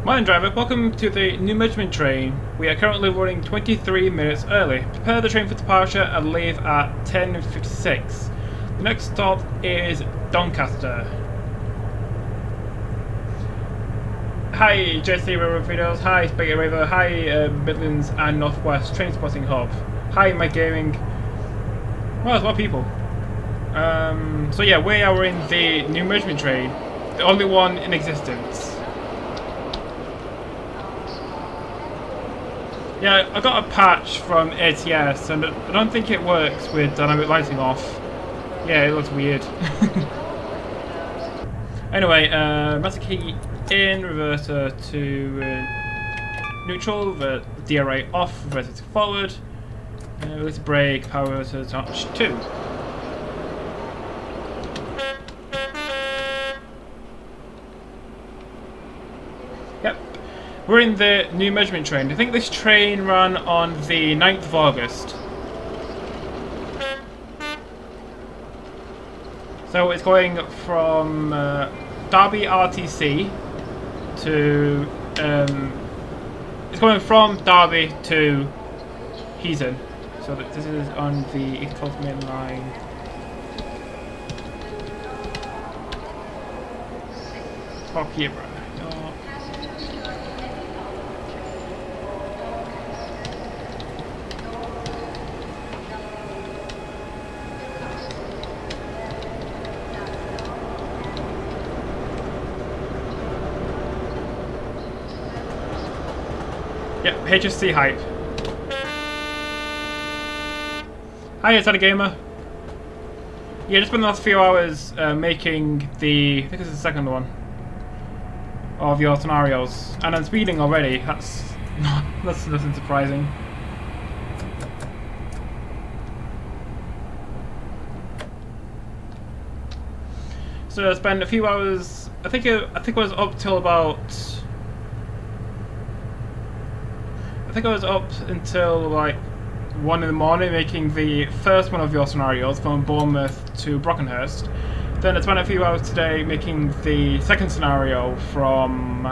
Morning driver, welcome to the new measurement train. We are currently running 23 minutes early. Prepare the train for departure and leave at 10:56. The next stop is Doncaster. Hi JC River Videos, hi Spaghetti River, hi Midlands and Northwest Train Spotting Hub. Hi My Gaming. Well, there's a lot of people. So yeah, we are in the new measurement train. The only one in existence. Yeah, I got a patch from ATS and I don't think it works with dynamic lighting off. Yeah, it looks weird. Anyway, master key in, reverser to neutral, the DRA off, reverser to forward, release brake, power to notch 2. Yep. We're in the new measurement train. I think this train ran on the 9th of August. So it's going from Derby RTC to... it's going from Derby to Heaton. So this is on the East Coast Main Line. Oh, here, bro. Yep, HSC hype. Hi, it's Ada Gamer. Yeah, just spent the last few hours making the, I think it's the second one, of your scenarios, and I'm speeding already. That's nothing surprising. So I spent a few hours. I think it was up till about. I think I was up until like 1 in the morning making the first one of your scenarios from Bournemouth to Brockenhurst. Then I spent a few hours today making the second scenario from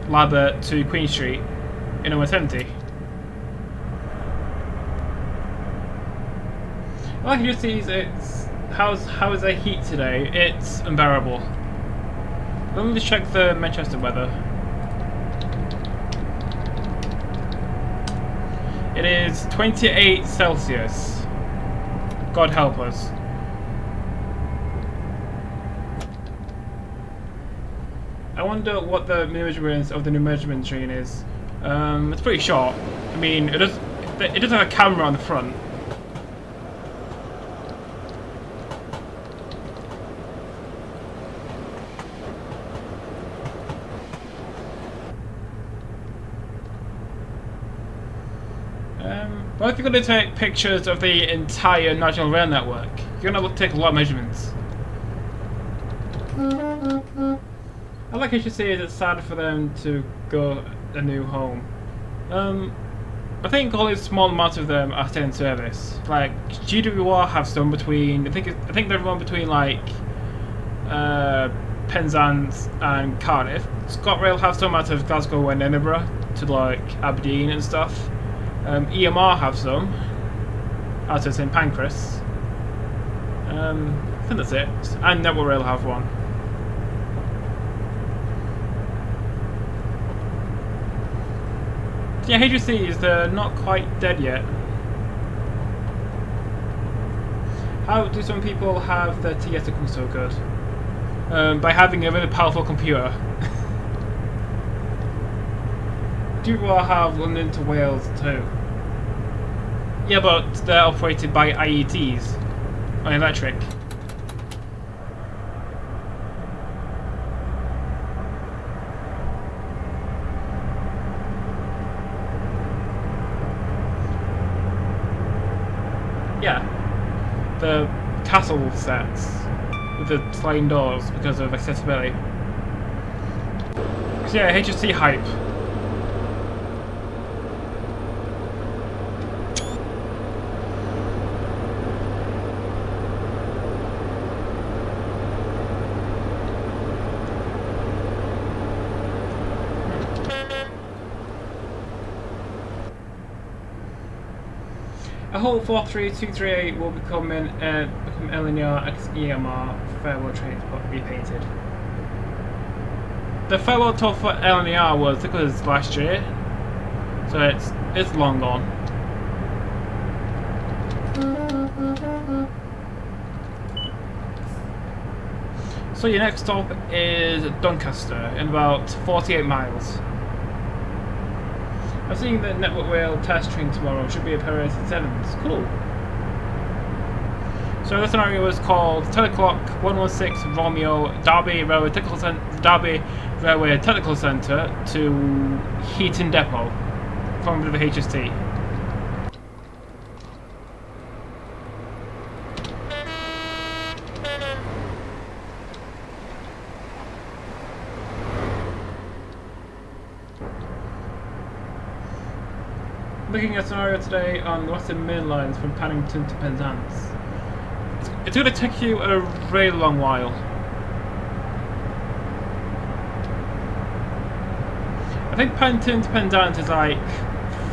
Ladder to Queen Street in a 170. Like you see, it's how is the heat today? It's unbearable. Let me just check the Manchester weather. It is 28 Celsius. God help us. I wonder what the measurements of the new measurement train is. It's pretty short. I mean, it does have a camera on the front. Well, if you're going to take pictures of the entire National Rail network, you're going to take a lot of measurements. I like HSC is it's sad for them to go a new home. I think only a small amount of them are still in service. Like GWR have some between I think they're one between like Penzance and Cardiff. ScotRail have some out of Glasgow and Edinburgh to like Aberdeen and stuff. EMR have some out of St Pancras. I think that's it. And Network Rail have one. Yeah, HSCs, they're not quite dead yet. How do some people have their TS looking so good? By having a really powerful computer. Do you have London to Wales too? Yeah, but they're operated by IETs on electric. Yeah, the castle sets with the sliding doors because of accessibility. So yeah, HSC hype. I hope 43238 will become LNR X EMR farewell trains be painted. The farewell tour for LNR was, I think it was last year, so it's long gone. So your next stop is Doncaster in about 48 miles. I'm seeing the Network Rail test train tomorrow. Should be a Paris at 7s. Cool. So this scenario is called 10 o'clock 116 Romeo Derby Railway Technical Centre to Heaton Depot from the HST. Looking at a scenario today on the Western Main Lines from Paddington to Penzance. It's going to take you a really long while. I think Paddington to Penzance is like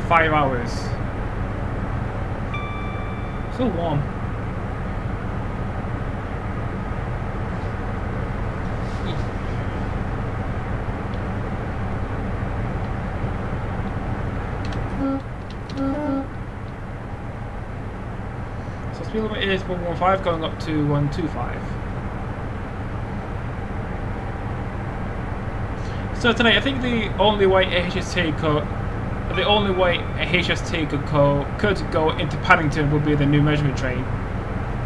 5 hours. So warm. Speed limit is 115 going up to 125. So today, I think the only way a HST could go into Paddington would be the new measurement train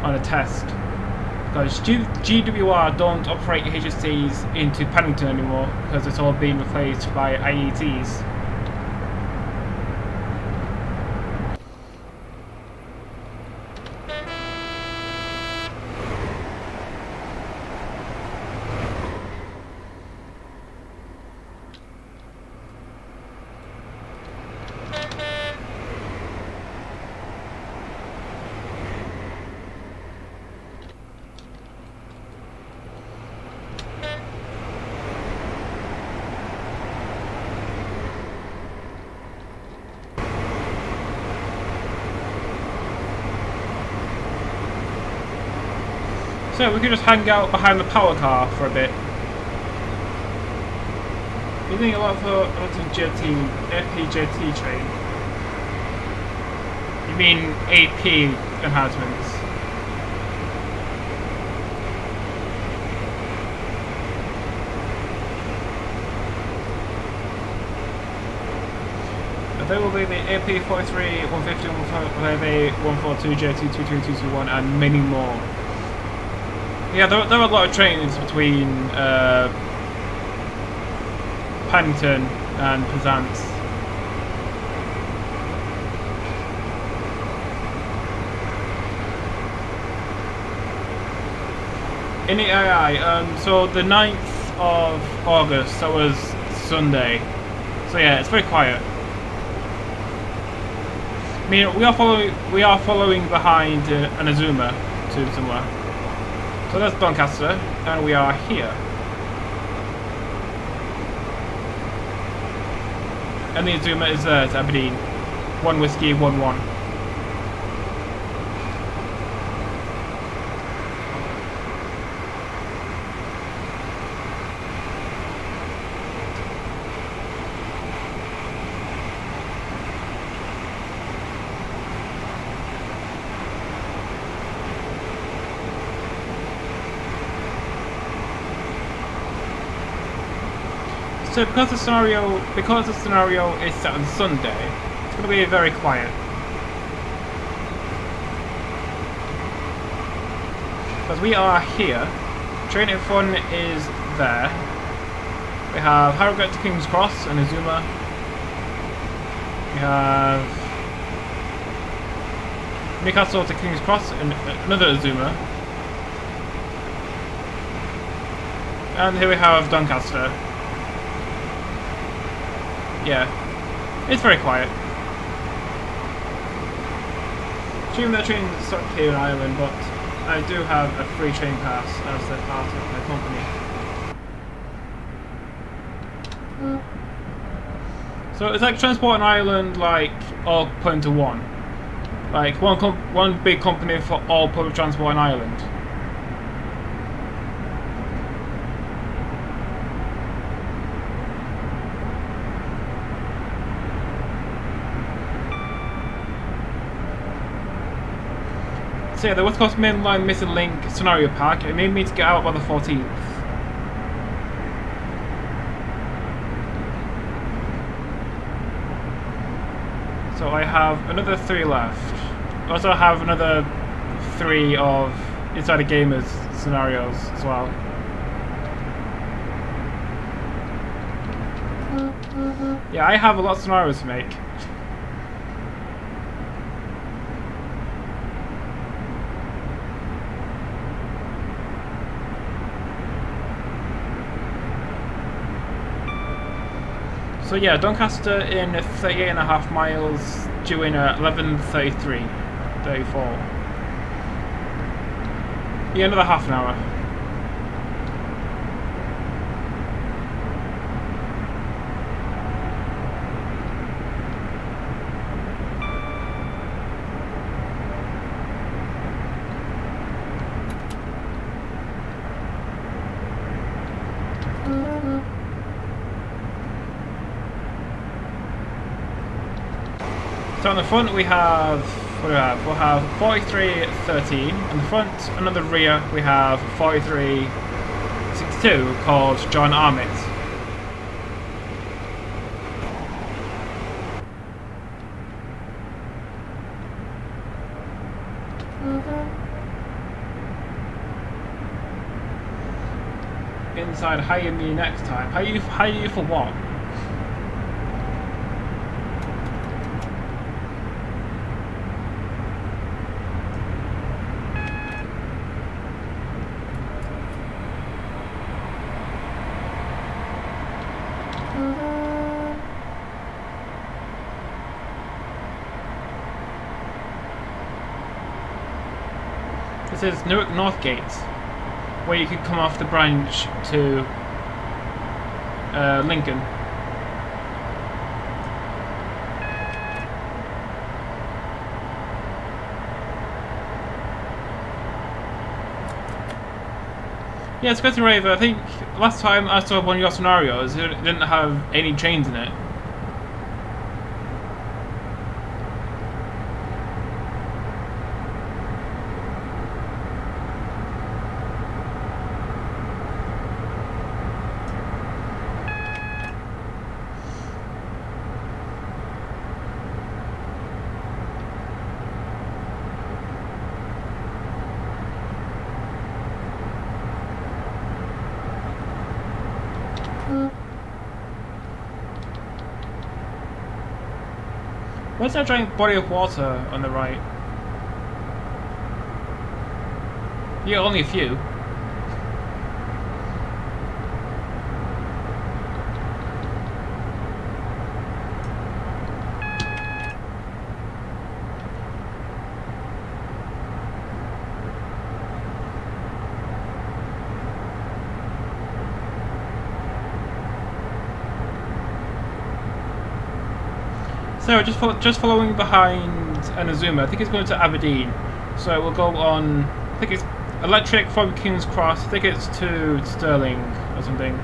on a test, because GWR don't operate HSTs into Paddington anymore because it's all being replaced by IETs. So we could just hang out behind the power car for a bit. You're doing a lot for APJT train. You mean AP enhancements? There will be the AP 43, 150, 158, 142, JT 23221 and many more. Yeah, there are a lot of trains between Paddington and Penzance. In the AI, so the 9th of August, that was Sunday. So yeah, it's very quiet. I mean, we are following behind an Azuma to somewhere. So that's Doncaster, and we are here. And the Azuma is there to Aberdeen. 1 whiskey, 1-1. So because the scenario is set on Sunday, it's going to be very quiet. Because we are here, Train in Fun is there. We have Harrogate to King's Cross and Azuma. We have Newcastle to King's Cross and another Azuma. And here we have Doncaster. Yeah, it's very quiet. Assuming that train is stuck here in Ireland, but I do have a free train pass as a part of my company. So it's like Transport in Ireland, like all put into one. Like one big company for all public transport in Ireland. So yeah, the West Coast Main Line Missing Link scenario pack, it made me to get out by the 14th. So I have another 3 left. I also have another 3 of Inside the Gamers scenarios as well. Yeah, I have a lot of scenarios to make. So yeah, Doncaster in 38.5 miles, due in at 11:33, 34. Yeah, another half an hour. So on the front we have, what do we have? We'll have 4313 on the front, and on the rear we have 4362 called John Armitt. Inside hire me next time. Hire you for what? This is Newark Northgate, where you could come off the branch to Lincoln. Yeah, it's Spencer Rave. I think last time I saw one of your scenarios, it didn't have any trains in it. Where's that giant body of water on the right? Yeah, only a few. So just following behind Inazuma, I think it's going to Aberdeen. So it will go on, I think it's electric from King's Cross, I think it's to Stirling or something.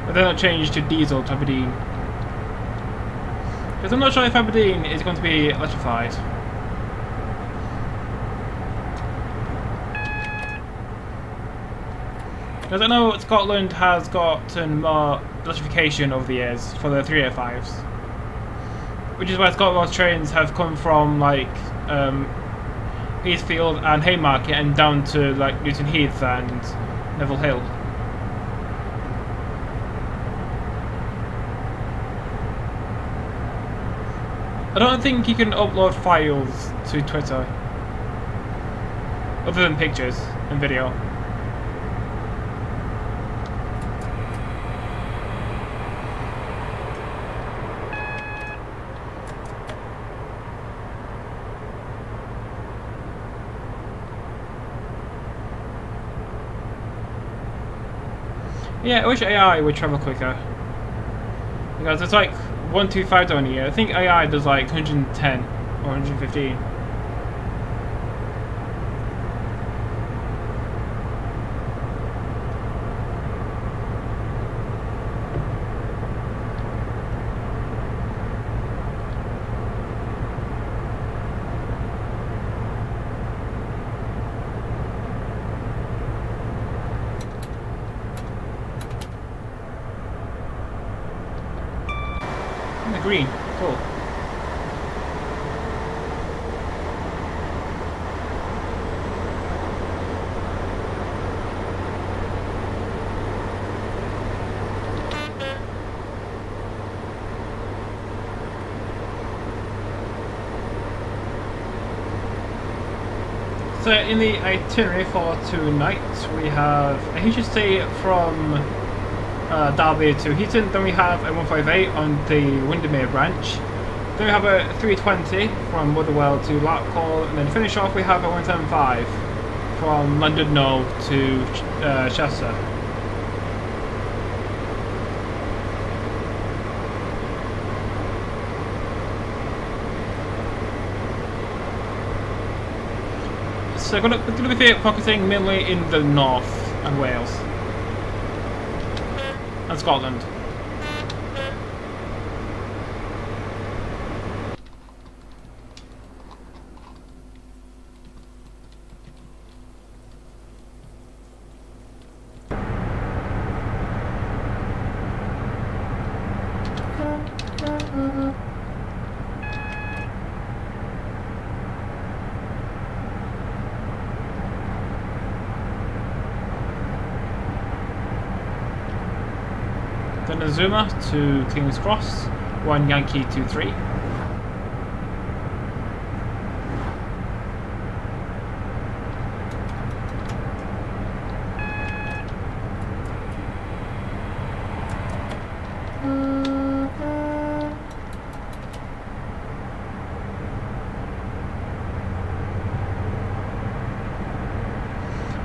But then it'll change to diesel to Aberdeen. Because I'm not sure if Aberdeen is going to be electrified. Because I know Scotland has gotten more electrification over the years for the 385s. Which is why Scotland's trains have come from like Eastfield and Haymarket and down to like Newton Heath and Neville Hill. I don't think you can upload files to Twitter other than pictures and video. Yeah, I wish AI would travel quicker. Because it's like 125 down here. I think AI does like 110 or 115. green. Cool. So in the itinerary for tonight, we have a HST from Derby to Heaton, then we have a 158 on the Windermere branch, then we have a 320 from Motherwell to Larkhall, and then to finish off we have a 175 from Llandudno to Chester. So we're going to be focusing mainly in the north and Wales and Scotland. Then Azuma to King's Cross, 1 Yankee 23.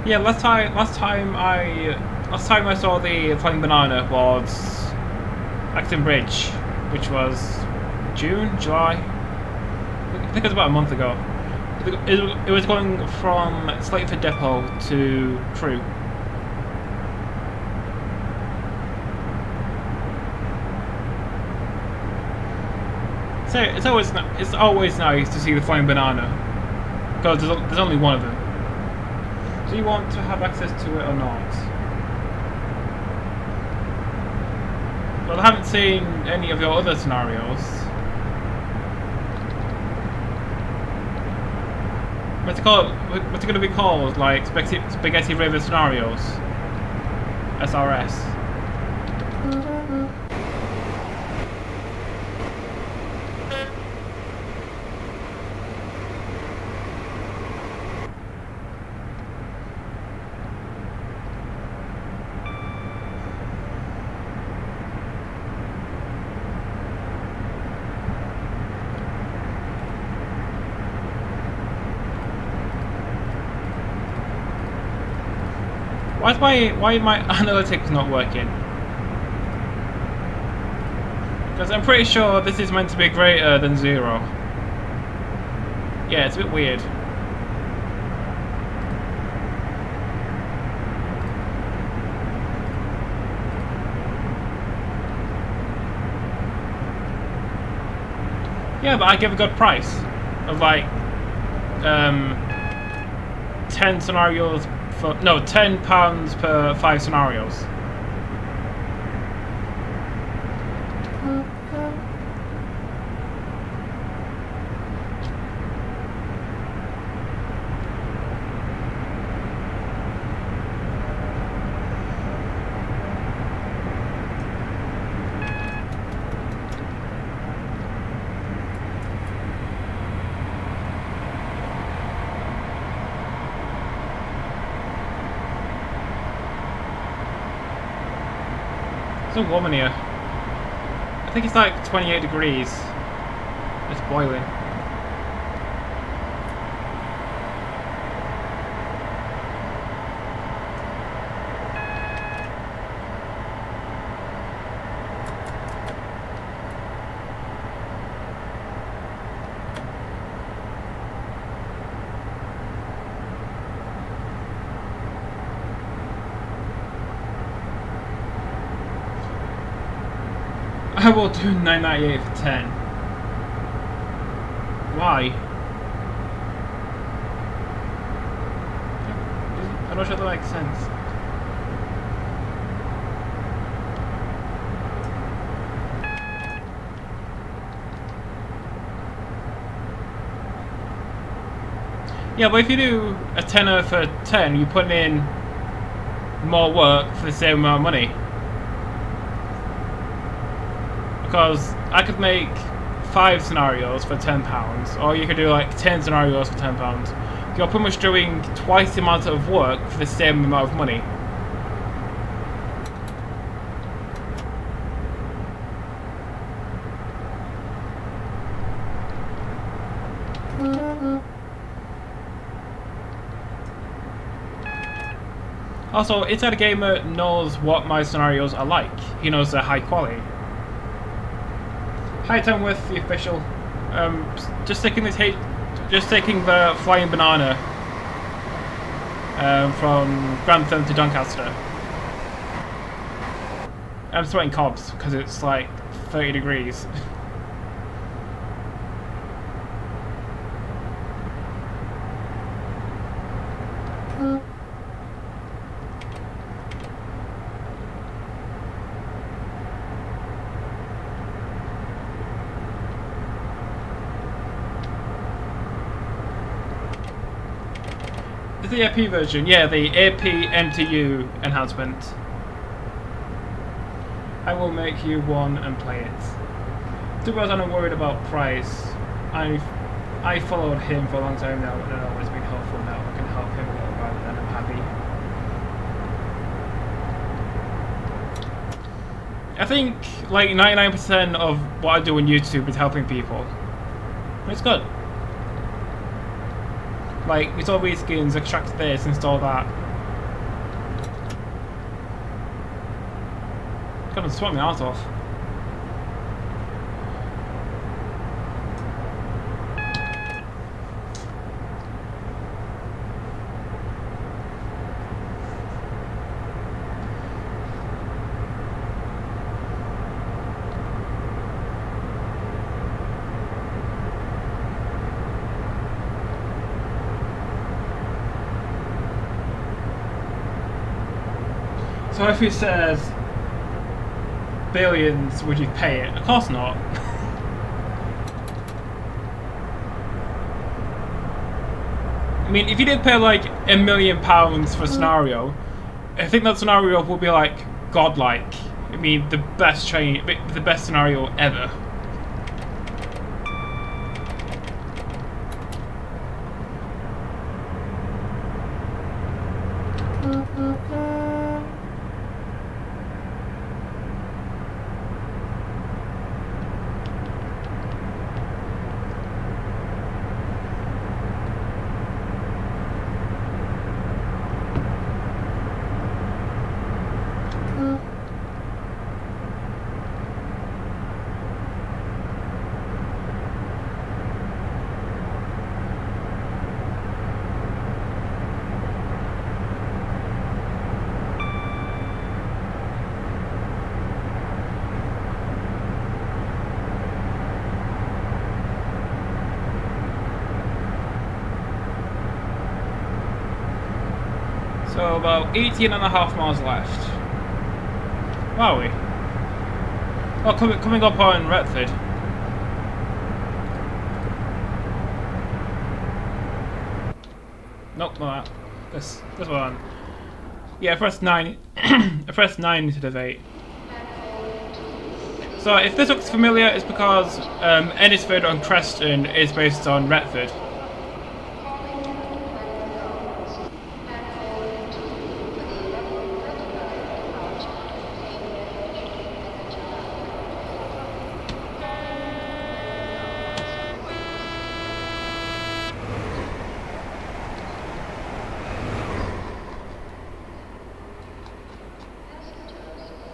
Yeah, last time I saw the Flying Banana was Acton Bridge, which was June, July. I think it was about a month ago. It was going from Slateford Depot to Crewe. So it's always nice to see the Flying Banana, because there's only one of them. Do you want to have access to it or not? Well, I haven't seen any of your other scenarios. What's it called? What's it going to be called? Like Spaghetti River Scenarios? SRS. Why is my analytics not working? Because I'm pretty sure this is meant to be greater than 0. Yeah, it's a bit weird. Yeah, but I give a good price of like 10 scenarios. No, £10 per 5 scenarios. It's so warm in here. I think it's like 28 degrees. It's boiling. I will do 998 for 10. Why? I'm not sure that makes sense. Yeah, but if you do a tenner for 10, you put in more work for the same amount of money. Because I could make 5 scenarios for £10, or you could do like 10 scenarios for £10. You're pretty much doing twice the amount of work for the same amount of money. Also, Inside Gamer knows what my scenarios are like. He knows they're high quality. Heaton with the official. Just taking the flying banana from Grantham to Doncaster. I'm sweating cobs because it's like 30 degrees. The AP version, yeah, the AP MTU enhancement. I will make you one and play it. To be honest, I'm not worried about price. I followed him for a long time now, and I've always been helpful now. I can help him a little bit, and I'm happy. I think like 99% of what I do on YouTube is helping people. It's good. Like, install reskins, extract this, install that. Gonna sweat my ass off. So if he says billions, would you pay it? Of course not. I mean, if you did pay like £1 million for a scenario, I think that scenario will be like godlike. I mean, the best scenario ever. So about 18.5 miles left. Where are we? Oh, coming up on Retford. Nope, not that. This one. Yeah, I pressed 9. I pressed 9 instead of 8. So if this looks familiar, it's because Ennisford on Creston is based on Retford.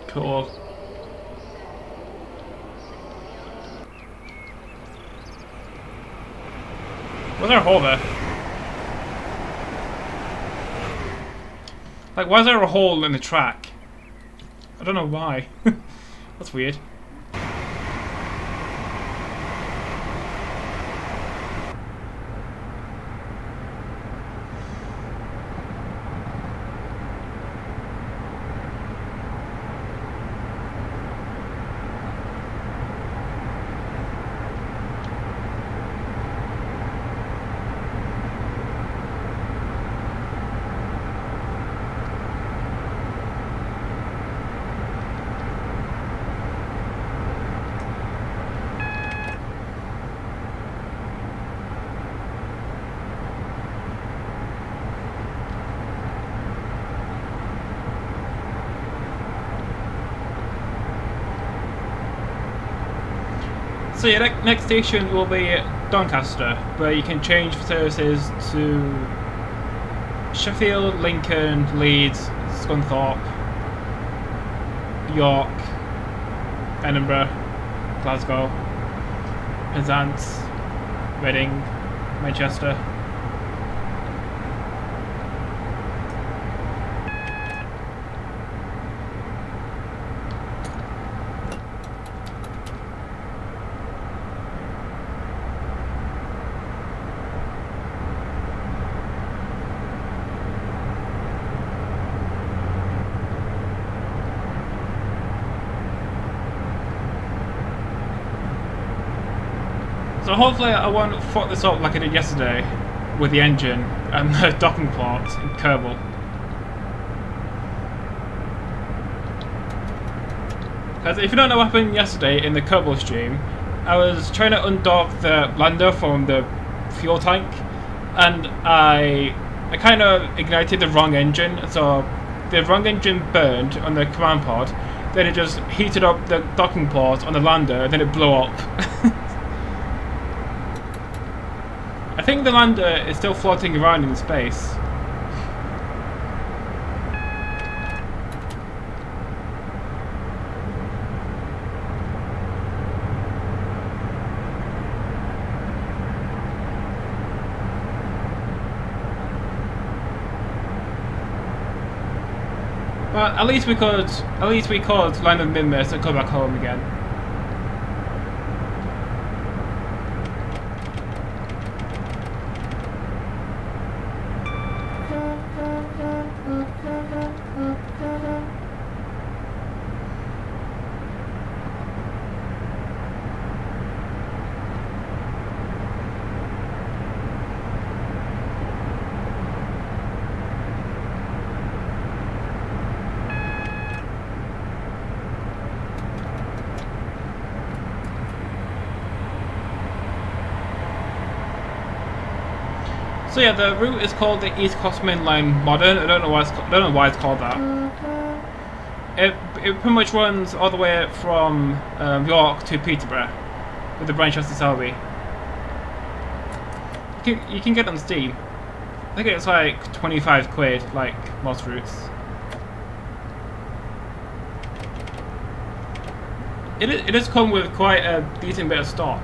Cool. Was there a hole there? Like, why is there a hole in the track? I don't know why. That's weird. So your next station will be Doncaster, where you can change services to Sheffield, Lincoln, Leeds, Scunthorpe, York, Edinburgh, Glasgow, Penzance, Reading, Manchester. So hopefully I won't fuck this up like I did yesterday with the engine and the docking port in Kerbal. Because if you don't know what happened yesterday in the Kerbal stream, I was trying to undock the lander from the fuel tank, and I kind of ignited the wrong engine, so the wrong engine burned on the command pod, then it just heated up the docking port on the lander, and then it blew up. I think the lander is still floating around in space. But at least we could land on Windermere and come back home again. So yeah, the route is called the East Coast Main Line Modern. I don't know why it's called that. It pretty much runs all the way from York to Peterborough with the branch to Selby. You can get on Steam. I think it's like 25 quid, like most routes. It does come with quite a decent bit of stock.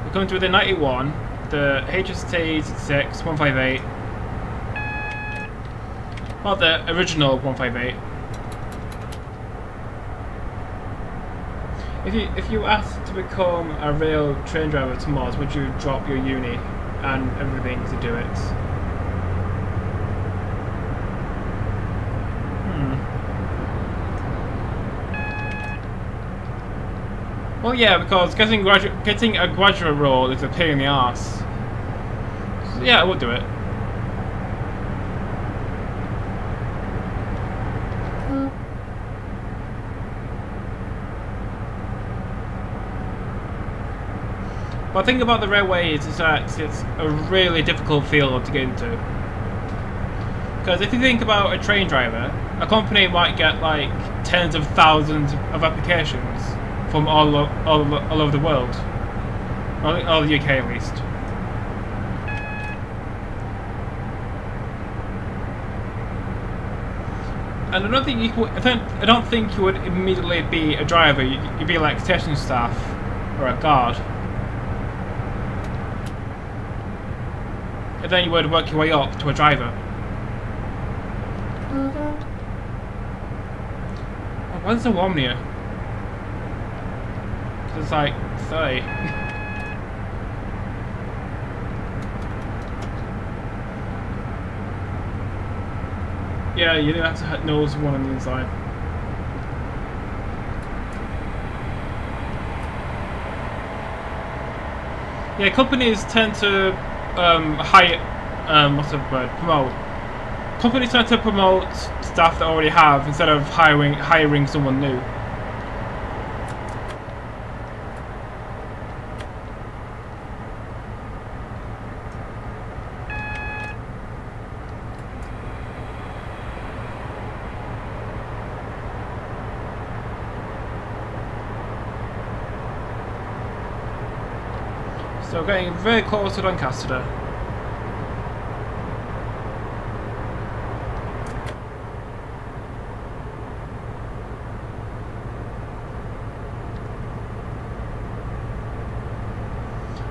It comes with the 91. The HST 6 158, not the original 158. If you asked to become a real train driver tomorrow, would you drop your uni and everything to do it? Well, yeah, because getting a graduate role is a pain in the arse. So, yeah, I would do it. But the thing about the railways is that it's a really difficult field to get into. Because if you think about a train driver, a company might get like tens of thousands of applications from all over the world, all the UK at least. And I don't think you would immediately be a driver. You'd be like station staff or a guard, and then you would work your way up to a driver. Oh, why is it so warm here? It's like 30. Yeah, you do have to nose one on the inside. Yeah, companies tend to what's the word? Promote. Companies tend to promote staff that already have instead of hiring someone new. So getting very close to Doncaster.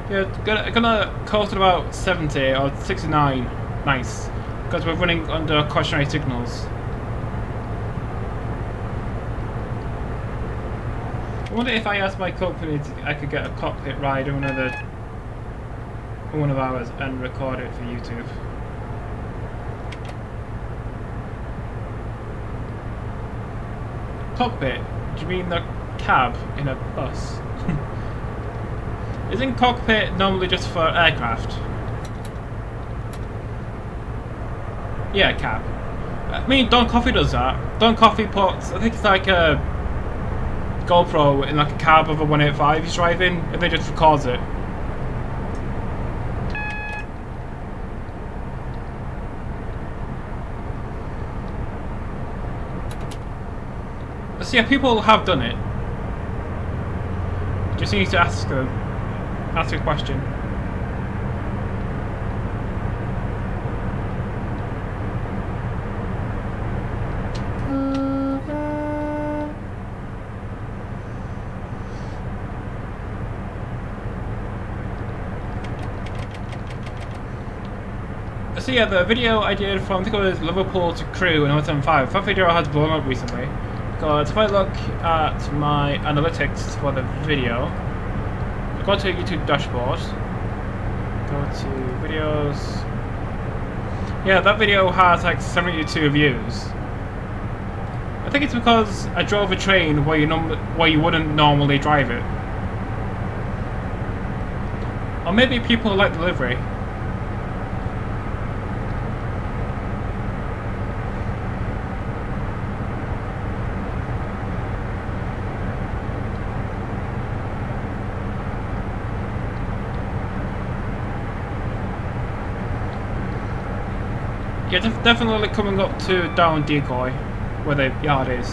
Yeah, gonna coast at about 70 or 69. Nice. Because we're running under cautionary signals. I wonder if I asked my company I could get a cockpit ride on one of ours and record it for YouTube. Cockpit? Do you mean the cab in a bus? Isn't cockpit normally just for aircraft? Yeah, cab. I mean, Don Coffee does that. Don Coffee puts, I think it's like a GoPro in like a cab of a 185 he's driving, and they just records it. So yeah, people have done it. Just need to ask them. Ask a question. So yeah, the video I did from, I think it was Liverpool to Crewe in 075, that video has blown up recently. Because if I look at my analytics for the video, go to YouTube dashboard, go to videos. Yeah, that video has like 72 views. I think it's because I drove a train where you wouldn't normally drive it. Or maybe people like the livery. Yeah, definitely coming up to down Decoy, where the yard is.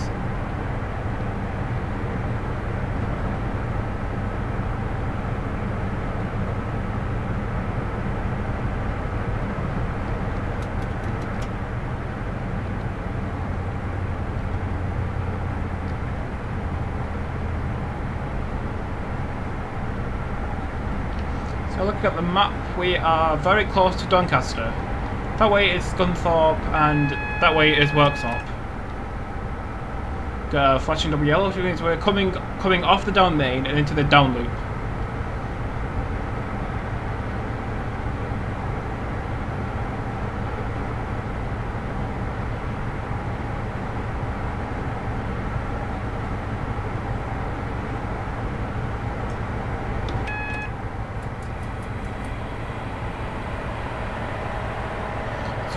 So looking at the map, we are very close to Doncaster. That way is Scunthorpe and that way is Worksop. Flashing double yellow, which means we're coming off the down main and into the down loop.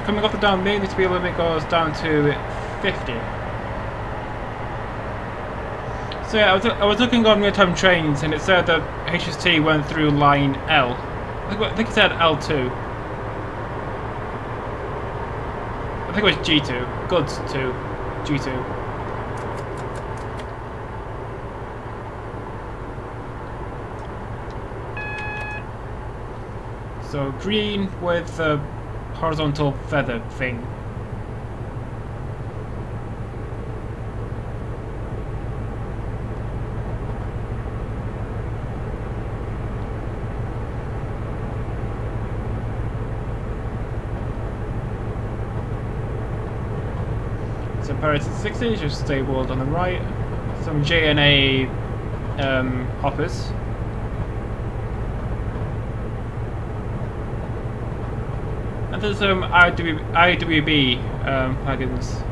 Coming off the down main, the speed limit goes down to 50. So yeah, I was looking on real-time trains, and it said that HST went through line L. I think it said L2. I think it was G2. Goods 2. G2. So green with the horizontal feather thing. So Paris 60 is just stabled on the right. Some JNA hoppers. And there's some IWB wagons.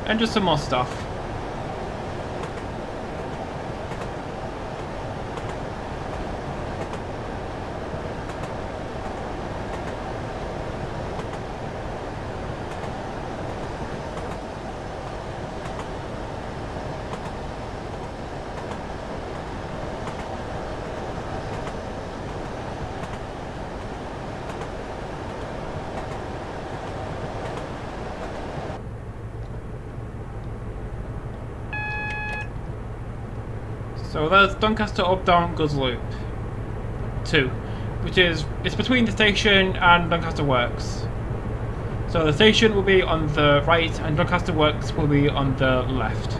And just some more stuff. So there's Doncaster up down Goods Loop 2, which is it's between the station and Doncaster Works. So the station will be on the right and Doncaster Works will be on the left.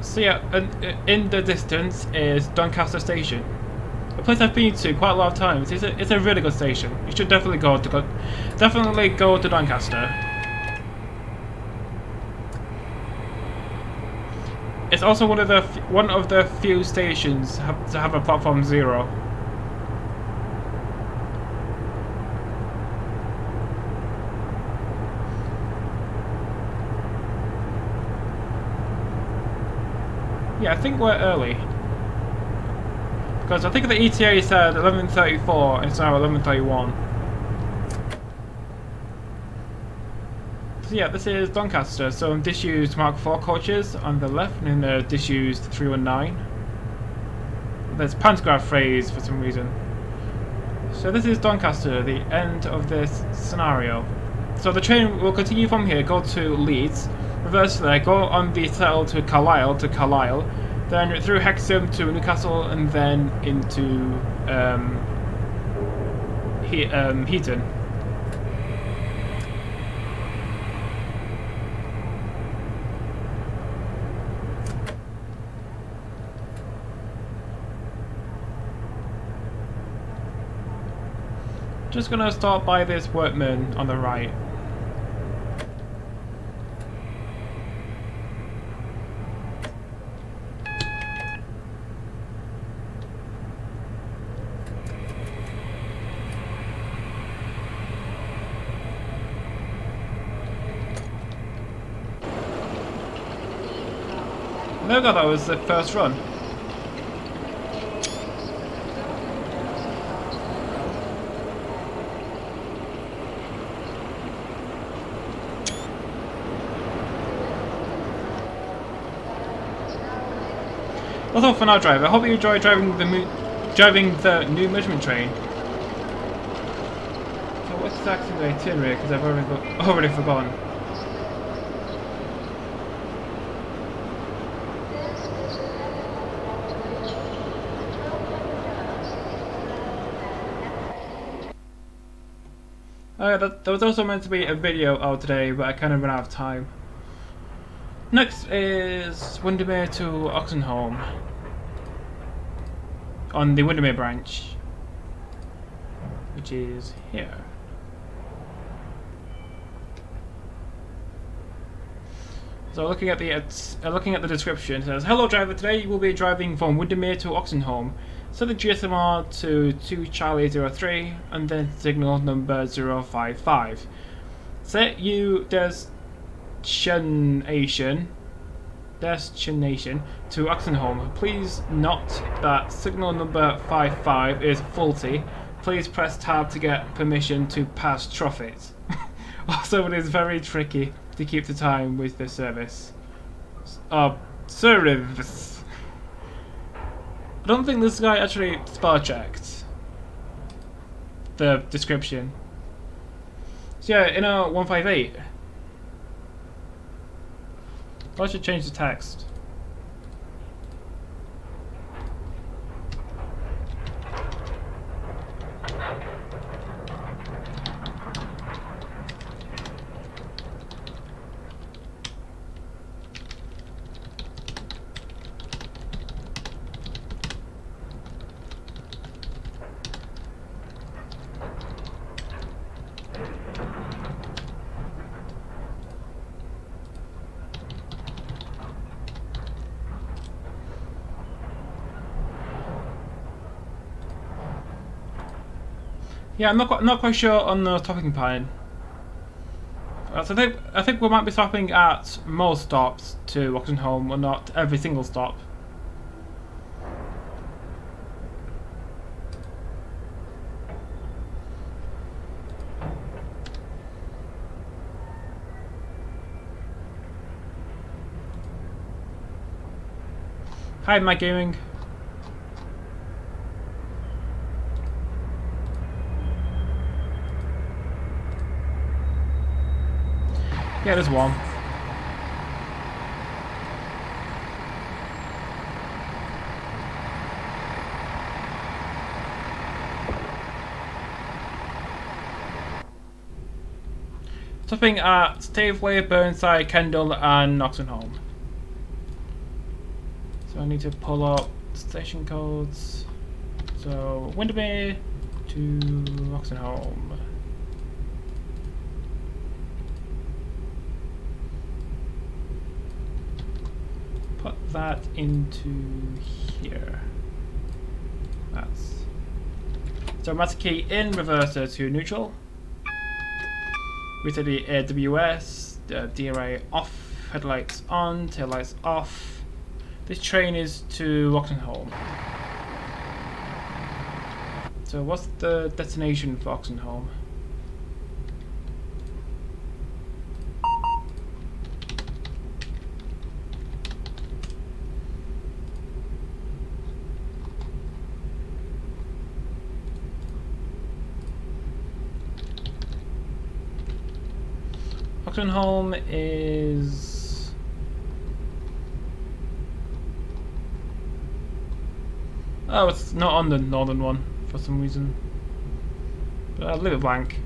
So yeah, in the distance is Doncaster Station, a place I've been to quite a lot of times. It's a really good station. You should definitely go to Doncaster. It's also one of the few stations to have a platform 0. Yeah, I think we're early. Because I think the ETA said 11:34 and it's now 11:31. So yeah, this is Doncaster. So disused Mark IV coaches on the left and then disused 319. There's pantograph phrase for some reason. So this is Doncaster, the end of this scenario. So the train will continue from here, go to Leeds, reverse there, go on the shuttle to Carlisle, then through Hexham to Newcastle, and then into Heaton. Just gonna start by this workman on the right. There we go, that was the first run. That's all for now, driver. I hope you enjoy driving the new measurement train. So what's exactly the itinerary? Because I've already forgotten. There was also meant to be a video out today, but I kind of ran out of time. Next is Windermere to Oxenholme on the Windermere branch, which is here. So looking at the description, it says, "Hello driver, today you will be driving from Windermere to Oxenholme. Set the GSMR to 2 Charlie 03 and then signal number 055. Set you destination to Oxenholme. Please note that signal number 55 is faulty. Please press tab to get permission to pass traffic." Also, it is very tricky to keep the time with this service. Service. I don't think this guy actually spell checked the description. So yeah, in a 158. I should change the text. Yeah, I'm not quite sure on the stopping pattern. So I think we might be stopping at most stops to Oxenholme, but not every single stop. Hi, Mike Gaming. Yeah, there's one. Stopping at Stavely, Burnside, Kendal, and Oxenholme. So I need to pull up station codes. So Windermere to Oxenholme. Put that into here. That's so master key in, reverser to neutral. Reset the AWS, DRA off, headlights on, taillights off. This train is to Oxenholme. So what's the destination for Oxenholme? Oxenholme is... Oh, it's not on the northern one for some reason. But I'll leave it blank.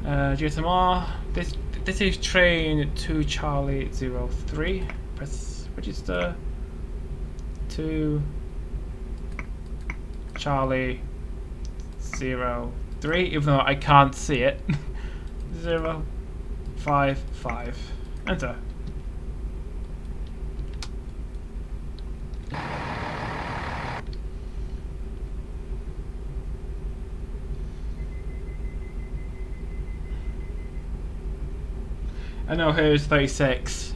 GSMR. This is train to Charlie 03. Press register. To Charlie 03, even though I can't see it. 055. Enter. I know here's 36.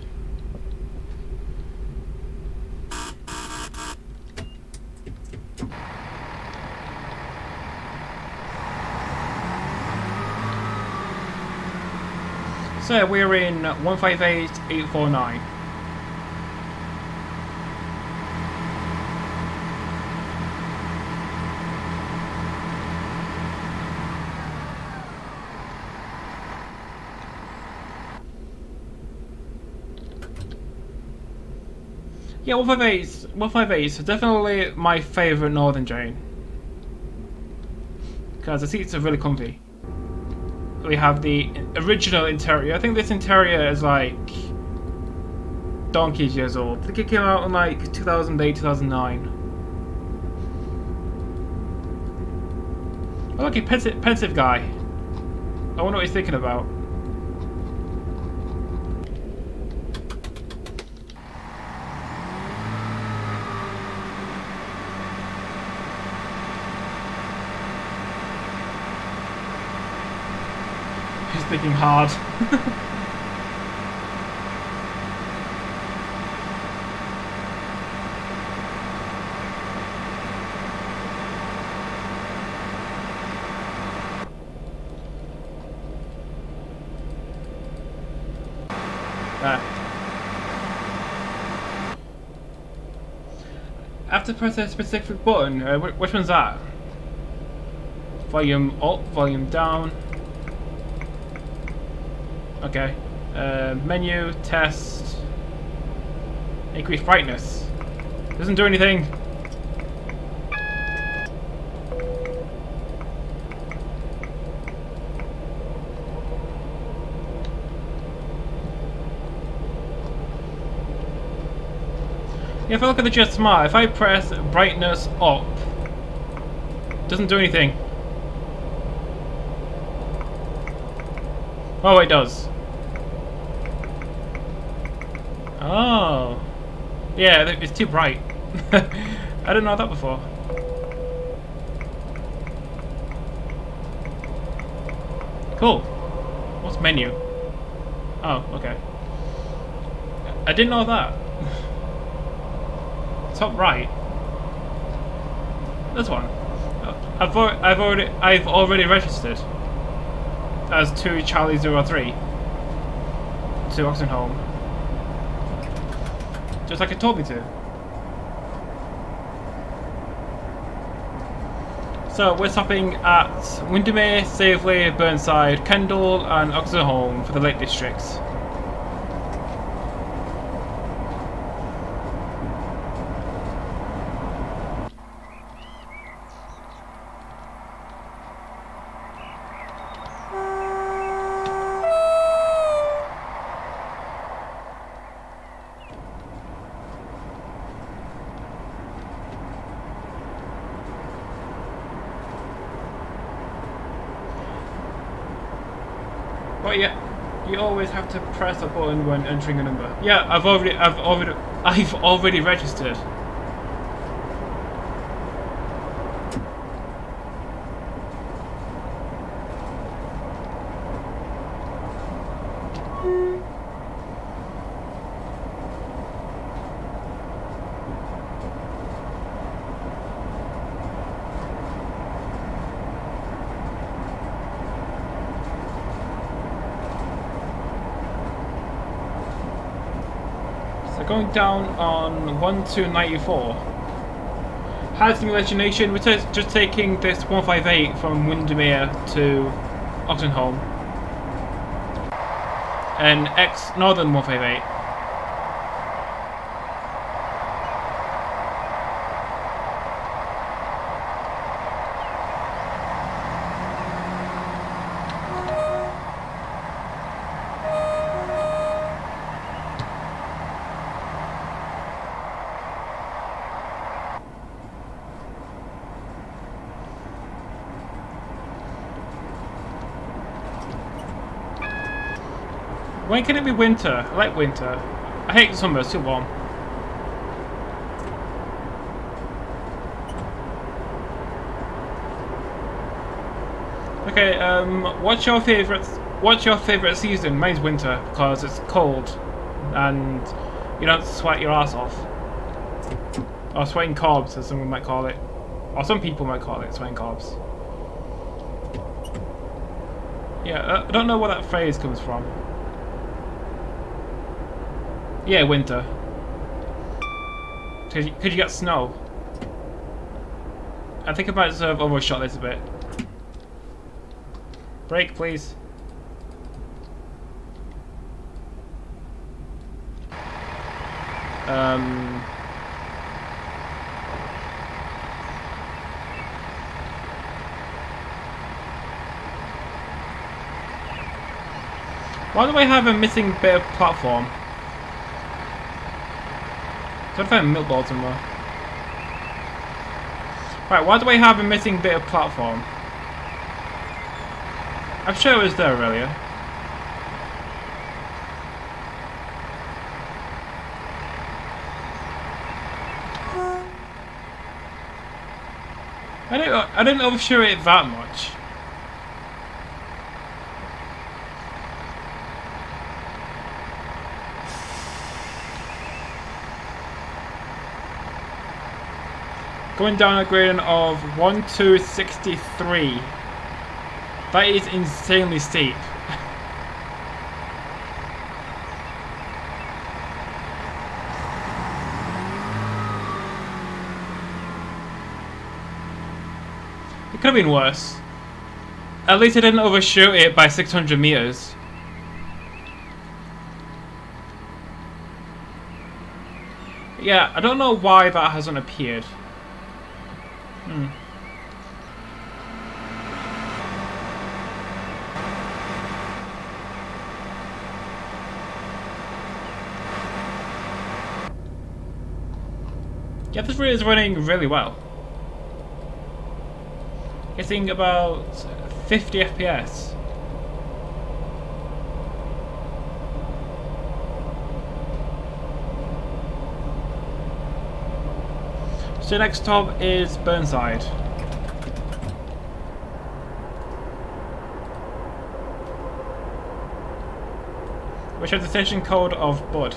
So we're in 158849. Yeah, 158 is definitely my favourite northern train. Because the seats are really comfy. We have the original interior. I think this interior is like donkey's years old. I think it came out in like 2008, 2009. Oh, look, a pensive guy. I wonder what he's thinking about. He's thinking hard. I have to press a specific button. Which one's that? Volume up, volume down. Okay. Menu, test. Increase brightness. Doesn't do anything. If I look at the GSMR, if I press brightness up, doesn't do anything. Oh, it does. Oh. Yeah, it's too bright. I didn't know that before. Cool. What's menu? Oh, okay. I didn't know that. Top right. This one. I've already registered as 2 Charlie 03 to Oxenholme. Just like it told me to. So we're stopping at Windermere, Staveley, Burnside, Kendal and Oxenholme for the Lake Districts. But yeah, you always have to press a button when entering a number. Yeah, I've already registered. Going down on 1294. Housing legislation, we're just taking this 158 from Windermere to Oxenholme. An ex-northern 158. When can it be winter? I like winter. I hate the summer, it's too warm. Okay, what's your favourite season? Mine's winter, because it's cold and you don't sweat your ass off. Or sweating cobs, as someone might call it. Or some people might call it sweating cobs. Yeah, I don't know where that phrase comes from. Yeah, winter. Could you get snow? I think I might have overshot this a bit. Brake, please. Why do I have a missing bit of platform? I don't find a milk ball somewhere. Right, why do I have a missing bit of platform? I'm sure it was there earlier. I didn't overshoot it that much. Going down a gradient of 1263. That is insanely steep. It could have been worse. At least I didn't overshoot it by 600 meters. Yeah, I don't know why that hasn't appeared. Yeah, this route is running really well. Getting about 50 FPS. So next stop is Burnside. Which has the station code of Bud.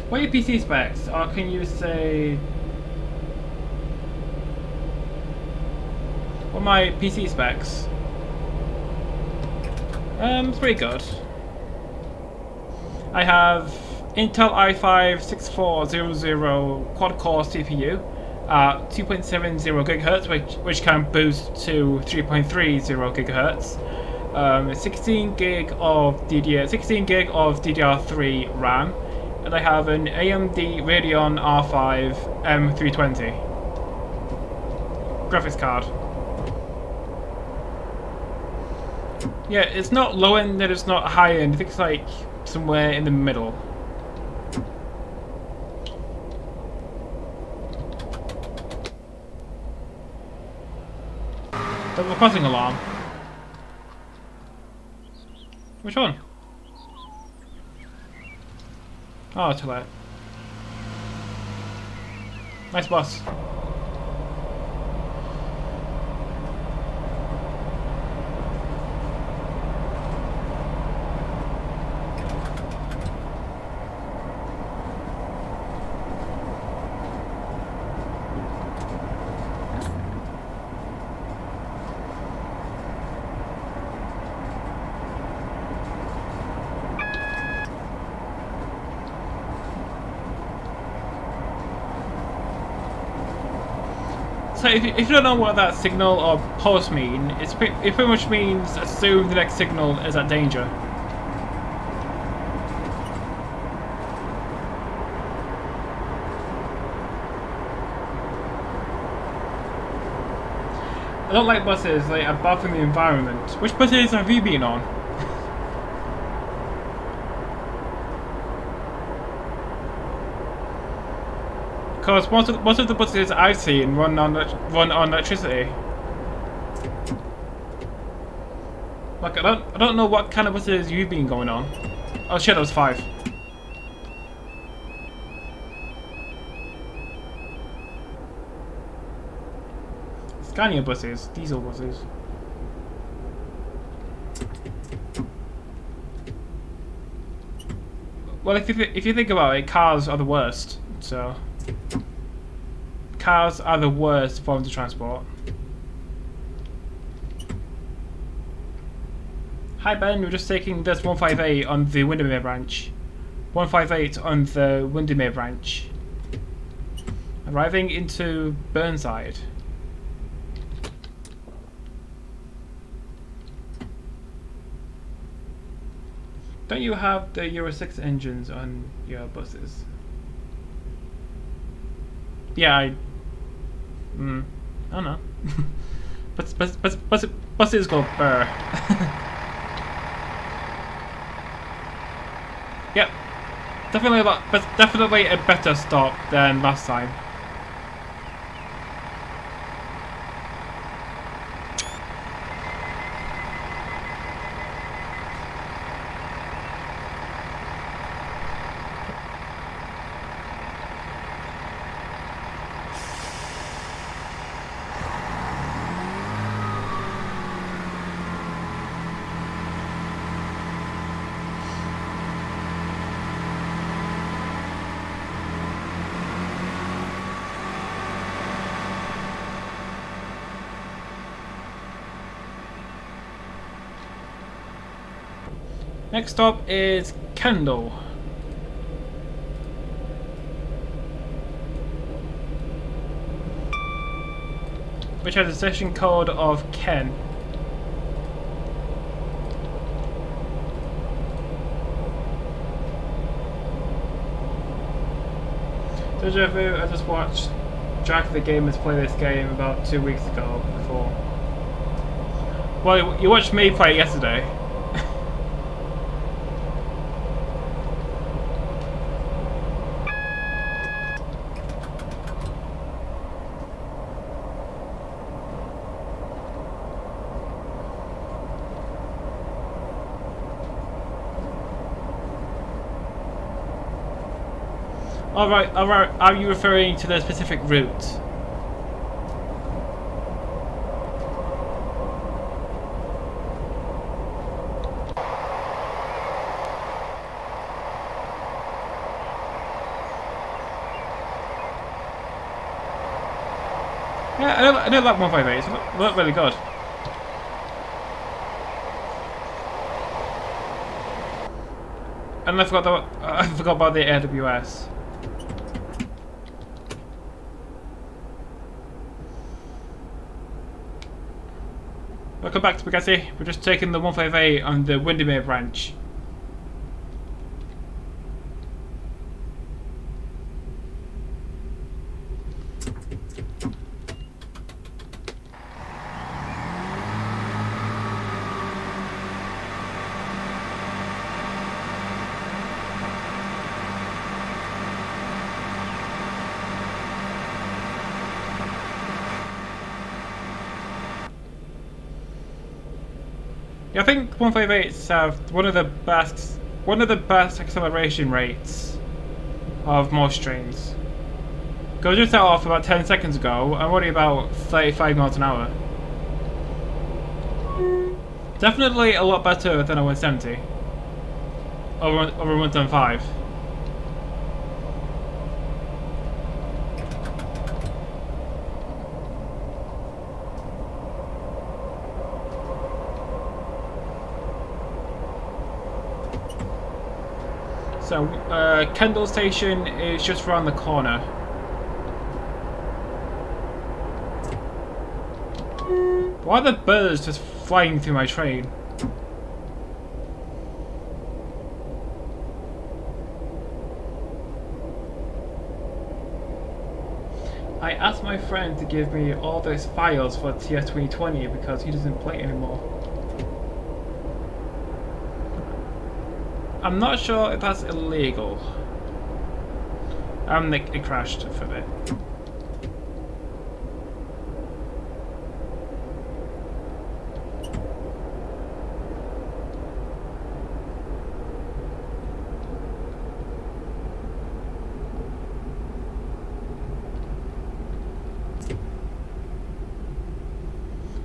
What are your PC specs? Or can you say... What are my PC specs? It's pretty good. I have Intel i5-6400 quad-core CPU at 2.70 GHz, which can boost to 3.30 GHz. 16 gig of DDR3 RAM, and I have an AMD Radeon R5 M320 graphics card. Yeah, it's not low end and it's not high end. I think it's like somewhere in the middle. Double crossing alarm. Which one? Oh, too late. Nice bus. So if you don't know what that signal or pulse mean, it pretty much means assume the next signal is at danger. I don't like buses, they are bad for the environment. Which buses have you been on? Because most of the buses I've seen run on electricity. Like I don't know what kind of buses you've been going on. Oh shit, that was 5. Scania buses, diesel buses. Well, if you think about it, cars are the worst. So. Cars are the worst form of transport. Hi Ben, we're just taking this 158 on the Windermere branch. 158 on the Windermere branch. Arriving into Burnside. Don't you have the Euro 6 engines on your buses? Yeah, I don't know. Buses go burr. Yep, definitely a better stop than last time. Next stop is Kendal. Which has a session code of Ken. Deja vu, I just watched Jack the Gamers play this game about 2 weeks ago before. Well, you watched me play it yesterday. Alright, are you referring to the specific route? Yeah, I know that 158. It looked really good. And I forgot about the AWS. Welcome back to Spaghetti. We're just taking the 158 on the Windermere branch. Yeah, I think 158s have one of the best acceleration rates of most trains. Go just set off about 10 seconds ago. I'm already about 35 miles an hour. Definitely a lot better than a 170 over 175. So, Kendal Station is just around the corner. Why are the birds just flying through my train? I asked my friend to give me all those files for TS2020 because he doesn't play it anymore. I'm not sure if that's illegal. It crashed for a bit.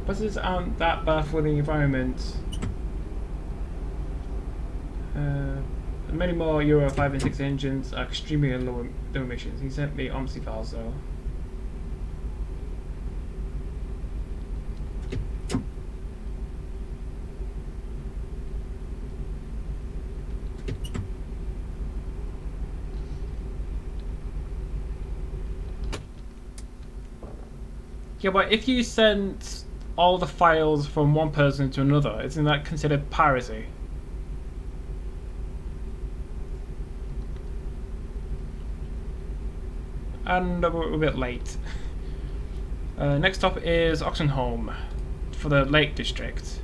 Buses aren't that bad for the environment. Many more Euro 5 and 6 engines are extremely low emissions. He sent me OMSI files though. Yeah, but if you send all the files from one person to another, isn't that considered piracy? And we're a bit late. Next stop is Oxenholme for the Lake District.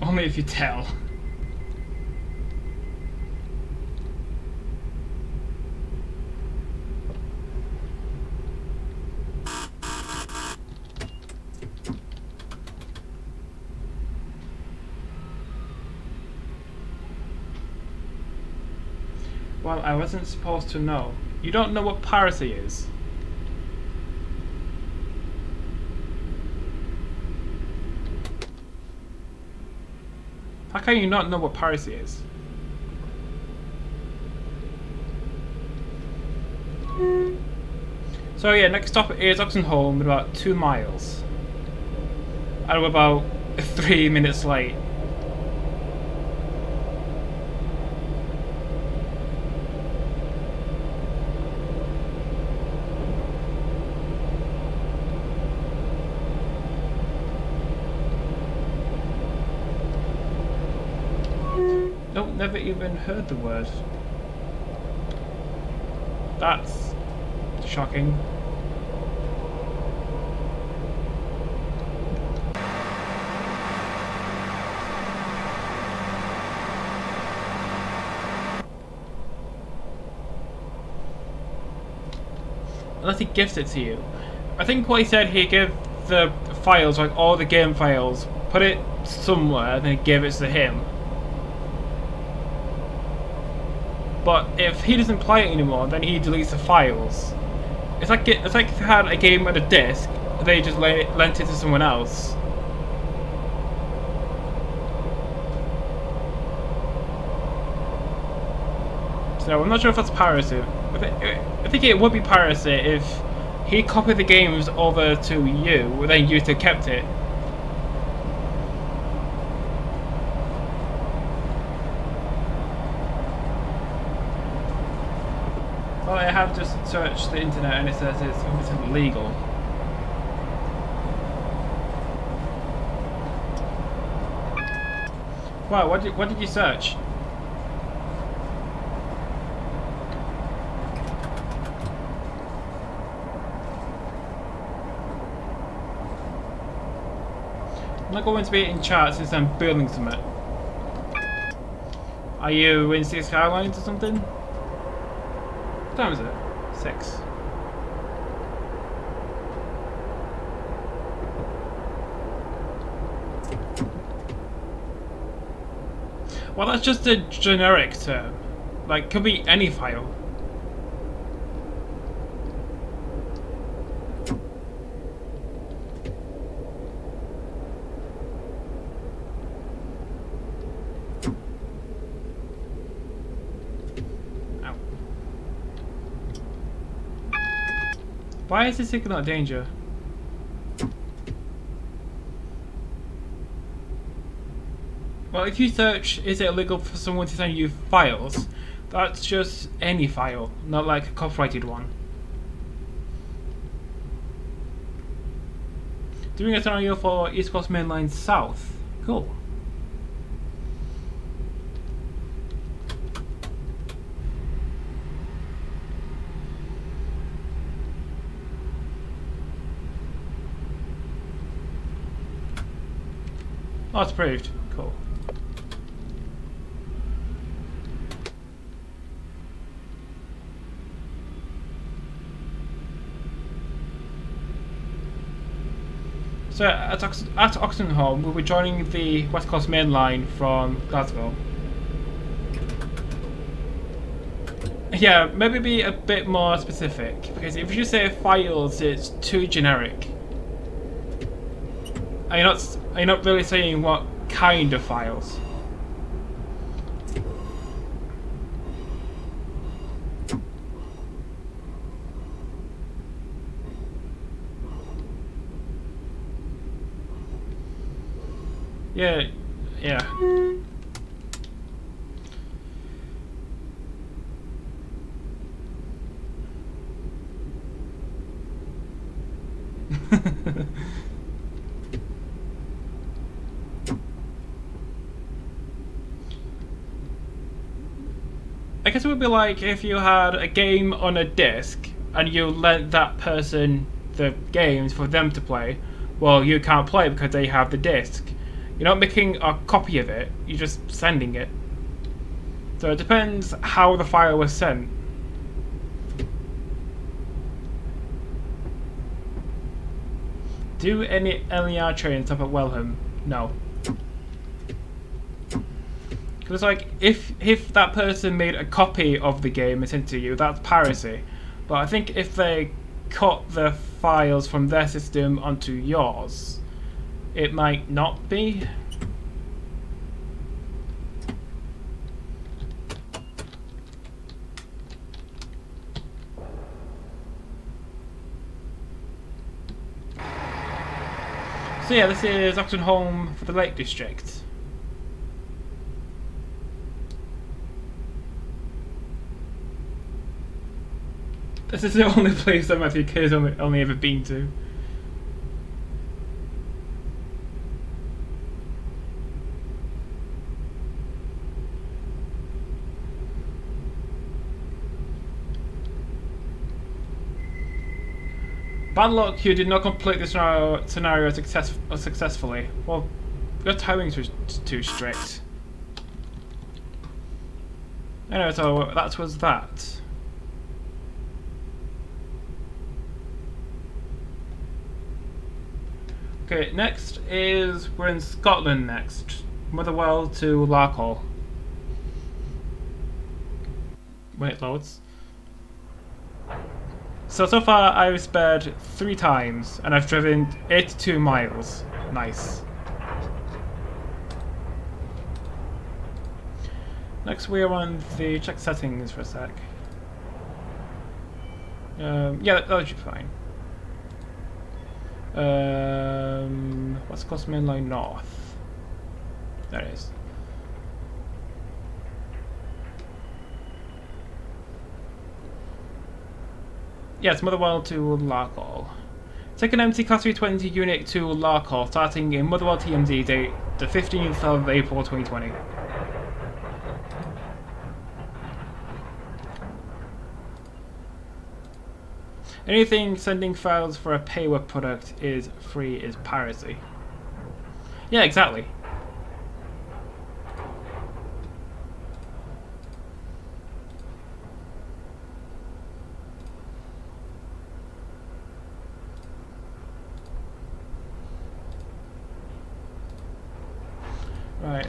Only if you tell. Well, I wasn't supposed to know. You don't know what piracy is? How can you not know what piracy is? So yeah, next stop is Oxenholme, about 2 miles. And we're about 3 minutes late. Nope, never even heard the word. That's shocking. Unless he gifts it to you. I think what he said, he gave the files, like all the game files, put it somewhere, and then give it to him. But if he doesn't play it anymore, then he deletes the files. It's like if you had a game on a disc, they just lent it to someone else. So I'm not sure if that's piracy. I think it would be piracy if he copied the games over to you, then you two kept it. Well, I have just searched the internet and it says it's 100% legal. Wow, what did you search? I'm not going to be in chat since I'm building something. Are you in Sea Skylines or something? What time is it? 6. Well, that's just a generic term. Like, could be any file. Ow. Why is this signal danger? Well, if you search, is it illegal for someone to send you files? That's just any file, not like a copyrighted one. Doing a scenario for East Coast Main Line South. Cool. Oh, it's approved. Cool. So at Oxenholme, we'll be joining the West Coast Main Line from Glasgow. Yeah, maybe be a bit more specific, because if you say files, it's too generic. Are you not really saying what kind of files? Yeah, yeah. I guess it would be like if you had a game on a disc and you lent that person the games for them to play. Well, you can't play because they have the disc. You're not making a copy of it, you're just sending it. So it depends how the file was sent. Do any LER trains stop at Welham? No. Because like, if that person made a copy of the game and sent it to you, that's piracy. But I think if they cut the files from their system onto yours, it might not be. So yeah, this is Oxenholme for the Lake District. This is the only place that Matthew K's only ever been to. Bad luck, you did not complete this scenario successfully. Well, your timings were too strict. Anyway, so that was that. Okay, next is, we're in Scotland next. Motherwell to Larkhall. When it loads. So far I've sped 3 times and I've driven 82 miles. Nice. Next we're on the check settings for a sec. Yeah, that should be fine. West Coast Main Line North. There it is. Yes, Motherwell to Larkhall. Take an empty Class 320 unit to Larkhall, starting in Motherwell TMD date, the 15th of April 2020. Anything sending files for a payweb product is free is piracy. Yeah, exactly. Right,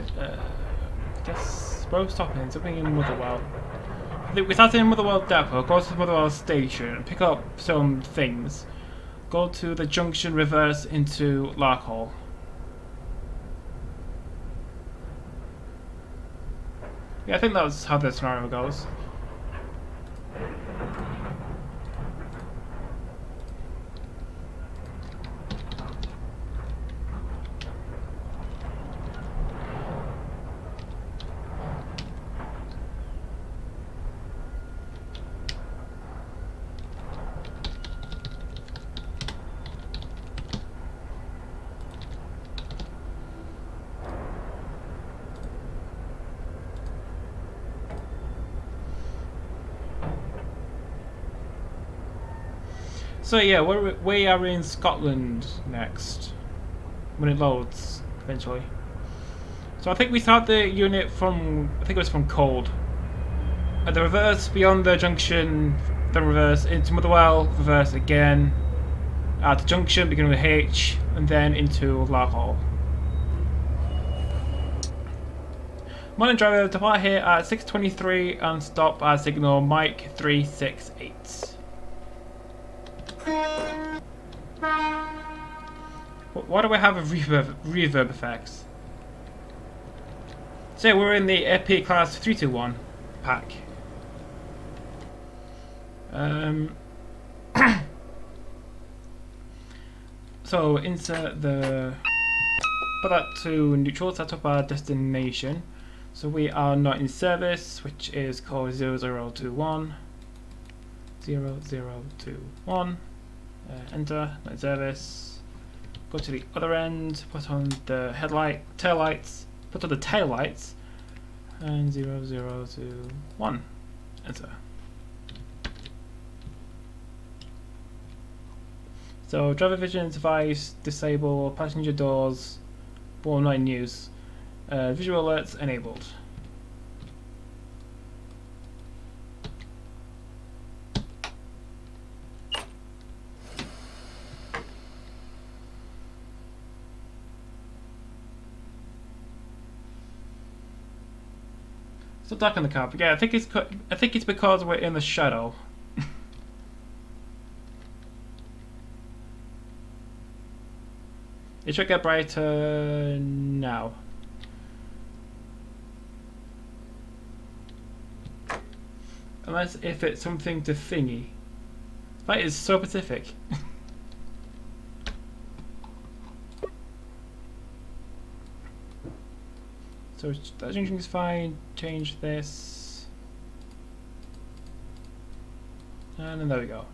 guess both stopping, something in Motherwell. I think we started in Motherwell Depot, go to Motherwell Station, pick up some things, go to the junction, reverse into Larkhall. Yeah, I think that's how the scenario goes. So yeah, we are in Scotland next, when it loads, eventually. So I think we start the unit from, I think it was from Cold. At the reverse, beyond the junction, then reverse into Motherwell, reverse again. At the junction, beginning with H, and then into Larkhall. Morning driver, depart here at 6:23 and stop at signal Mike 368. Why do we have a reverb effects? So we're in the EP class 321 pack. So insert the, put that to neutral, set up our destination. So we are not in service, which is called 0021. 0021. Enter, not in service. Go to the other end, put on the tail lights, put on the tail lights, and 0021. Enter. So driver vision device disable, passenger doors, well, not in use. Visual alerts enabled. Still dark in the car, but yeah, I think it's because we're in the shadow. It should get brighter now. Unless if it's something to thingy. That is so Pacific. So that junction is fine. Change this. And then there we go.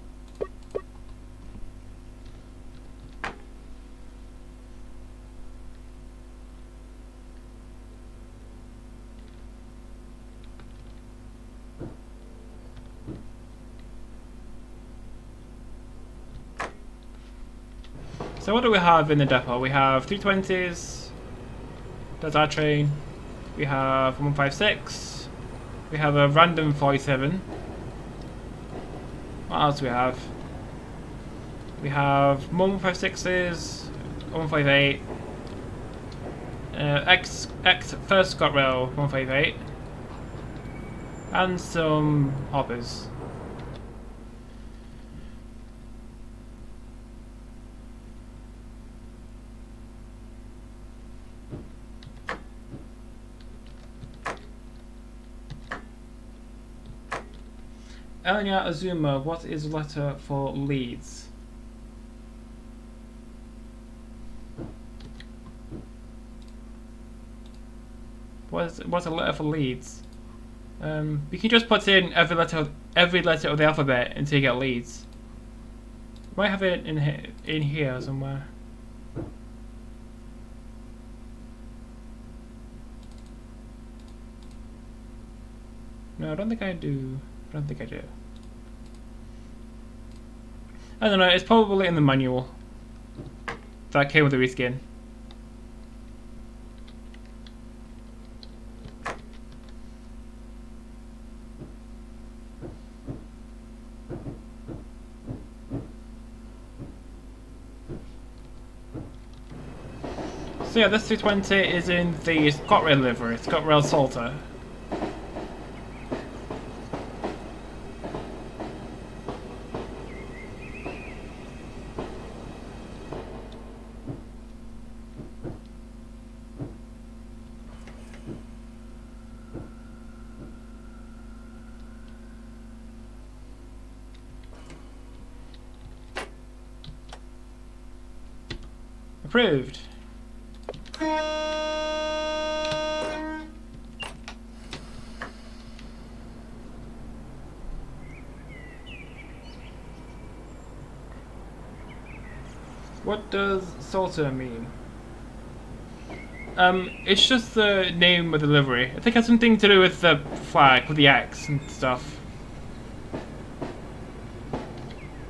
So what do we have in the depot? We have 320s, that's our train. We have 156. We have a random 47. What else do we have? We have 156s, 158. X first ScotRail 158. And some hoppers. Elena Azuma, what is the letter for Leeds? What's a letter for Leeds? You can just put in every letter of the alphabet until you get Leeds. You might have it in here somewhere. No, I don't think I do. I don't know, it's probably in the manual that came with the reskin. So yeah, this 320 is in the ScotRail livery, ScotRail Salter. Approved. What does Salter mean? It's just the name of the livery. I think it has something to do with the flag, with the X and stuff. I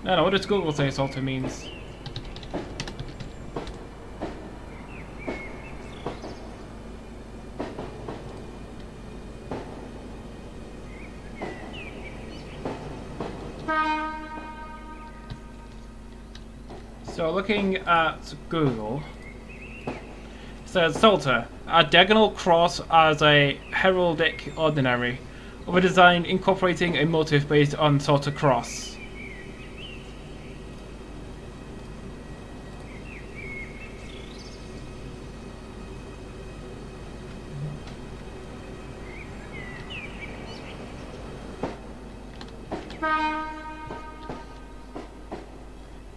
don't know, what does Google say Salter means? So looking at Google, it says Salter, a diagonal cross as a heraldic ordinary, of a design incorporating a motif based on Salter cross.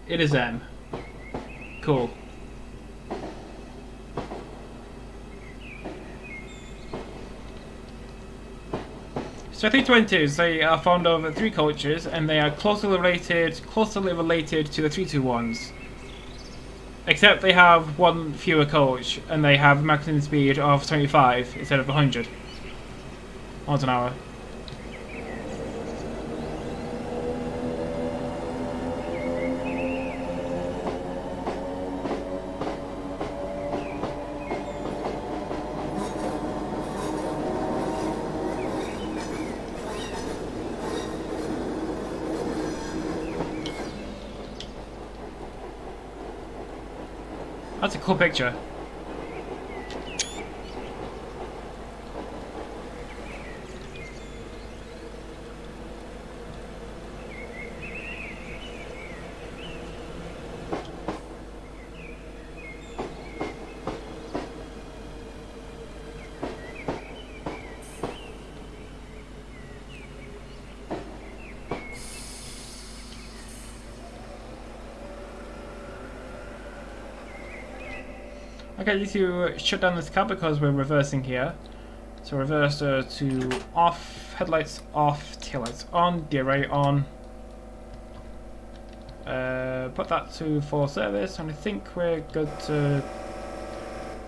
It is M. Cool. So 322s, they are formed of three coaches, and they are closely related to the 321s. Except they have one fewer coach, and they have a maximum speed of 75 instead of 100 miles an hour. That's a cool picture. Okay, I need to shut down this car because we're reversing here. So reverse to off, headlights off, taillights on, DRA on. Put that to full service, and I think we're good to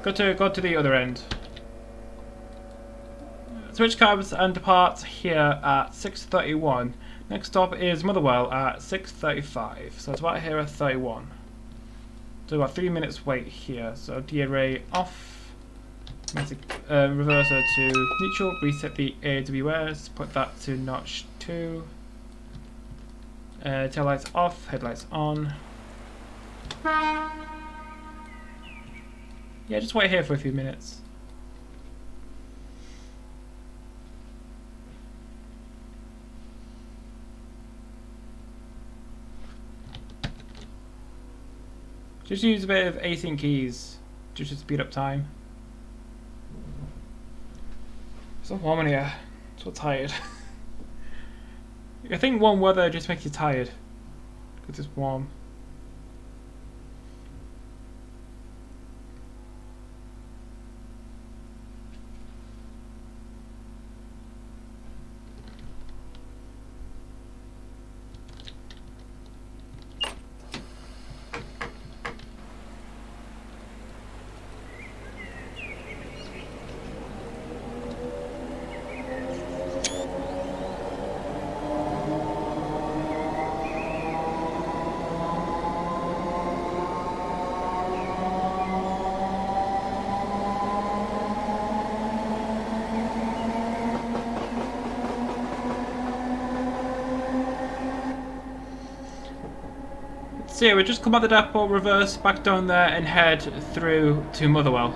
go to the other end. Switch cabs and depart here at 6:31. Next stop is Motherwell at 6:35. So it's about here at 31. So about 3 minutes wait here. So DRA off, reverser to neutral, reset the AWS, put that to notch 2. Taillights off, headlights on. Yeah, just wait here for a few minutes. Just use a bit of async keys just to speed up time. It's so warm in here. So tired. I think warm weather just makes you tired because it's warm. So yeah, we just come out the depot, reverse back down there and head through to Motherwell.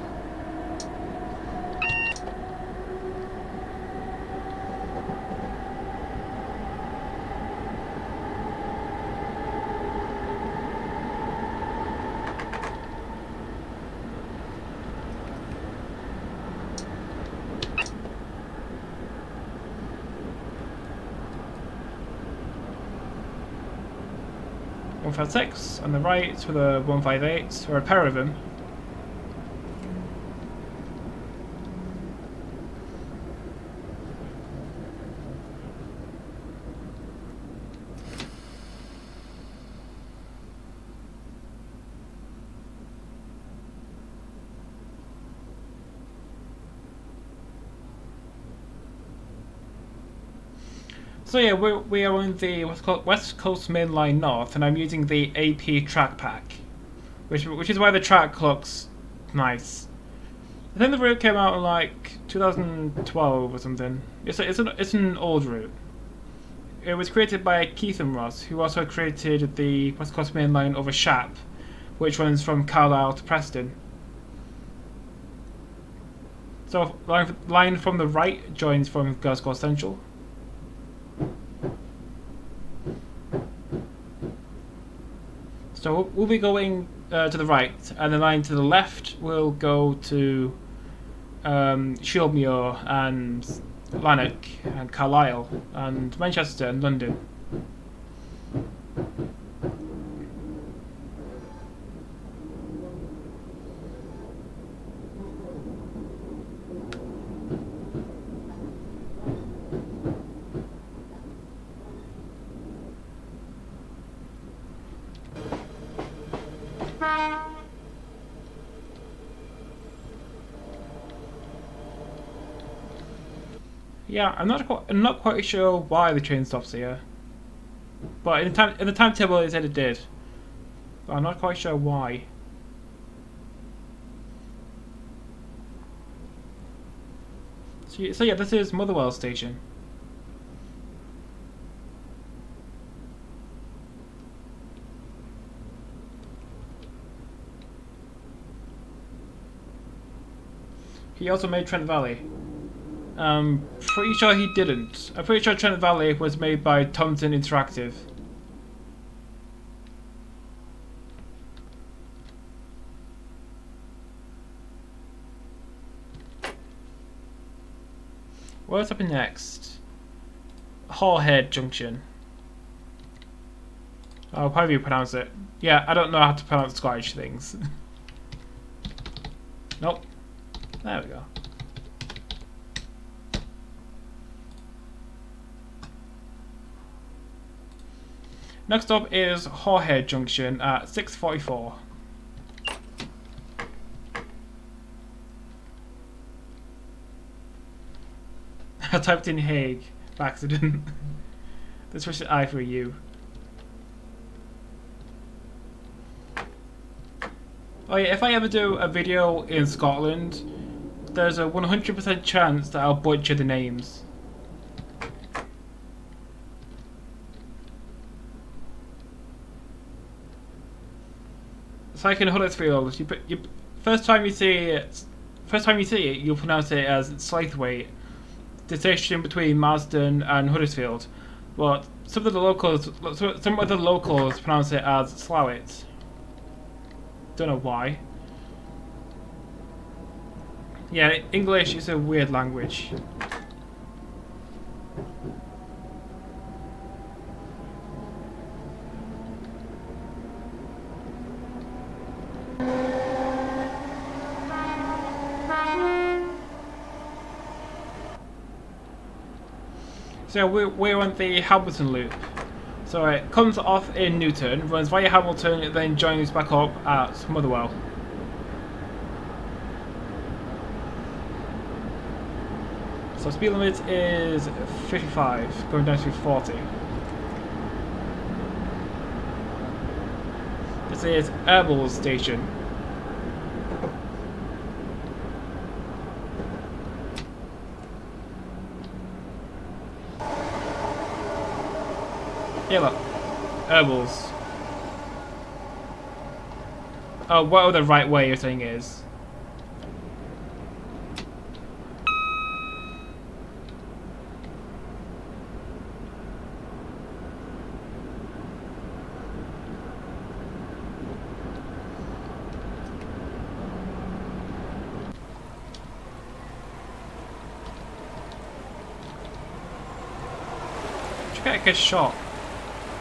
.156 on the right with a 158, or a pair of them. So yeah, we are on the West Coast Main Line North, and I'm using the AP track pack, which is why the track looks nice. I think the route came out in like 2012 or something. It's an old route. It was created by Heaton, who also created the West Coast Main Line over Shap, which runs from Carlisle to Preston. So line from the right joins from Glasgow Central. So we'll be going to the right, and the line to the left will go to Shieldmuir and Lanark and Carlisle and Manchester and London. Yeah, I'm not quite sure why the train stops here, but in the timetable it said it did. But I'm not quite sure why. So yeah, this is Motherwell station. He also made Trent Valley. Pretty sure he didn't. I'm pretty sure Trent Valley was made by Thompson Interactive. What's up next? Haigh Junction. Oh, however you pronounce it. Yeah, I don't know how to pronounce Scottish things. Nope. There we go. Next up is Haigh Junction at 6:44. I typed in Haigh by accident. They switched the I for a U. Oh yeah, if I ever do a video in Scotland, there's a 100% chance that I'll butcher the names. It's like in Huddersfield. First time you see it, you'll pronounce it as Slaithwaite, the station between Marsden and Huddersfield. But some of the locals pronounce it as Slowit. Don't know why. Yeah, English is a weird language. So yeah, we're on the Hamilton loop. So it comes off in Newton, runs via Hamilton, then joins back up at Motherwell. So speed limit is 55, going down to 40. This is Herbal Station. Yeah, look. Herbals. Oh, what the right way you're saying is. Should get a shot.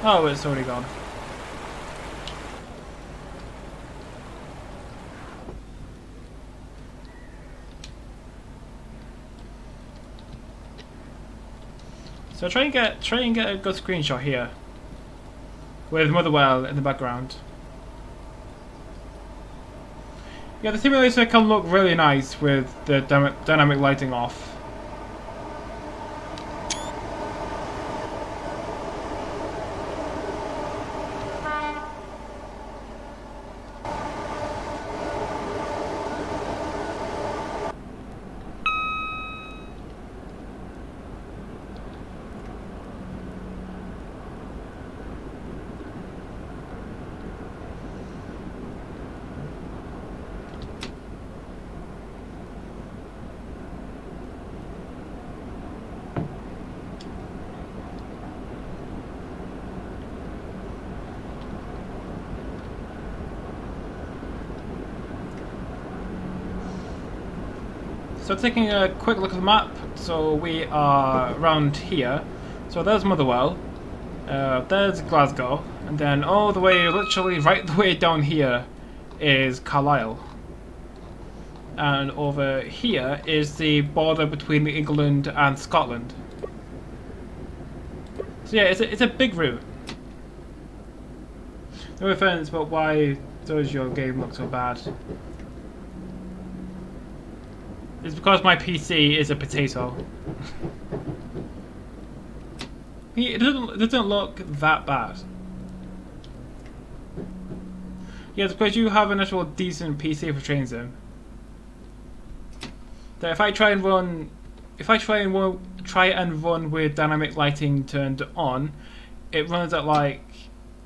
Oh, it's already gone. So try and get a good screenshot here with Motherwell in the background. Yeah, the simulator can look really nice with the dynamic lighting off. So taking a quick look at the map, so we are around here. So there's Motherwell, there's Glasgow, and then all the way, literally right the way down here is Carlisle. And over here is the border between England and Scotland. So yeah, it's a big route. No offense, but why does your game look so bad? It's because my PC is a potato. It doesn't look that bad. Yeah, it's because you have an actual decent PC for train sim. That if I try and run with dynamic lighting turned on, it runs at like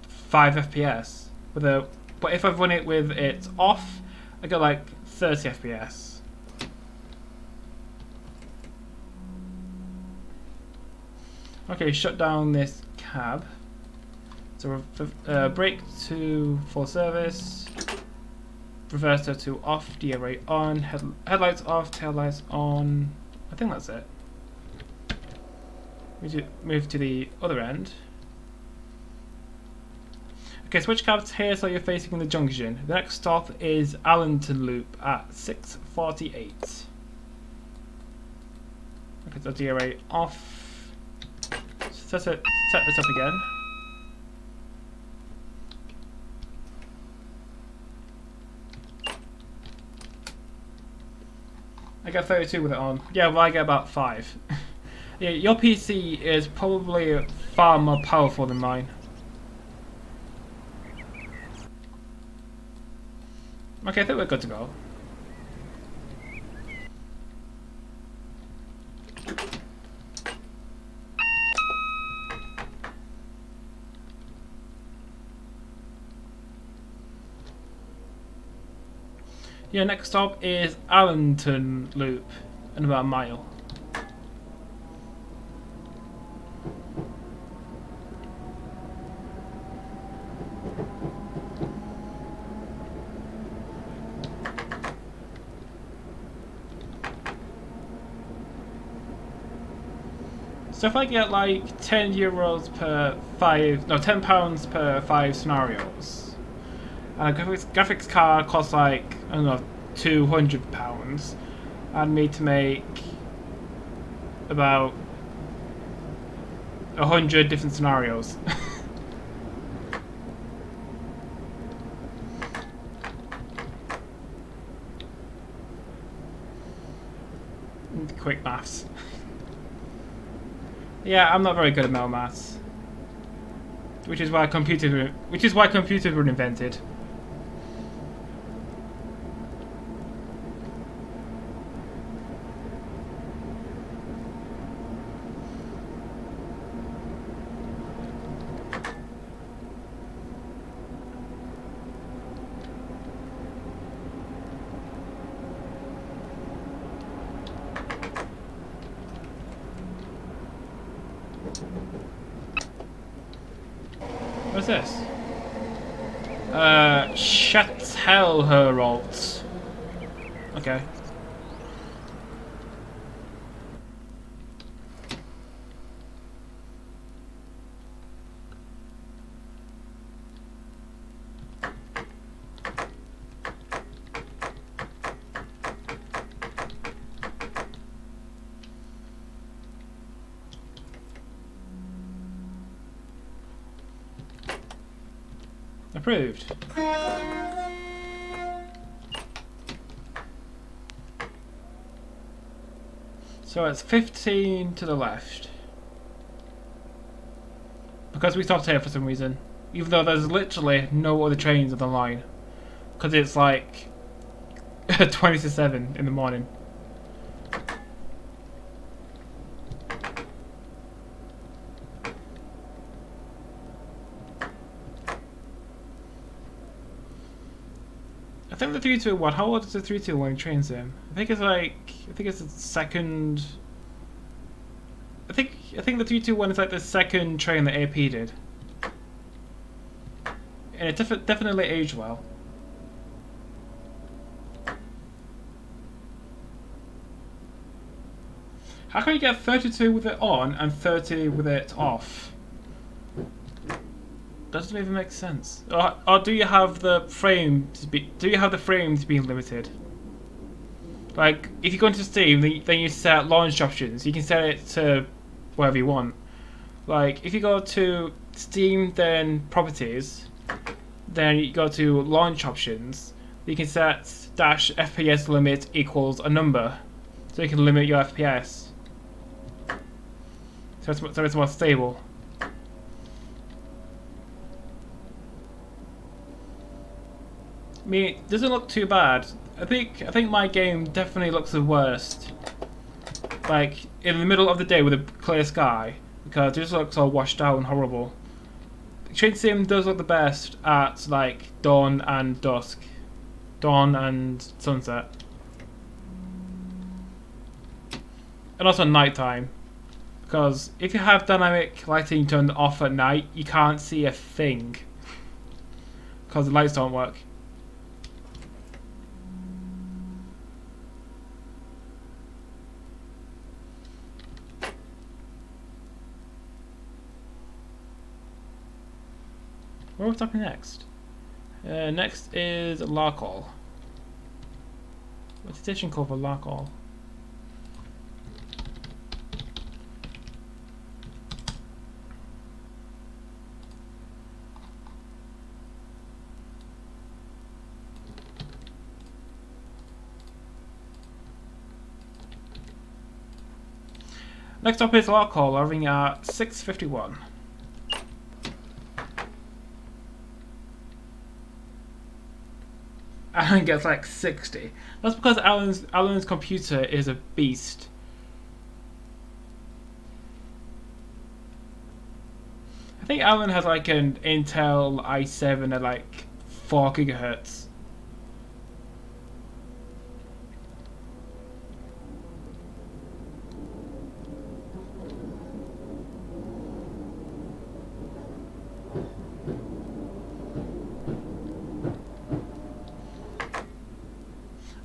5 FPS. But if I run it with it off, I get like 30 FPS. Okay, shut down this cab. So brake to full service, reverser to off, DRA on, headlights off, taillights on. I think that's it. We move to the other end. Okay, switch cabs here so you're facing the junction. The next stop is Allington Loop at 6:48. Okay, so DRA off. Set this up again. I get 32 with it on. Yeah, well I get about 5. Yeah, your PC is probably far more powerful than mine. Okay, I think we're good to go. Yeah, next stop is Allington Loop, in about a mile. So if I get like €10 per 5, no, £10 per 5 scenarios. And a graphics card costs like, I don't know, £200. I'd need to make about 100 different scenarios. Quick maths. Yeah, I'm not very good at metal maths, which is why computers were invented. What's this? Schattelherolds. Okay. Approved. So it's 15 to the left. Because we stopped here for some reason. Even though there's literally no other trains on the line. Because it's like 20 to 7 in the morning. I think the 321. How old is the 321 train sim? I think it's the second. I think the 321 is like the second train that AP did, and it definitely aged well. How can you get 32 with it on and 30 with it off? Doesn't even make sense. Or do you have the frame to be? Do you have the frames being limited? Like, if you go into Steam, then you set launch options. You can set it to whatever you want. Like, if you go to Steam, then properties, then you go to launch options. You can set -FPS limit equals a number, so you can limit your FPS. So it's more stable. I mean, it doesn't look too bad. I think my game definitely looks the worst. Like, in the middle of the day with a clear sky, because it just looks all washed out and horrible. Train Sim does look the best at, like, dawn and dusk. Dawn and sunset. And also nighttime. Because if you have dynamic lighting turned off at night, you can't see a thing. Because the lights don't work. Where are we stopping next? Next is Larkhall. What's the station called for Larkhall? Next up is Larkhall, arriving at 6:51. Alan gets like 60. That's because Alan's computer is a beast. I think Alan has like an Intel i7 at like 4 gigahertz.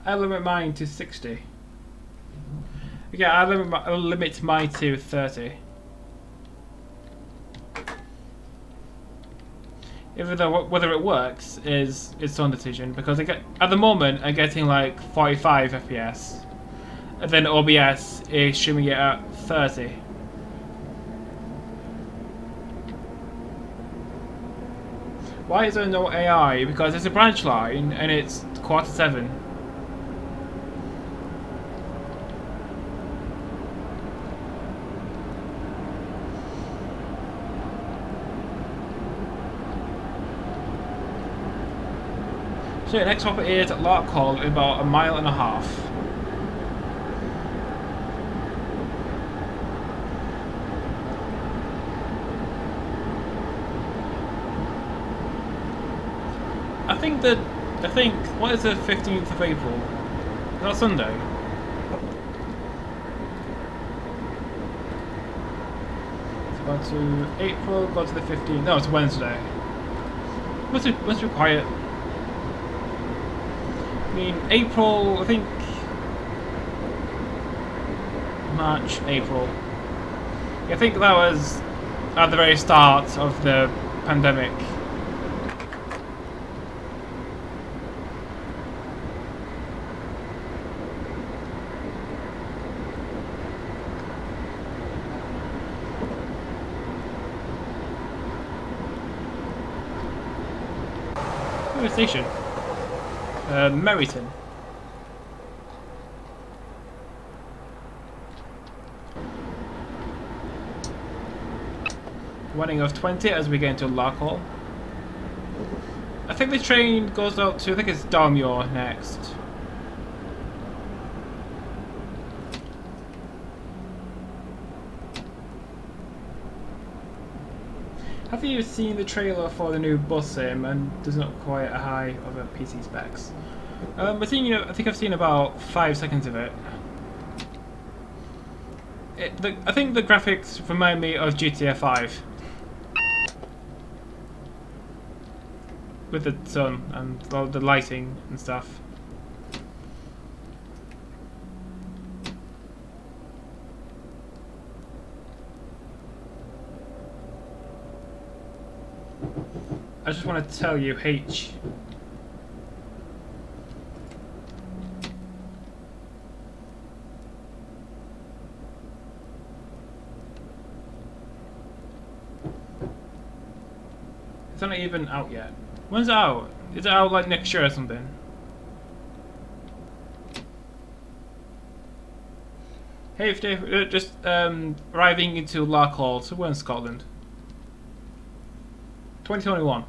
I limit mine to 60. Yeah, I'll limit mine to 30. Even though whether it works is its own decision, because at the moment I'm getting like 45 FPS, and then OBS is streaming it at 30. Why is there no AI? Because it's a branch line and it's 7:15. So the next stop is at Larkhall, about 1.5 miles. I think what is the 15th of April? Is that Sunday? So go to April, go to the 15th. No, it's Wednesday. Must be quiet. I mean, April, I think March, April. I think that was at the very start of the pandemic. Station. Meryton. Running of 20 as we get into Larkhall. I think the train goes out to, I think it's Dalmuir next. Have you seen the trailer for the new bus sim? And there's not quite a high of a PC specs. I think I've seen about 5 seconds of it. I think the graphics remind me of GTA 5. With the sun and all the lighting and stuff. I just want to tell you, H. It's not even out yet. When's it out? Is it out like next year or something? Hey, if they're just arriving into Larkhall, so we're in Scotland. 2021.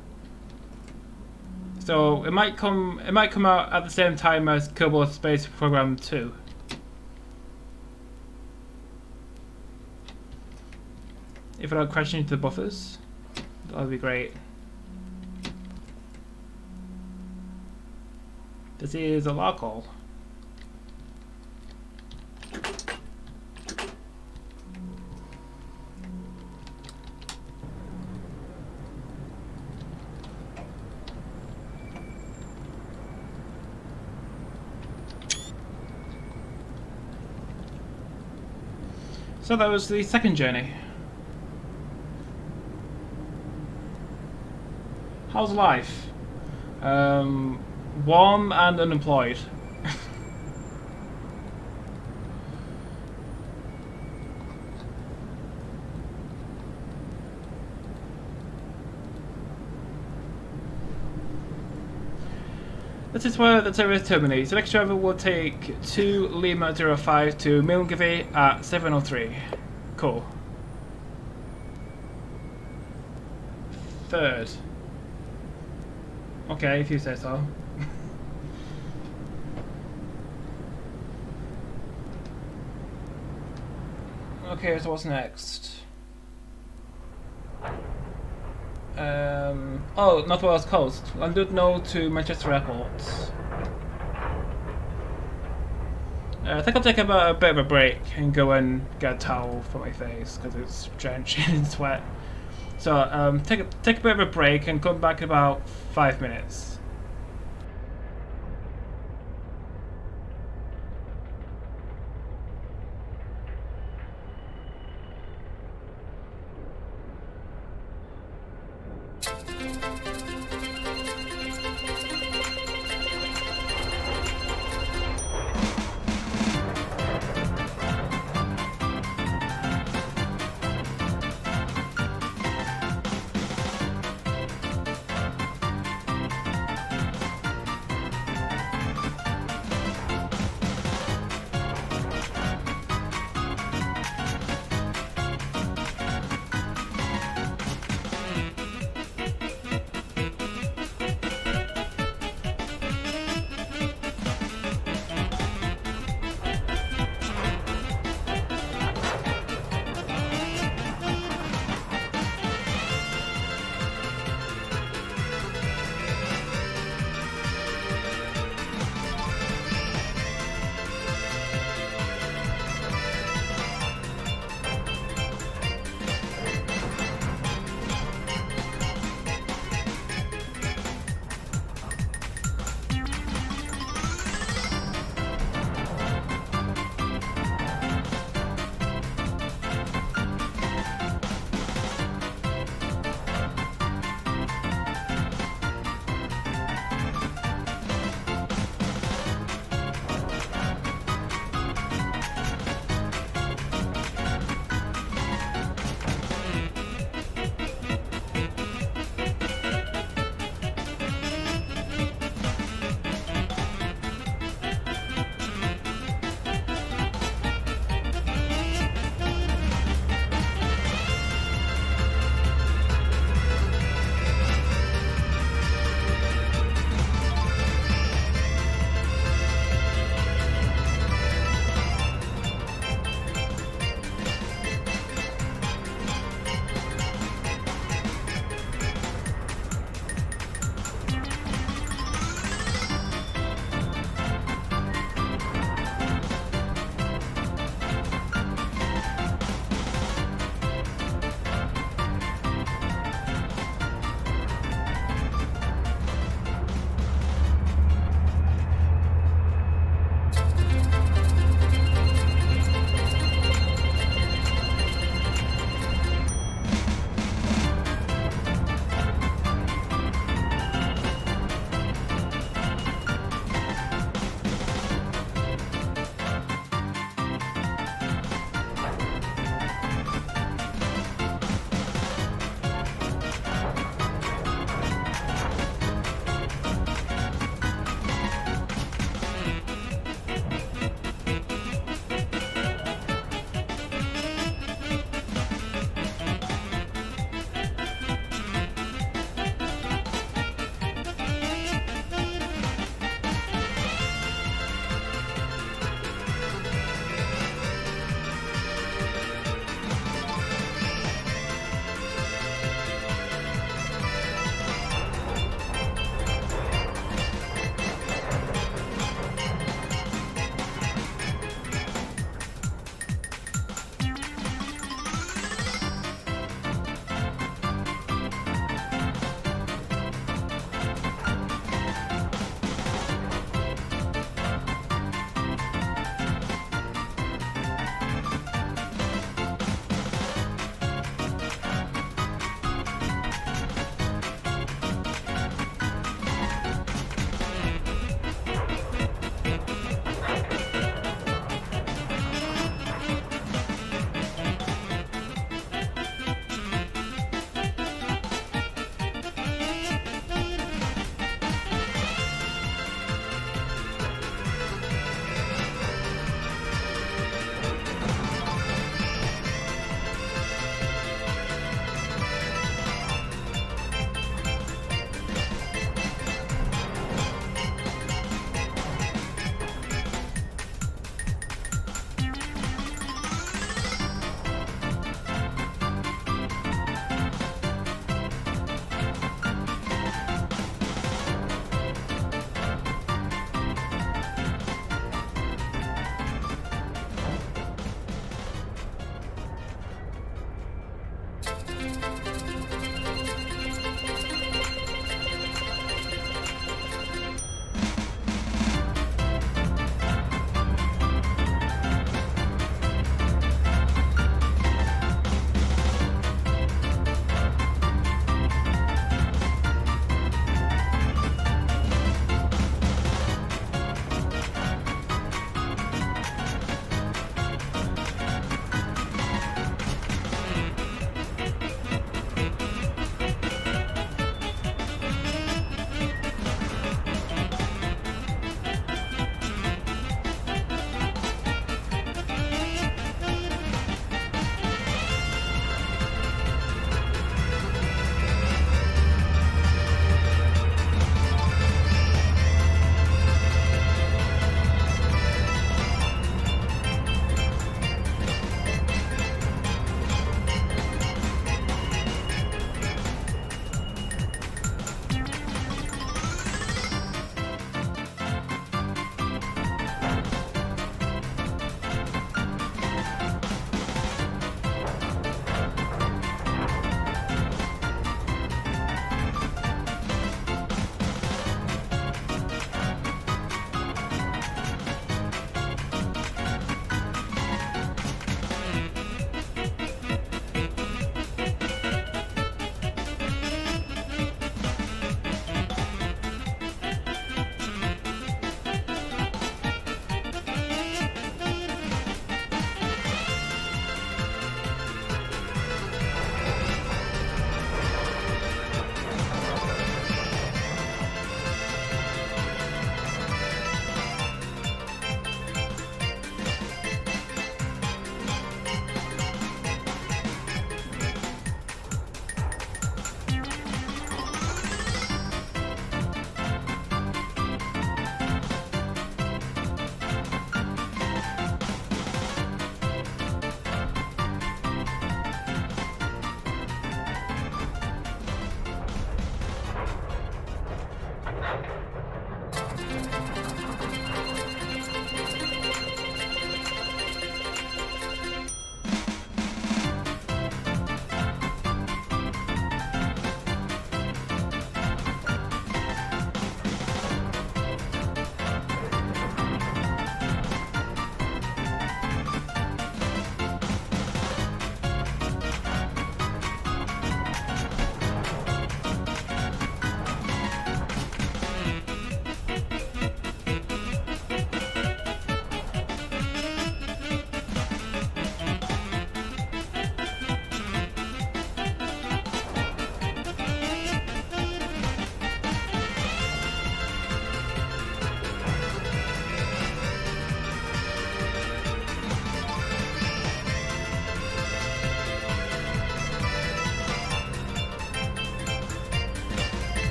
So it might come out at the same time as Kerbal Space Program 2. If I don't crash into the buffers, that'll be great. This is a Larkhall. So that was the second journey. How's life? Warm and unemployed. This is where the service terminates. The next driver will take 2 Lima 05 to Milngavie at 7:03. Cool. Third. Okay, if you say so. Okay, so what's next? Oh, North Wales Coast. Llandudno to Manchester Airport. I think I'll take a bit of a break and go and get a towel for my face because it's drenched in sweat. So take a bit of a break and come back in about 5 minutes.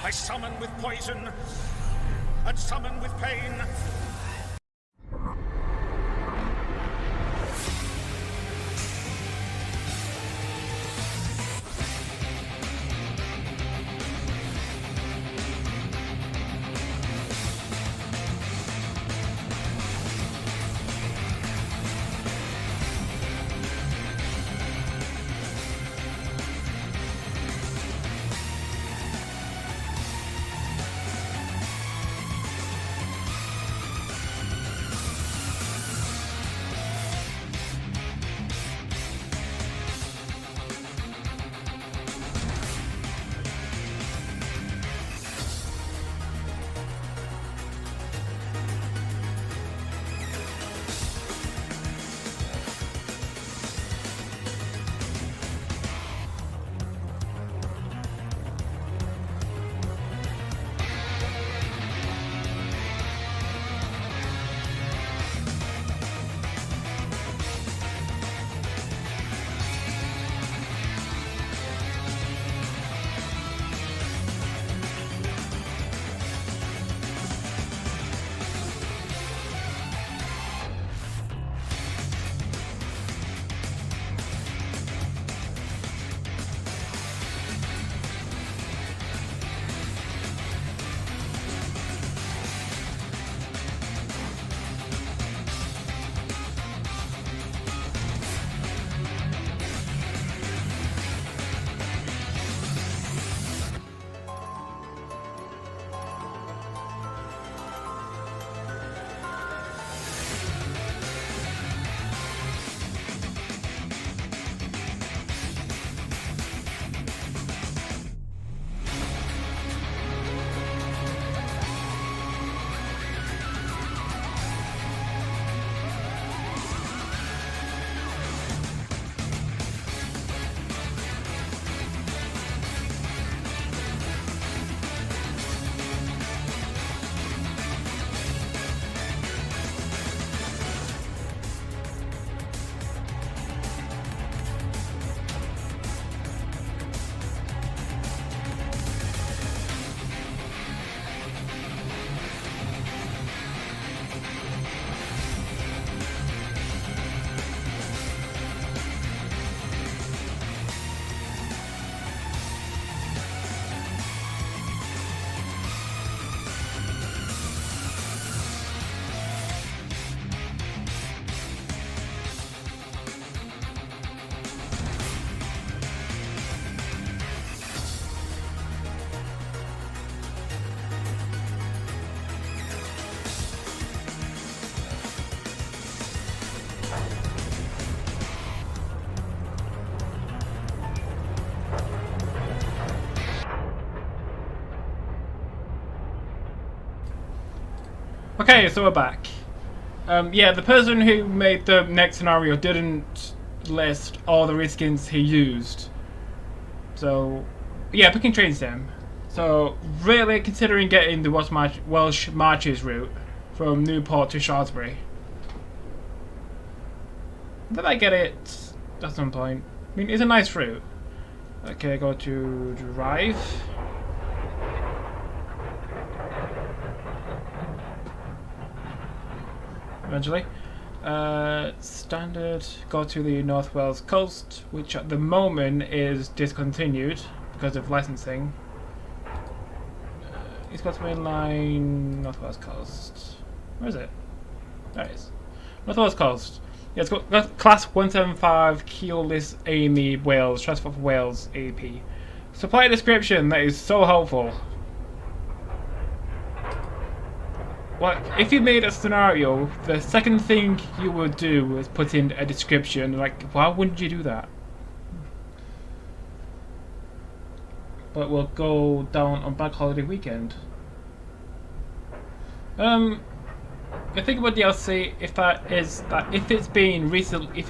I summon with poison, and summon with pain. Okay, so we're back. Yeah, the person who made the next scenario didn't list all the reskins he used. So, yeah, picking train sim. So, really considering getting the Welsh Marches route from Newport to Shrewsbury. Did I get it at some point? I mean, it's a nice route. Okay, go to drive. Eventually. Standard, go to the North Wales coast, which at the moment is discontinued because of licensing. It's got to mainline North Wales coast. Where is it? There it is. North Wales coast. Yeah, it's got class 175 Keolis AME Wales, Transport for Wales AP. Supply description, that is so helpful. Well, if you made a scenario, the second thing you would do is put in a description. Like, why wouldn't you do that? But we'll go down on Bank Holiday weekend. The thing about DLC, if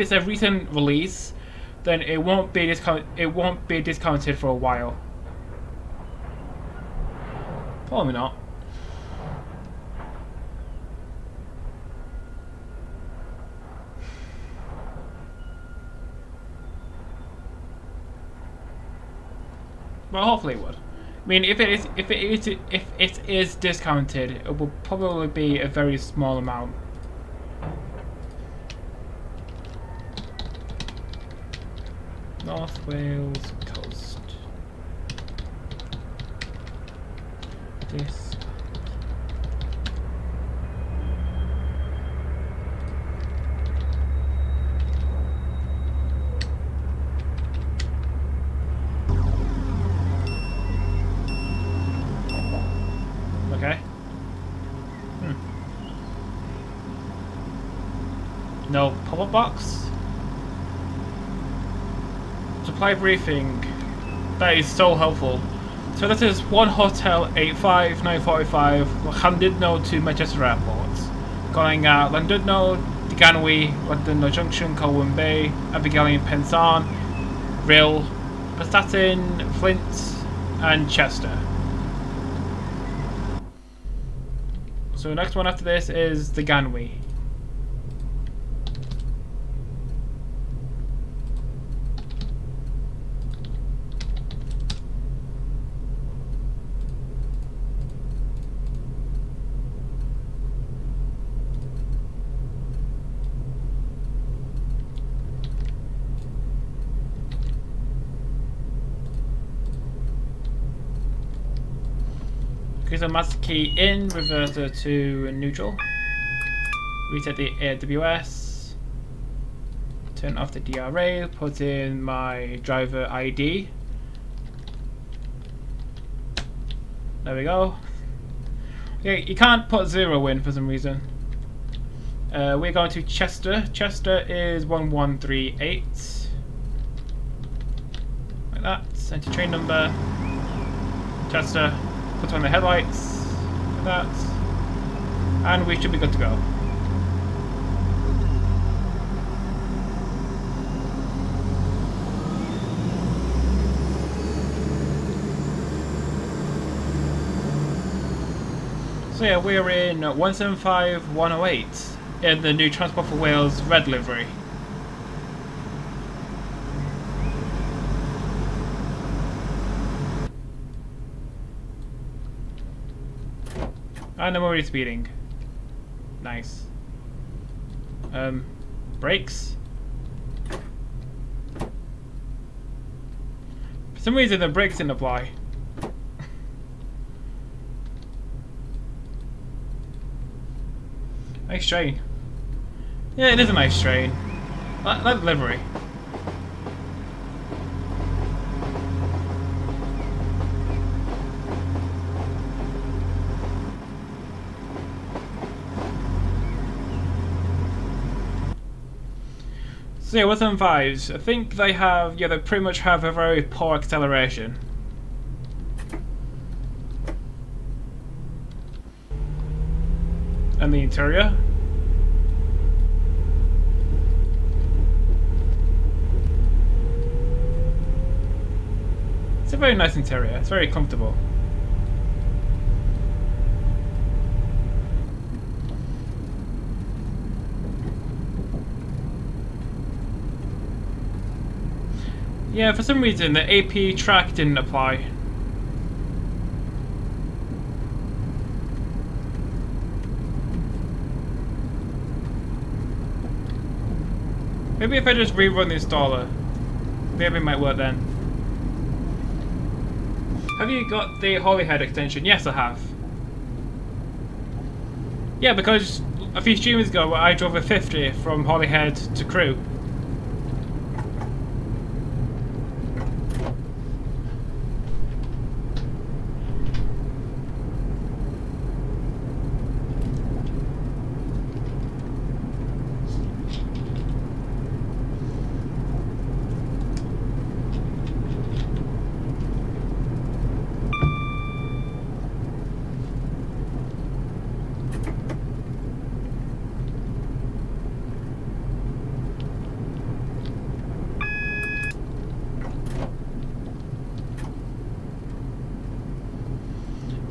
it's a recent release, then it won't be discounted for a while. Probably not. Well, hopefully it would. I mean, if it is discounted, it will probably be a very small amount. North Wales coast. This. Okay. No pop-up box. Supply briefing. That is so helpful. So this is 1 Hotel 85 945 Llandudno to Manchester Airport. Going at Llandudno, Diganwy, Llandudno Junction, Colwyn Bay, Abigail Pensan, Rill, Prestatyn, Flint, and Chester. So the next one after this is Diganwy. Increase the master key in, reverser to neutral. Reset the AWS. Turn off the DRA, put in my driver ID. There we go. Okay, you can't put 0 in for some reason. We're going to Chester. Chester is 1138. Like that. Enter train number. Chester. Put on the headlights, like that, and we should be good to go. So yeah, we're in 175108 in the new Transport for Wales red livery. And I'm already speeding. Nice. Brakes. For some reason the brakes didn't apply. Nice train. Yeah, it is a nice train. I like the livery. So yeah, with them vibes, I think they have, yeah, they pretty much have a very poor acceleration. And the interior. It's a very nice interior, it's very comfortable. Yeah, for some reason the AP track didn't apply. Maybe if I just rerun the installer, maybe it might work then. Have you got the Holyhead extension? Yes, I have. Yeah, because a few streams ago I drove a 50 from Holyhead to Crewe.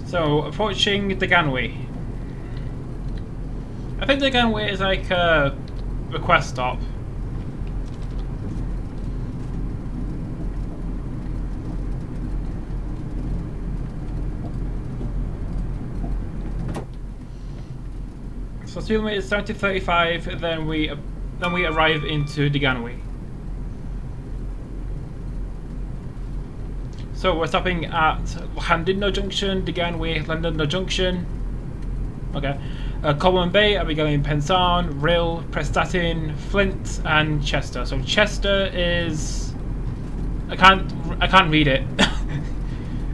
So, approaching Diganwy. I think Diganwy is like a request stop. So speed limit is 70 to 35, then we arrive into Deganwy. So we're stopping at Llandudno Junction, Deganwy, Llandudno Junction. Okay. Colwyn Bay, Abigail Pensarn, Rill, Prestatyn, Flint, and Chester. So Chester is I can't read it.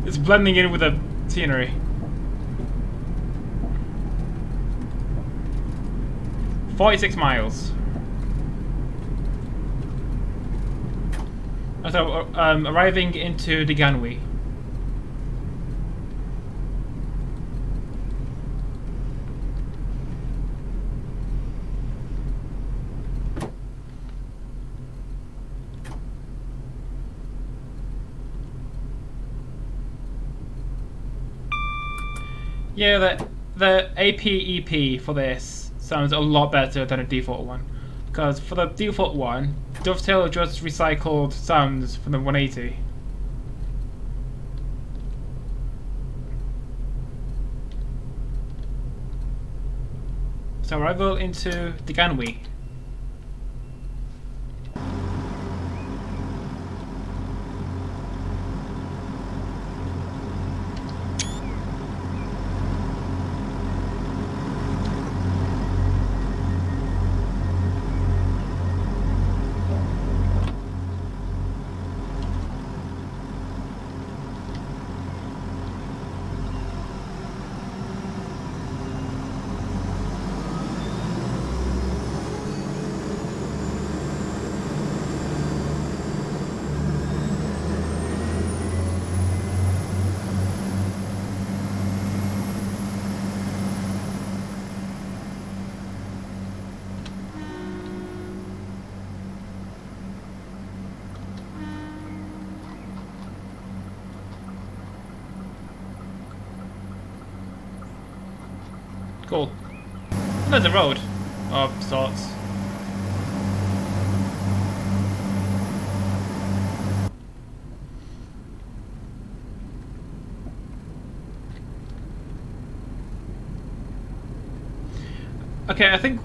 It's blending in with the scenery. "46 miles. So, arriving into Deganwy. Yeah, the APEP for this sounds a lot better than a default one. Because for the default one, Dovetail just recycled sounds from the 180. So arrival into Deganwy. Cool. There's a road of sorts. Okay, I think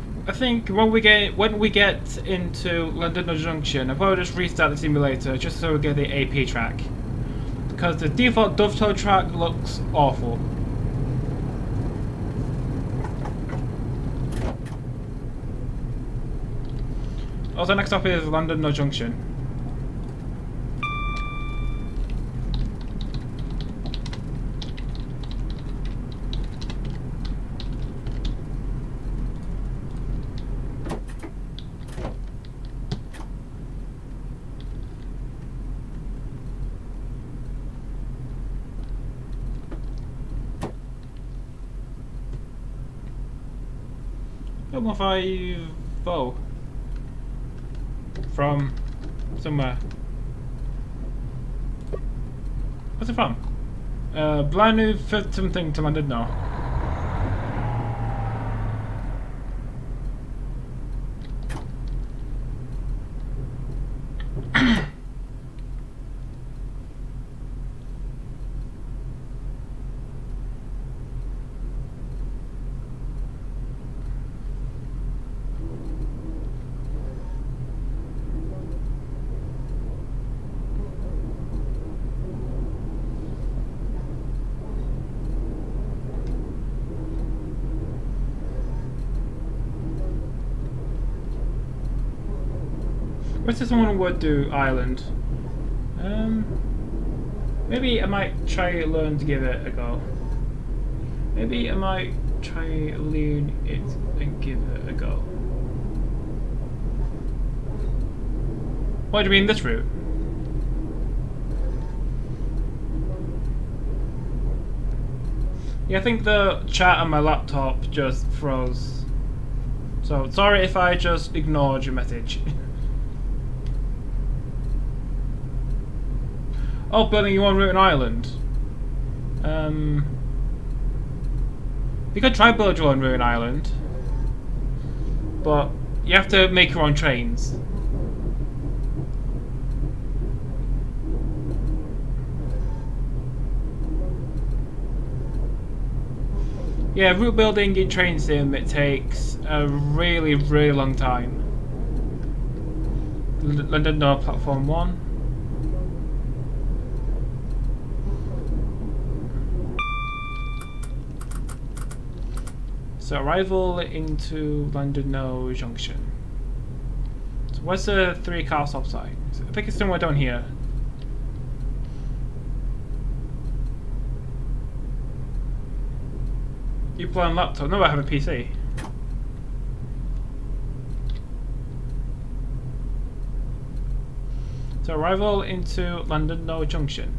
when we get into Llandudno Junction, I'll probably just restart the simulator just so we get the AP track, because the default dovetail track looks awful. Also, next up is Llandudno Junction. Come on, 5-0. From somewhere. What's it from? Blanu for something to Llandudno. What's this one would do island? Maybe I might try learn to give it a go. Maybe I might try learn it and give it a go. What do you mean this route? Yeah, I think the chat on my laptop just froze. So sorry if I just ignored your message. Oh, building you on route and island. You could try build your own route and island, but you have to make your own trains. Yeah, route building in train sim, it takes a really, really long time. Llandudno platform 1. So arrival into Llandudno Junction. So where's the 3-car stop sign? I think it's somewhere down here. You play on laptop? No, I have a PC. So arrival into Llandudno Junction.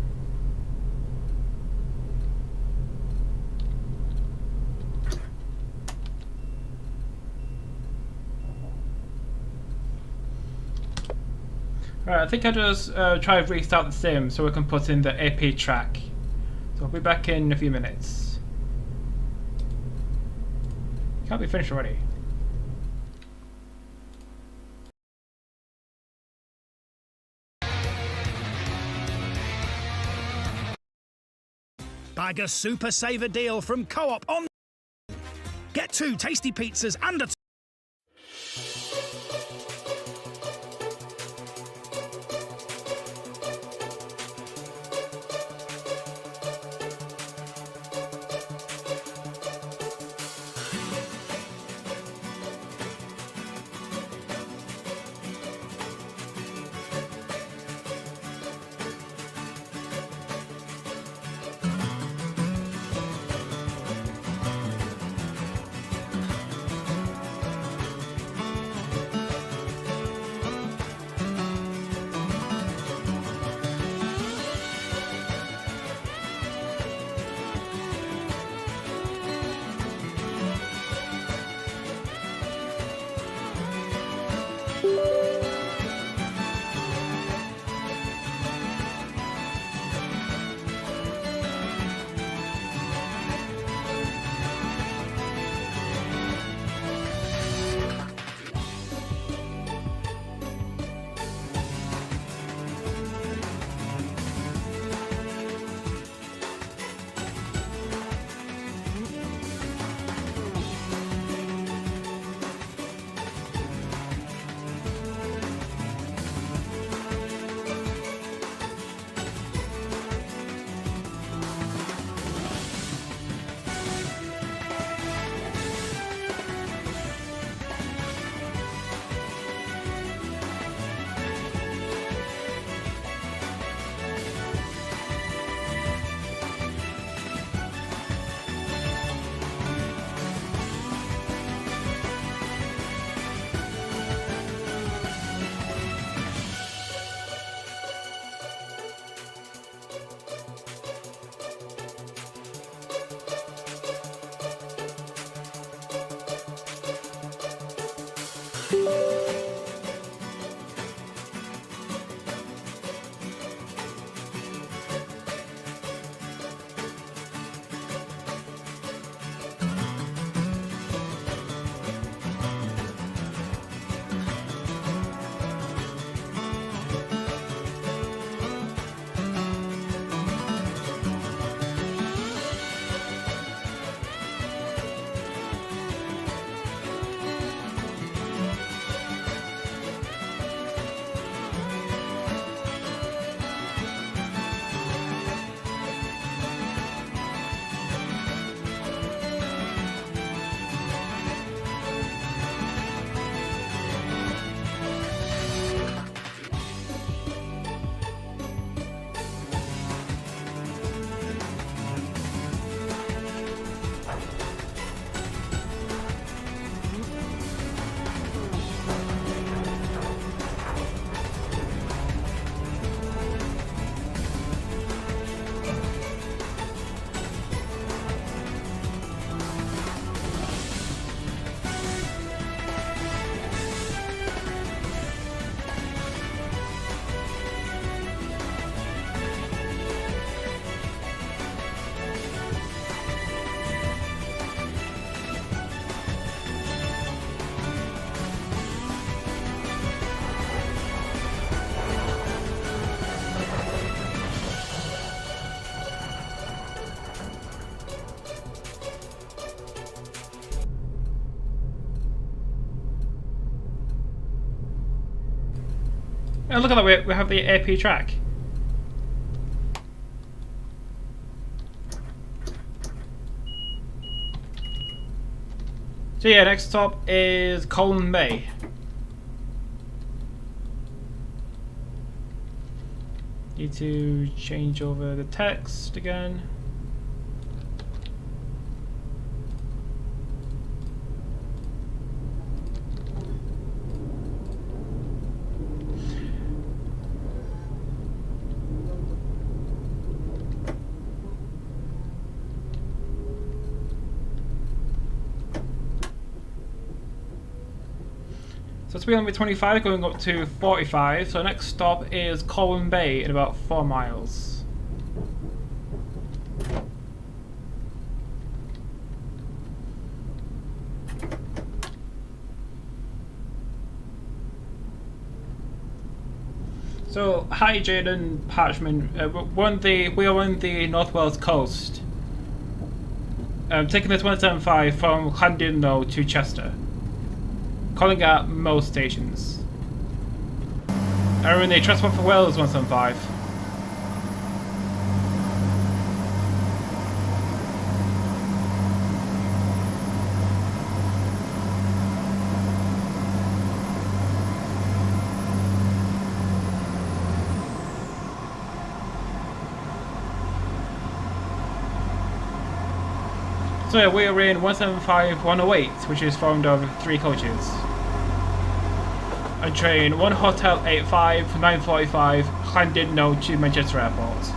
Alright, I think I'll just try to restart the sim so we can put in the AP track. So I'll be back in a few minutes. Can't be finished already. Bag a super saver deal from Co-op on. Get 2 tasty pizzas and a And look at that, we have the AP track. So yeah, next stop is Colwyn Bay. Need to change over the text again. So speed limit 25 going up to 45, so next stop is Colwyn Bay in about 4 miles. So, hi Jaden Parchment, we are on the North Wales coast. Taking this 175 from Llandudno to Chester. Calling at most stations. Are in the Transport for Wales 175. So yeah, we are in 175 108, which is formed of 3 coaches. On train 1 Hotel 85 9:45 Llandudno to Manchester Airport.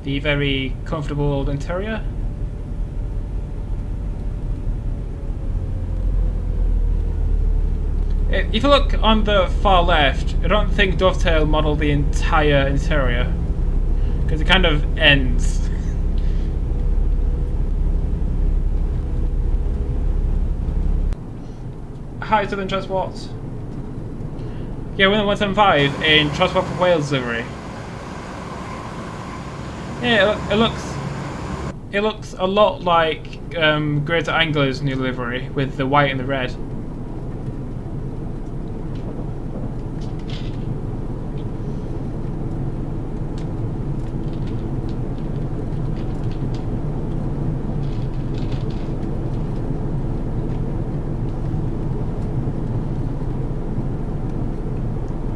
The very comfortable old interior. If you look on the far left, I don't think Dovetail modelled the entire interior, because it kind of ends. Hi, Southern Transport. Yeah, we're in 175 in Transport for Wales livery. Yeah, it looks a lot like Greater Angler's new livery with the white and the red.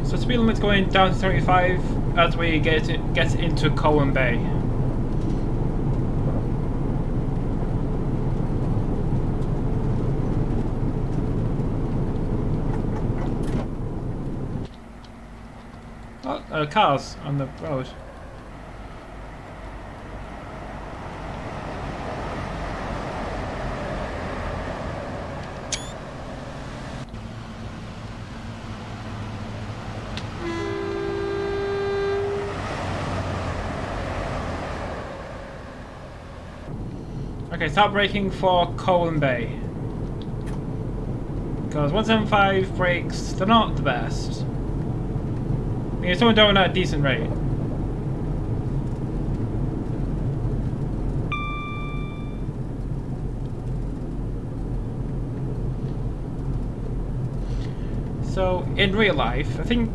So speed limit's going down to 75 as we get into Colwyn Bay. Cars on the road. Okay, start braking for Colwyn Bay. Because 175 brakes, they're not the best. You're still doing at a decent rate. So, in real life, I think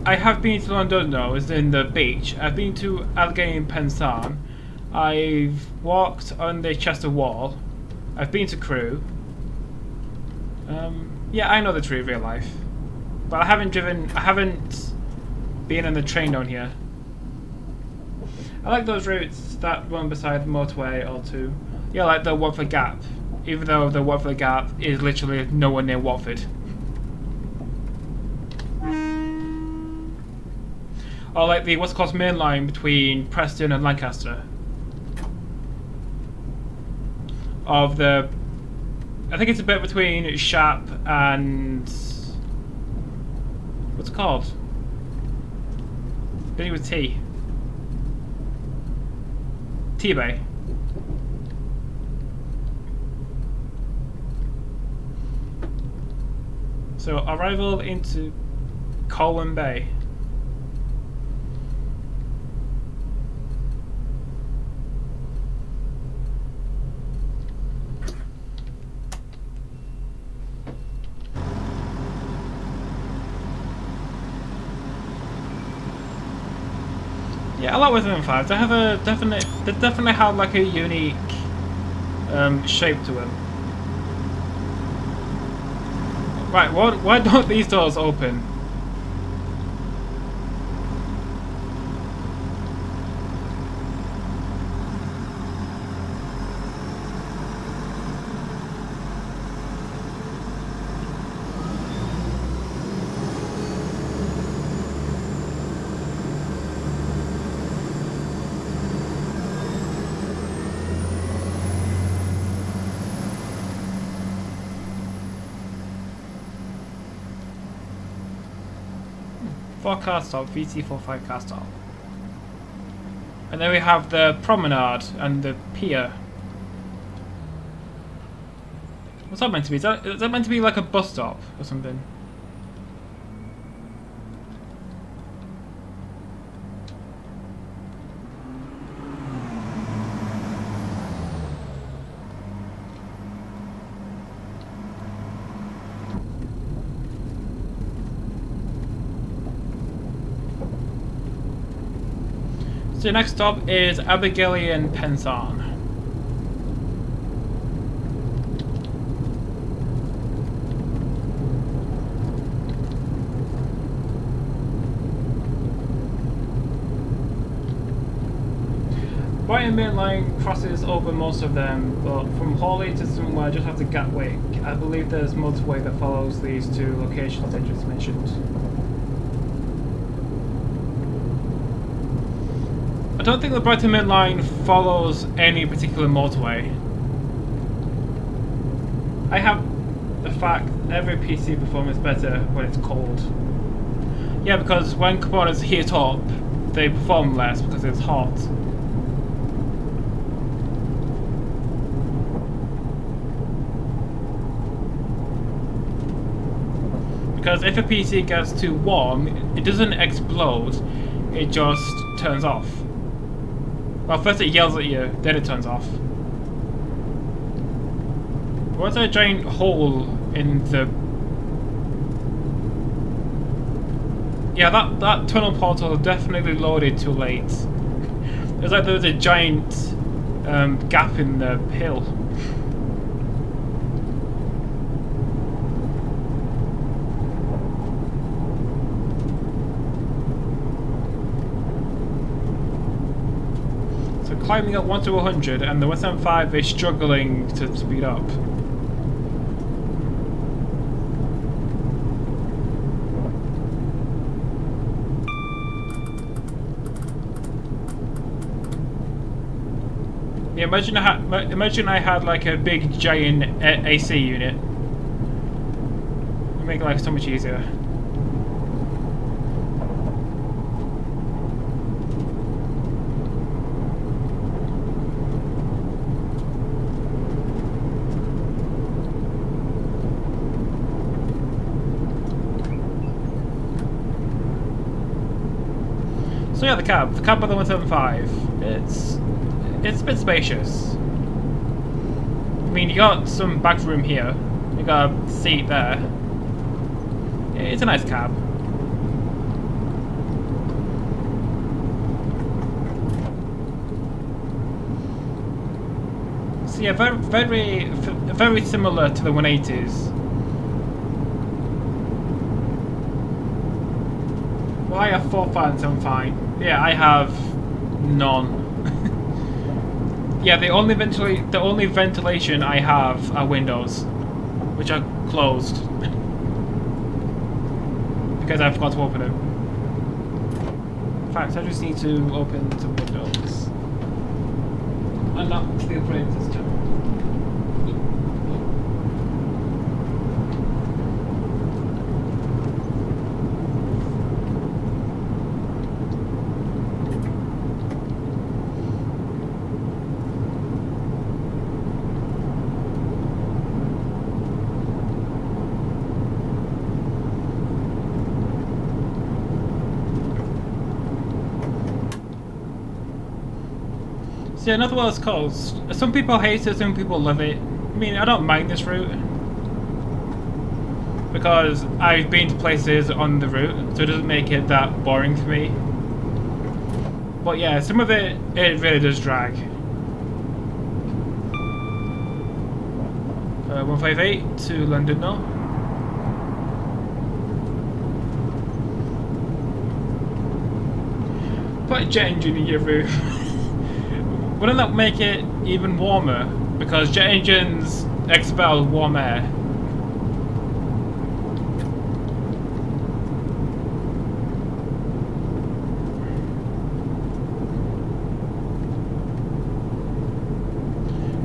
I have been to Llandudno, as in the beach. I've been to Allegheny Pensan. I've walked on the Chester Wall. I've been to Crewe. Yeah, I know the tree in real life. But I haven't been on the train down here. I like those routes that run beside the motorway or two. Yeah, like the Watford Gap. Even though the Watford Gap is literally nowhere near Watford. Or like the West Coast Main Line between Preston and Lancaster. of the. I think it's a bit between Shap and what's it called? Beginning with T. T-Bay. So arrival into Colwyn Bay. Yeah, I like Wisdom 5. They have a they definitely have like a unique shape to them. Right, why don't these doors open? Forecast stop, VT45 cast off. And then we have the promenade and the pier. What's that meant to be? Is that meant to be like a bus stop or something? So next stop is Abergele Pensan. Brighton Main Line crosses over most of them, but from Hawley to somewhere just after Gatwick, I believe there's motorway that follows these two locations I just mentioned. I don't think the Brighton Main Line follows any particular motorway. I have the fact every PC performs better when it's cold. Yeah, because when components heat up, they perform less because it's hot. Because if a PC gets too warm, it doesn't explode, it just turns off. Well, first it yells at you, then it turns off. What's a giant hole in the... Yeah, that tunnel portal definitely loaded too late. It was like there was a giant gap in the hill. Climbing up 1 to 100, and the 175 is struggling to speed up. Yeah, imagine I had like a big giant AC unit. It'd make life so much easier. So yeah, the cab by the 175, it's a bit spacious. I mean, you got some back room here, you got a seat there. It's a nice cab. So yeah, very similar to the 180s. Well, I have 4 fans, I'm fine. Yeah, I have none. Yeah, the only ventilation I have are windows, which are closed because I forgot to open them. In fact, I just need to open some windows. Unlock the operating system. So yeah, North Wales Coast. Some people hate it, some people love it. I mean, I don't mind this route because I've been to places on the route, so it doesn't make it that boring for me. But yeah, some of it really does drag. 158 to Llandudno. Put a jet engine in your roof. Wouldn't that make it even warmer? Because jet engines expel warm air.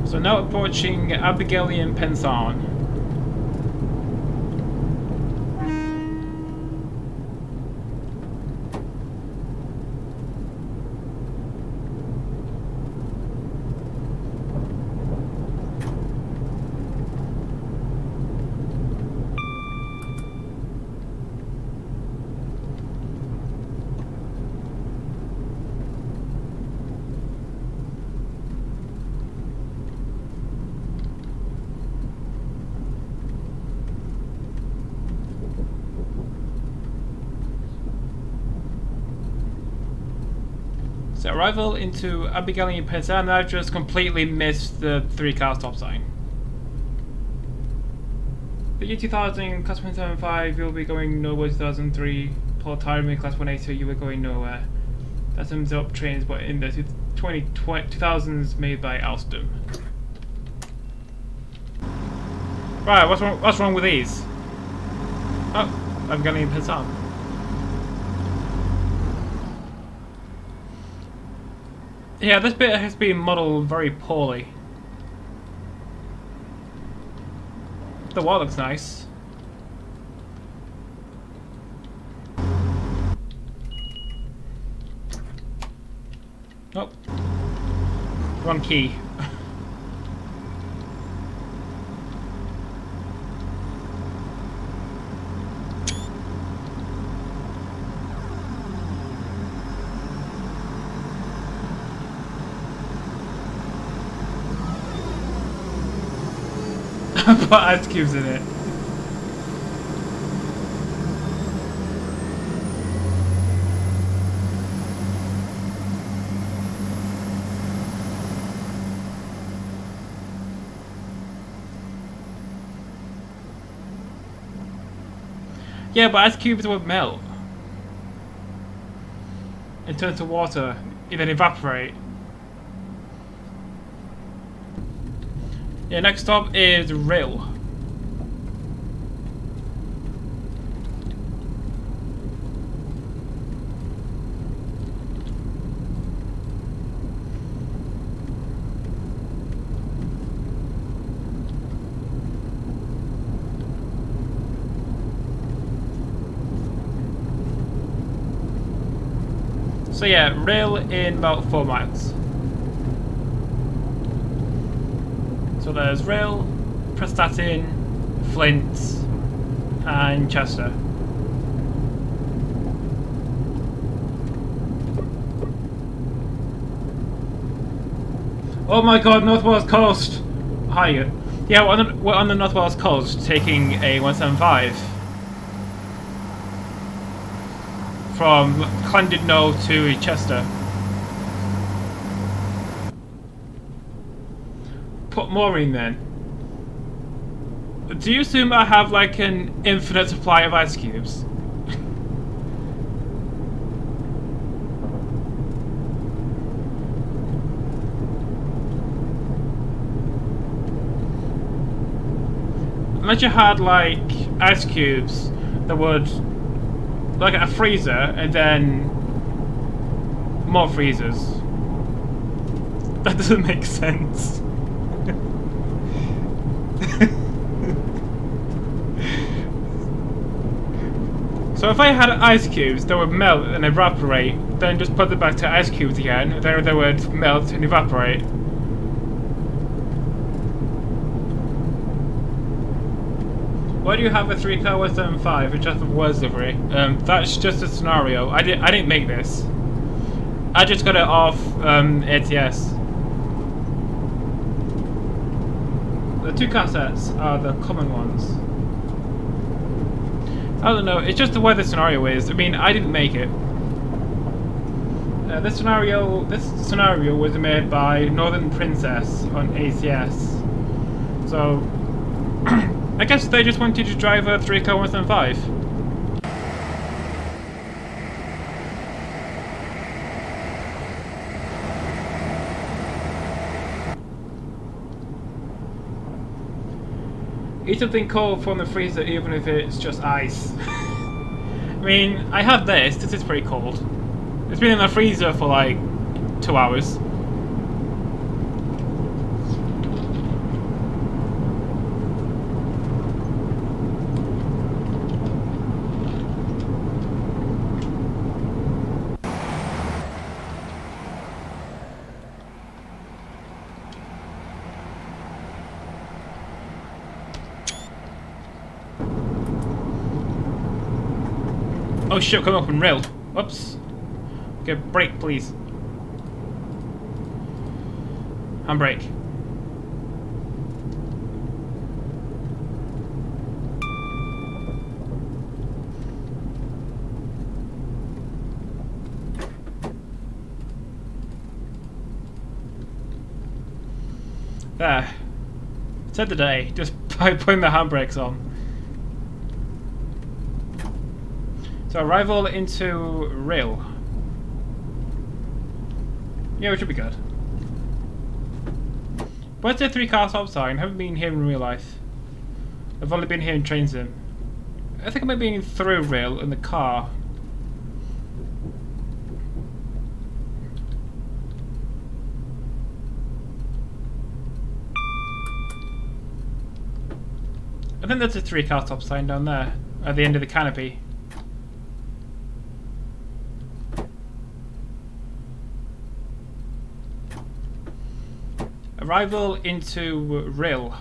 So now approaching Abergele Pensan. So arrival into Abergele Pensan, I've just completely missed the 3-car stop sign. The year 2000, class 175, you'll be going nowhere. 2003, Port Tyrimate, class 182, you were going nowhere. That sums up trains, but in the 2000s made by Alstom. Right, what's wrong with these? Oh, Abergele Pensan. Yeah, this bit has been modelled very poorly. The wall looks nice. Oh. Wrong key. Put ice cubes in it. Yeah, but ice cubes would melt and turn to water and then evaporate. Yeah, next stop is Rill. So yeah, Rill in about 4 miles. So there's Rill, Prestatyn, Flint, and Chester. Oh my god, North Wales Coast! Hi. Yeah, we're on the North Wales Coast, taking a 175 from Llandudno to Chester. Put more in then. Do you assume I have like an infinite supply of ice cubes? Unless you had like ice cubes that would like a freezer and then more freezers. That doesn't make sense. So if I had ice cubes that would melt and evaporate, then just put them back to ice cubes again, then they would melt and evaporate. Why do you have a 3-car 175 with just a words livery? That's just a scenario. I didn't make this. I just got it off ATS. the two cassettes are the common ones. I don't know, it's just the way the scenario is. I mean, I didn't make it. This scenario was made by Northern Princess on ACS. So, I guess they just wanted to drive a 3-car 175. Eat something cold from the freezer even if it's just ice. I mean, I have this. This is pretty cold. It's been in the freezer for like 2 hours. Oh shit, come up and rail. Whoops. Okay, brake please. Handbrake. There. Said the day, just by putting the handbrakes on. So arrival into rail. Yeah, we should be good. Where's the 3-car stop sign? I haven't been here in real life. I've only been here in train sim. I think I might be through rail in the car. I think there's a 3-car stop sign down there at the end of the canopy. Arrival into rail.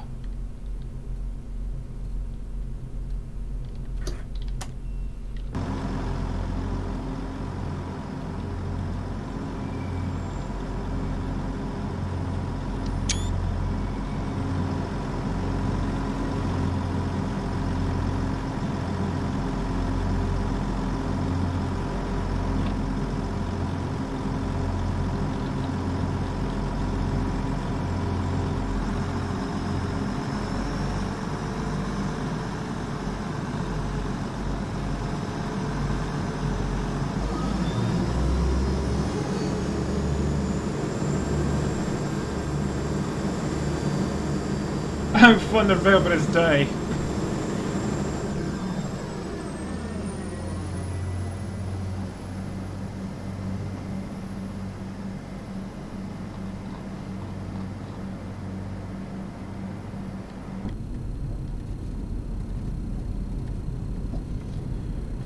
I'm from the rail, but it's day.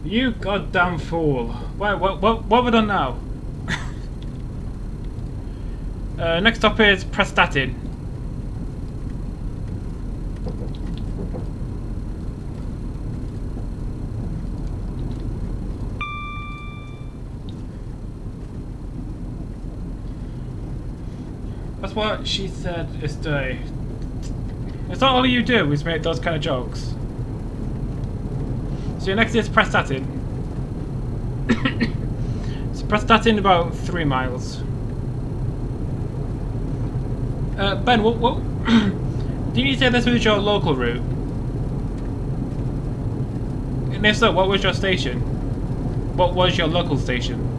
You goddamn fool! What have I done now? Next stop is Prestatyn. That's what she said is day. It's not all you do is make those kind of jokes. So your next is Prestatyn. So Prestatyn about 3 miles. Ben, what did you say this was your local route? And if so, what was your station? What was your local station?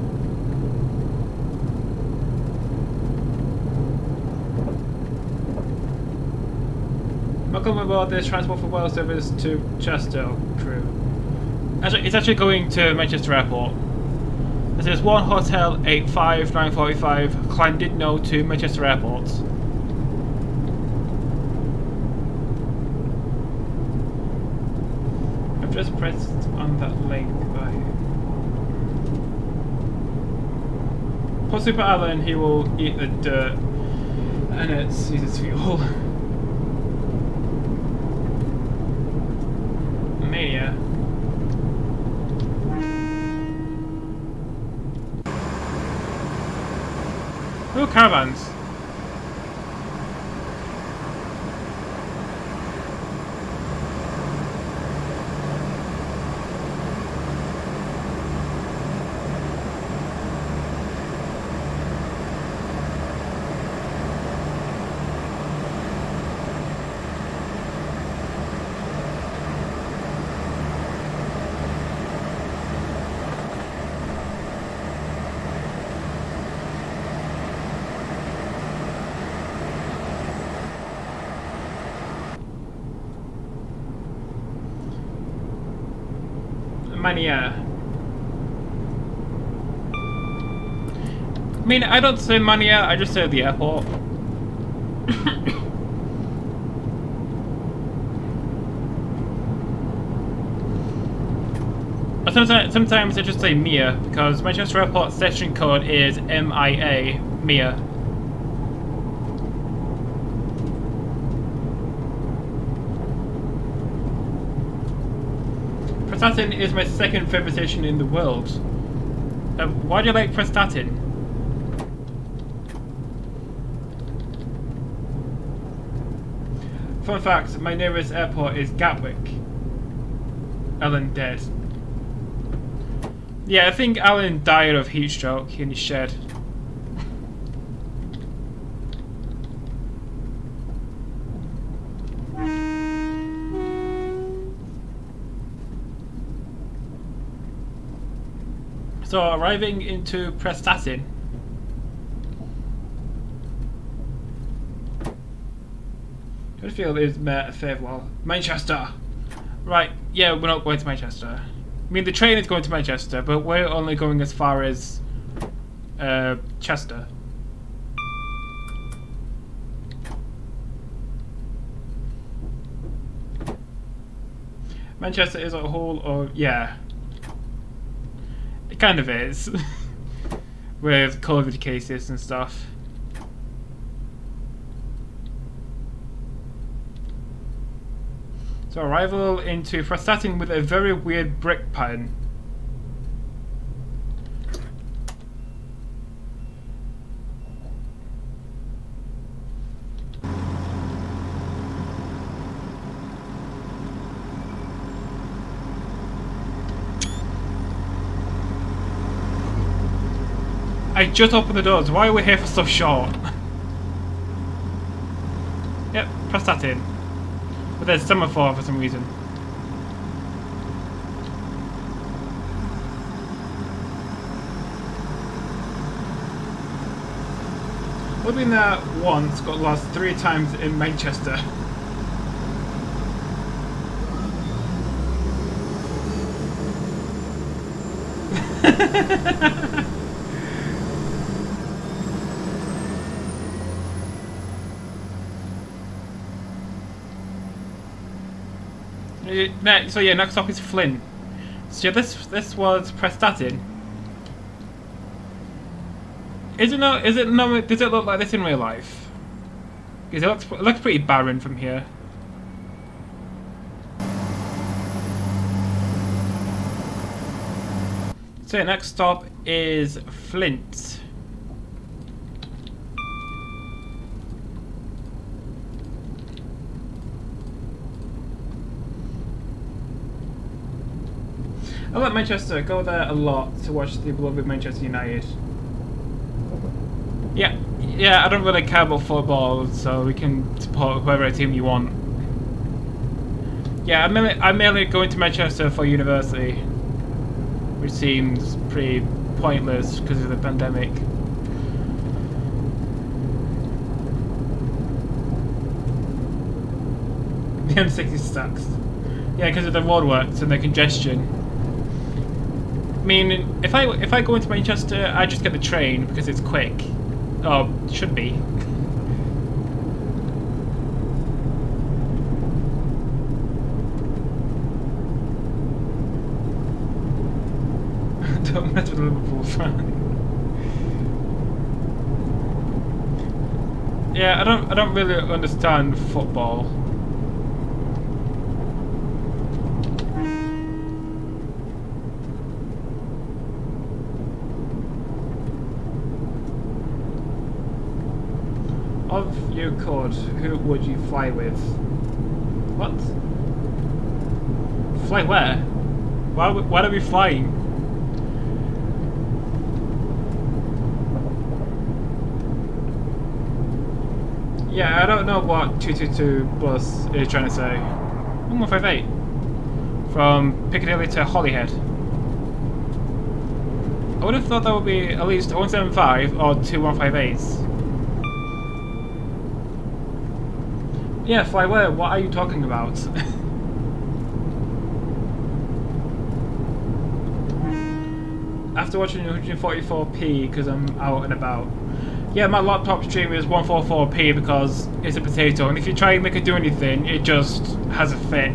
Welcome aboard this Transport for Wales service to Chester crew. Actually, it's actually going to Manchester Airport. This is 1 Hotel 85945 Llandudno to Manchester Airport. I've just pressed on that link. For Super Alan, he will eat the dirt, and it's his fuel. Mania. Ooh, caravans. Manier. I mean, I don't say Manier, I just say the airport. Sometimes I just say Mia, because Manchester Airport station code is MIA, Mia. Prestatyn is my second favourite station in the world. Why do you like Prestatyn? Fun fact, my nearest airport is Gatwick. Alan dead. Yeah, I think Alan died of heat stroke in his shed. So, arriving into Prestatyn. Huddersfield is met Fairwell. Manchester! Right, yeah, we're not going to Manchester. I mean, the train is going to Manchester, but we're only going as far as Chester. Manchester is a whole of... yeah. It kind of is. With COVID cases and stuff. So arrival into Prestatyn with a very weird brick pattern. I just opened the doors. Why are we here for so short? Yep, Prestatyn. But there's semaphore for some reason. I've been there once, got lost 3 times in Manchester. So yeah, next stop is Flint. So this was Prestatyn. Does it look like this in real life? Because it looks pretty barren from here. So yeah, next stop is Flint. I like Manchester, go there a lot to watch the beloved Manchester United. Yeah, I don't really care about football, so we can support whoever team you want. Yeah, I'm mainly going to Manchester for university, which seems pretty pointless because of the pandemic. The M60 sucks. Yeah, because of the roadworks and the congestion. I mean, if I go into Manchester, I just get the train because it's quick. Oh, should be. Don't mess with a Liverpool fan. Yeah, I don't really understand football. Of you could, who would you fly with? What? Fly where? Why are we flying? Yeah, I don't know what 222 bus is trying to say. 1158. From Piccadilly to Holyhead. I would have thought that would be at least 175 or 2158s. Yeah, fly where? What are you talking about? after watching 144p because I'm out and about. Yeah, my laptop stream is 144p because it's a potato, and if you try and make it do anything, it just has a fit.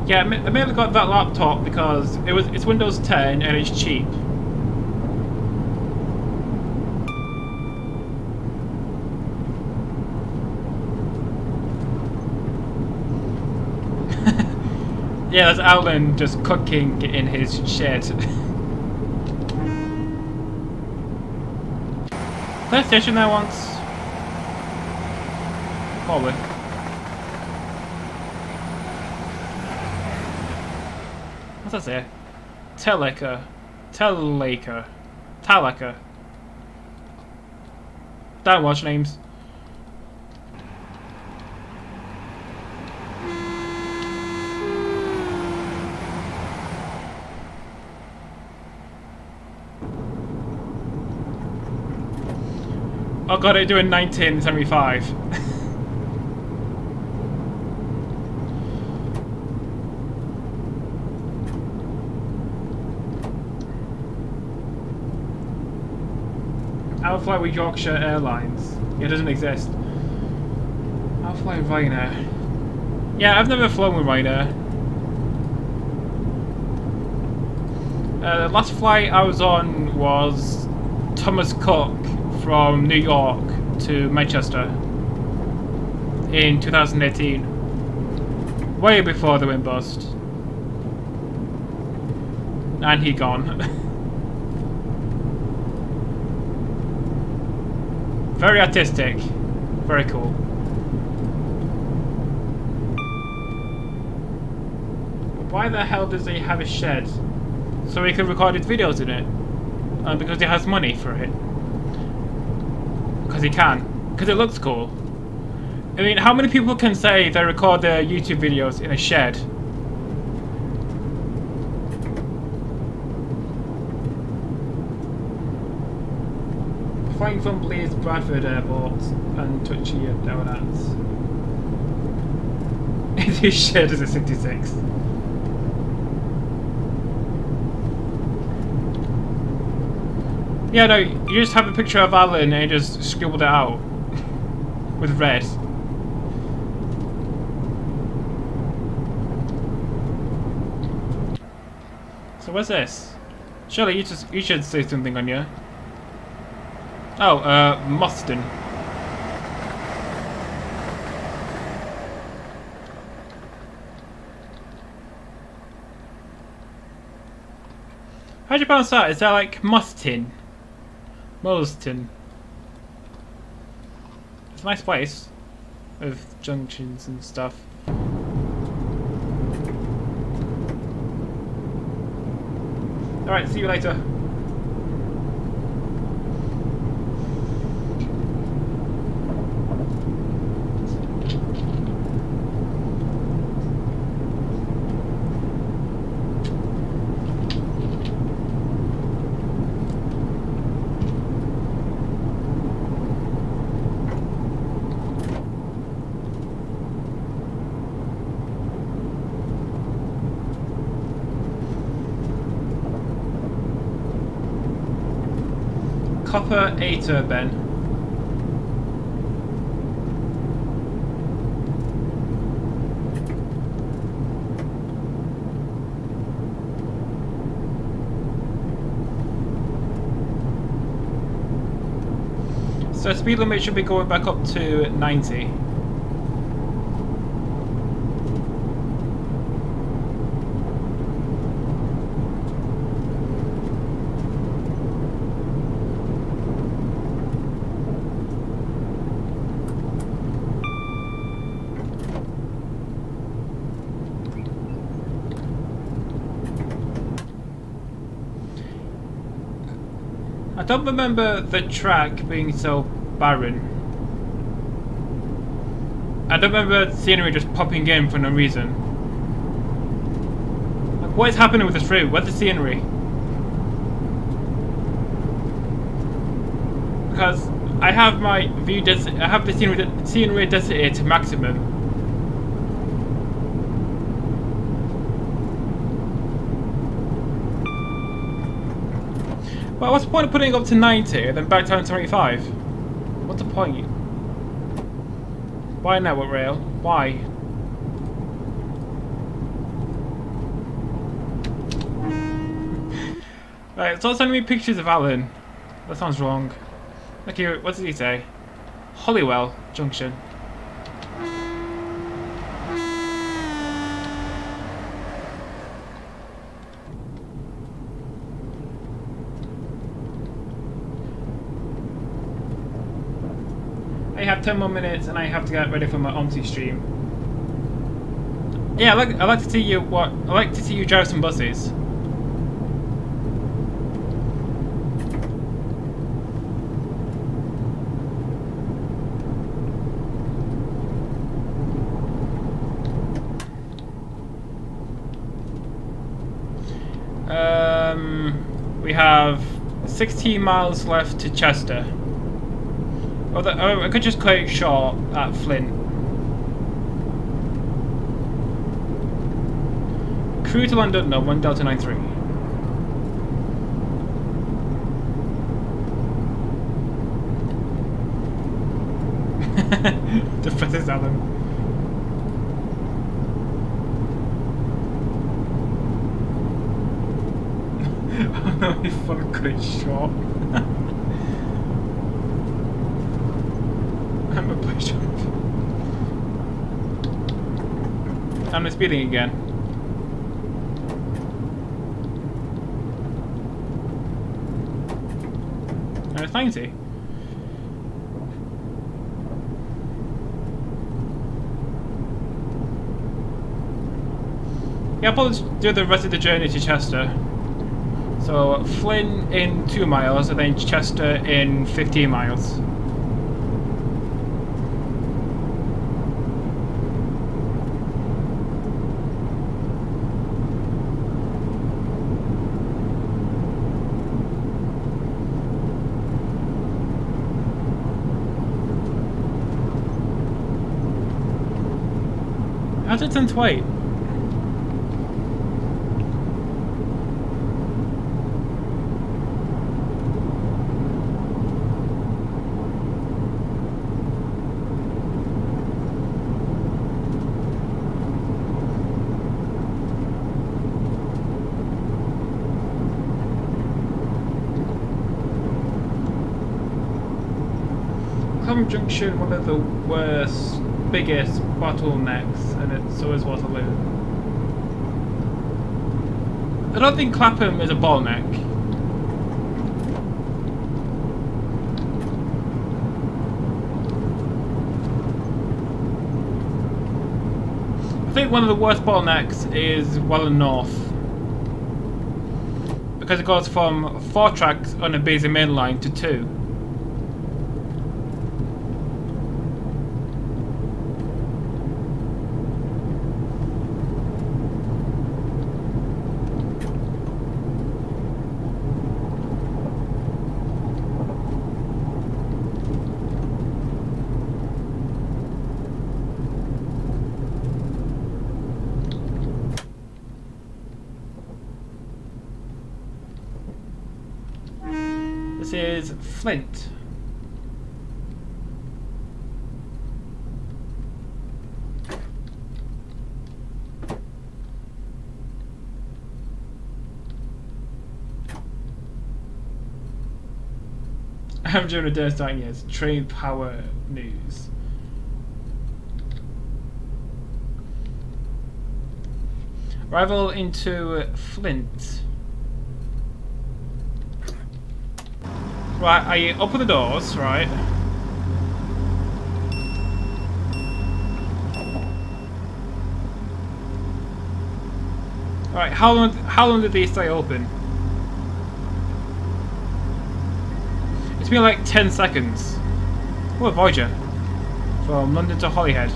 Yeah, I mainly got that laptop because it's Windows 10 and it's cheap. Yeah, that's Alan just cooking in his shed. PlayStation there once. Probably. What's that say? Teleka. Taleka. Don't watch names. Oh god, I do in 1975. I'll fly with Yorkshire Airlines. It doesn't exist. I'll fly with Ryanair. Yeah, I've never flown with Ryanair. The last flight I was on was Thomas Cook from New York to Manchester in 2018. Way before the wind bust. And he gone. Very artistic. Very cool. Why the hell does he have a shed? So he can record his videos in it? Because he has money for it. Because he can. Because it looks cool. I mean, how many people can say they record their YouTube videos in a shed? Flying from Leeds Bradford Airport and touchy donuts. His shed is a 66. Yeah, no, you just have a picture of Alan and you just scribbled it out with red. So what's this? Surely you should say something on you. Oh, Moston. How'd you pronounce that? Is that like Mustin? Moston. It's a nice place with junctions and stuff. Alright, see you later. Copper A turbine. So speed limit should be going back up to 90. I don't remember the track being so barren. I don't remember the scenery just popping in for no reason. Like, what is happening with this route? Where's the scenery? because I have my view I have the scenery density to maximum. Well, what's the point of putting it up to 90 and then back down to 75? What's the point? Why network rail? Why? Right, stop sending me pictures of Alan. That sounds wrong. Look here, what did he say? Hollywell Junction. I have 10 more minutes and I have to get ready for my Omsi stream. Yeah, I like to see you drive some buses. We have 16 miles left to Chester. Although I could just cut it short at Flint. Crew to Llandudno, 1 Delta 93. The British Alan. Oh no, he fucking cut it short. I'm a push up. I'm speeding again. And it's 90. Yeah, I'll probably do the rest of the journey to Chester. So Flynn in 2 miles and then Chester in 15 miles. How's it tend to wait? Junction, one of the worst, biggest bottlenecks, and so is Waterloo. I don't think Clapham is a bottleneck. I think one of the worst bottlenecks is Welland North, because it goes from 4 tracks on a busy main line to 2. This is Flint. I'm during a day starting years. Train power news. Arrival into Flint. Right, I open the doors, right? Alright, how long did these stay open? It's been like 10 seconds. Oh, a Voyager. From London to Holyhead.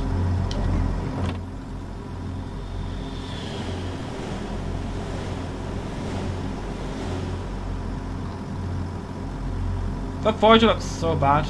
That Voyager looks so bad.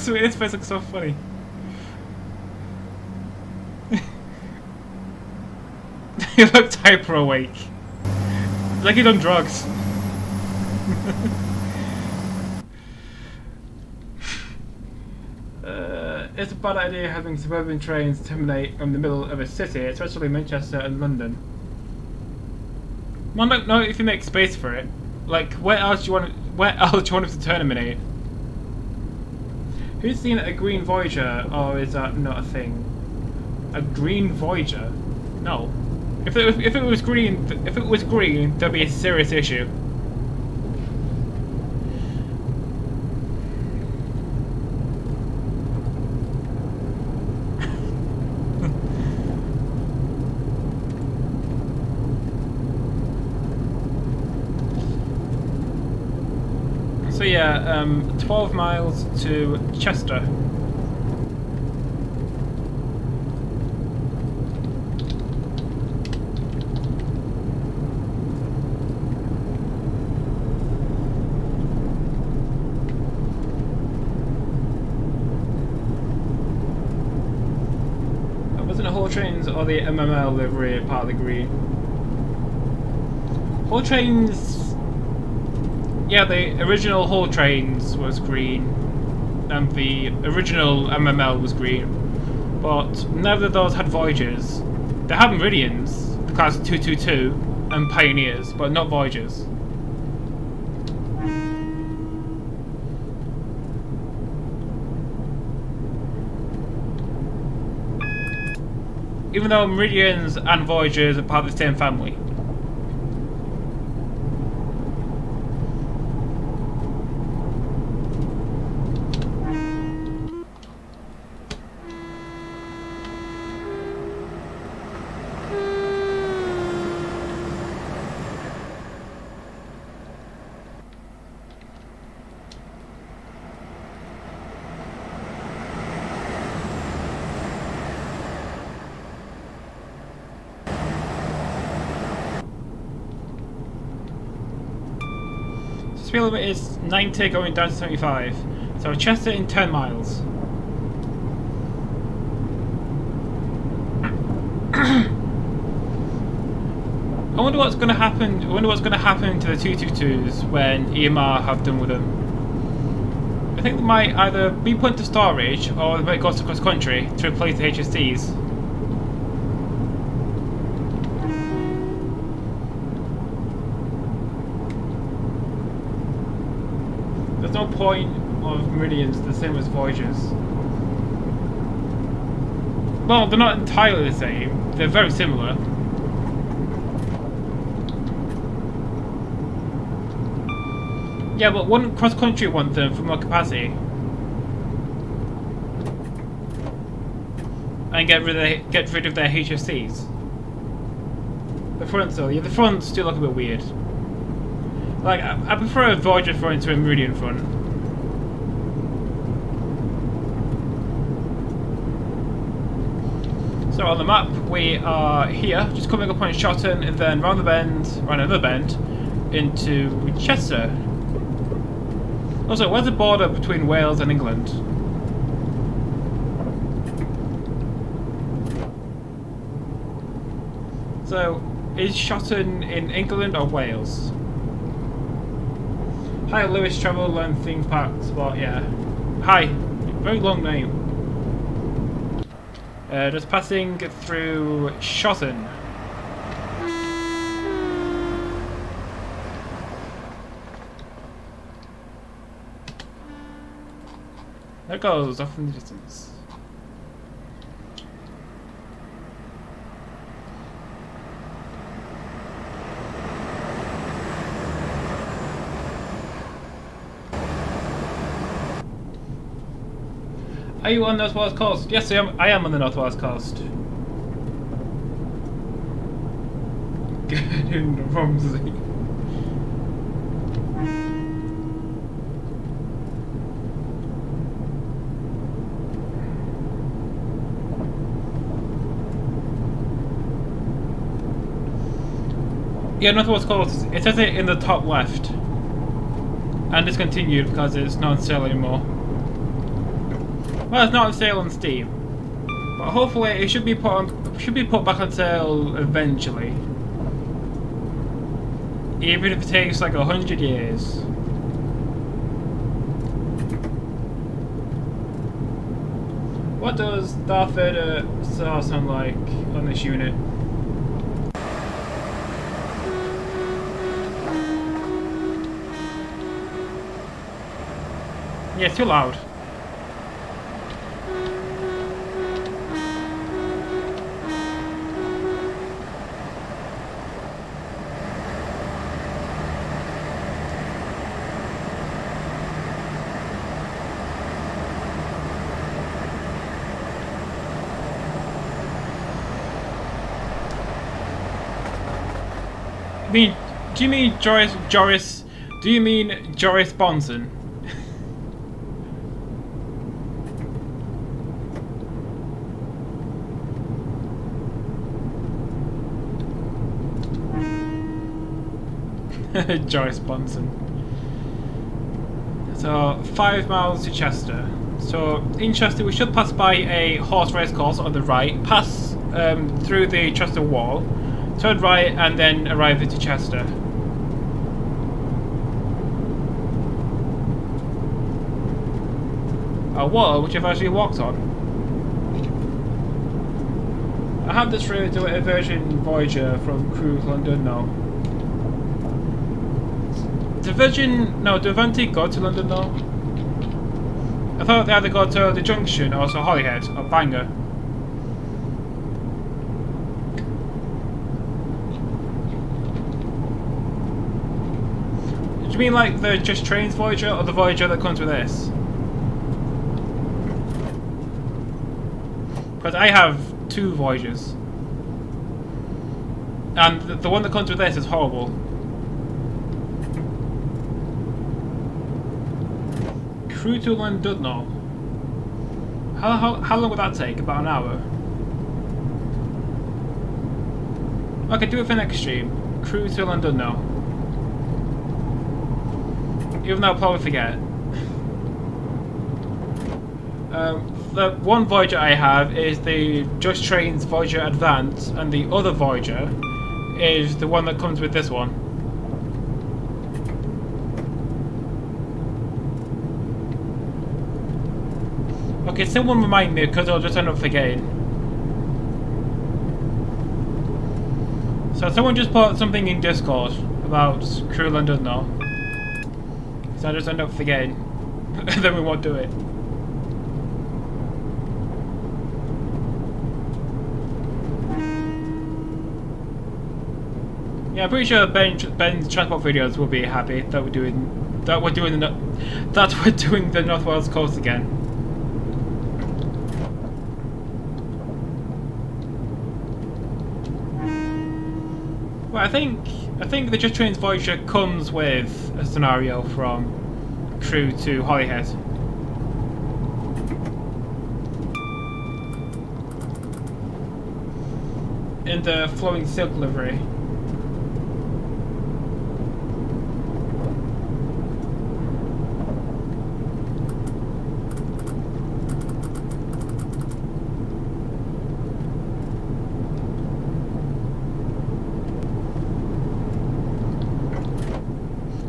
His face looks so funny. He looked hyper awake. Like he'd on drugs. It's a bad idea having suburban trains terminate in the middle of a city, especially Manchester and London. Well, no, if you make space for it. Like, where else do you want it to terminate? Who's seen a green Voyager, or is that not a thing? A green Voyager? No. If it was green, there'd be a serious issue. So yeah, 12 miles to Chester. Wasn't it Hull Trains or the MML livery part of the green? Hull Trains. Yeah, the original Hull Trains was green, and the original MML was green, but neither of those had Voyagers. They had Meridians, the class 222, and Pioneers, but not Voyagers. Even though Meridians and Voyagers are part of the same family. Speed limit is 90 going down to 75, so Chester in 10 miles. I wonder what's going to happen. to the 222s when EMR have done with them. I think they might either be put into storage or they might go to cross country to replace the HSCs. There's no point of Meridians the same as Voyagers. Well, they're not entirely the same. They're very similar. Yeah, but wouldn't cross country want them for more capacity? And get rid of their HFCs. The fronts though, yeah, the fronts do look a bit weird. Like, I prefer a Voyager front to a Meridian front. So on the map, we are here, just coming up on Shotton, and then round the bend, round another bend, into Chester. Also, where's the border between Wales and England? So, is Shotton in England or Wales? Hi, Lewis Travel and Theme Park Spot, yeah. Hi, very long name. Just passing through Shotton. There it goes, off in the distance. Are you on the North Wales coast? Yes, I am on the North Wales coast. Getting Rumsey. Yeah, North Wales coast. It says it in the top left. And discontinued because it's not on sale anymore. Well, it's not on sale on Steam, but hopefully it should be put back on sale eventually. Even if it takes like 100 years. What does Darth Vader sound like on this unit? Yeah, it's too loud. Do you mean Joris? Do you mean Joris Bonson? Joris Bonson. So 5 miles to Chester. So in Chester we should pass by a horse race course on the right, pass through the Chester wall, turn right and then arrive into Chester. A wall which I've actually walked on. I have this through to a Virgin Voyager from Crew Llandudno. The Avanti go to Llandudno? I thought they either go to the Junction or to Holyhead or Bangor. Do you mean like the Just Trains Voyager or the Voyager that comes with this? Because I have 2 Voyagers. And the one that comes with this is horrible. Crew to Llandudno. How long would that take? About an hour? Okay, do it for next stream. Crew to Llandudno. Even though I'll probably forget. The one Voyager I have is the Just Trains Voyager Advance, and the other Voyager is the one that comes with this one. Okay, someone remind me because I'll just end up forgetting. So someone just put something in Discord about Crew Llandudno. So I just end up forgetting. And then we won't do it. Yeah, I'm pretty sure Ben's transport videos will be happy that we're doing the North Wales coast again. Well, I think the Just Trains Voyager comes with a scenario from Crew to Holyhead. In the flowing silk livery.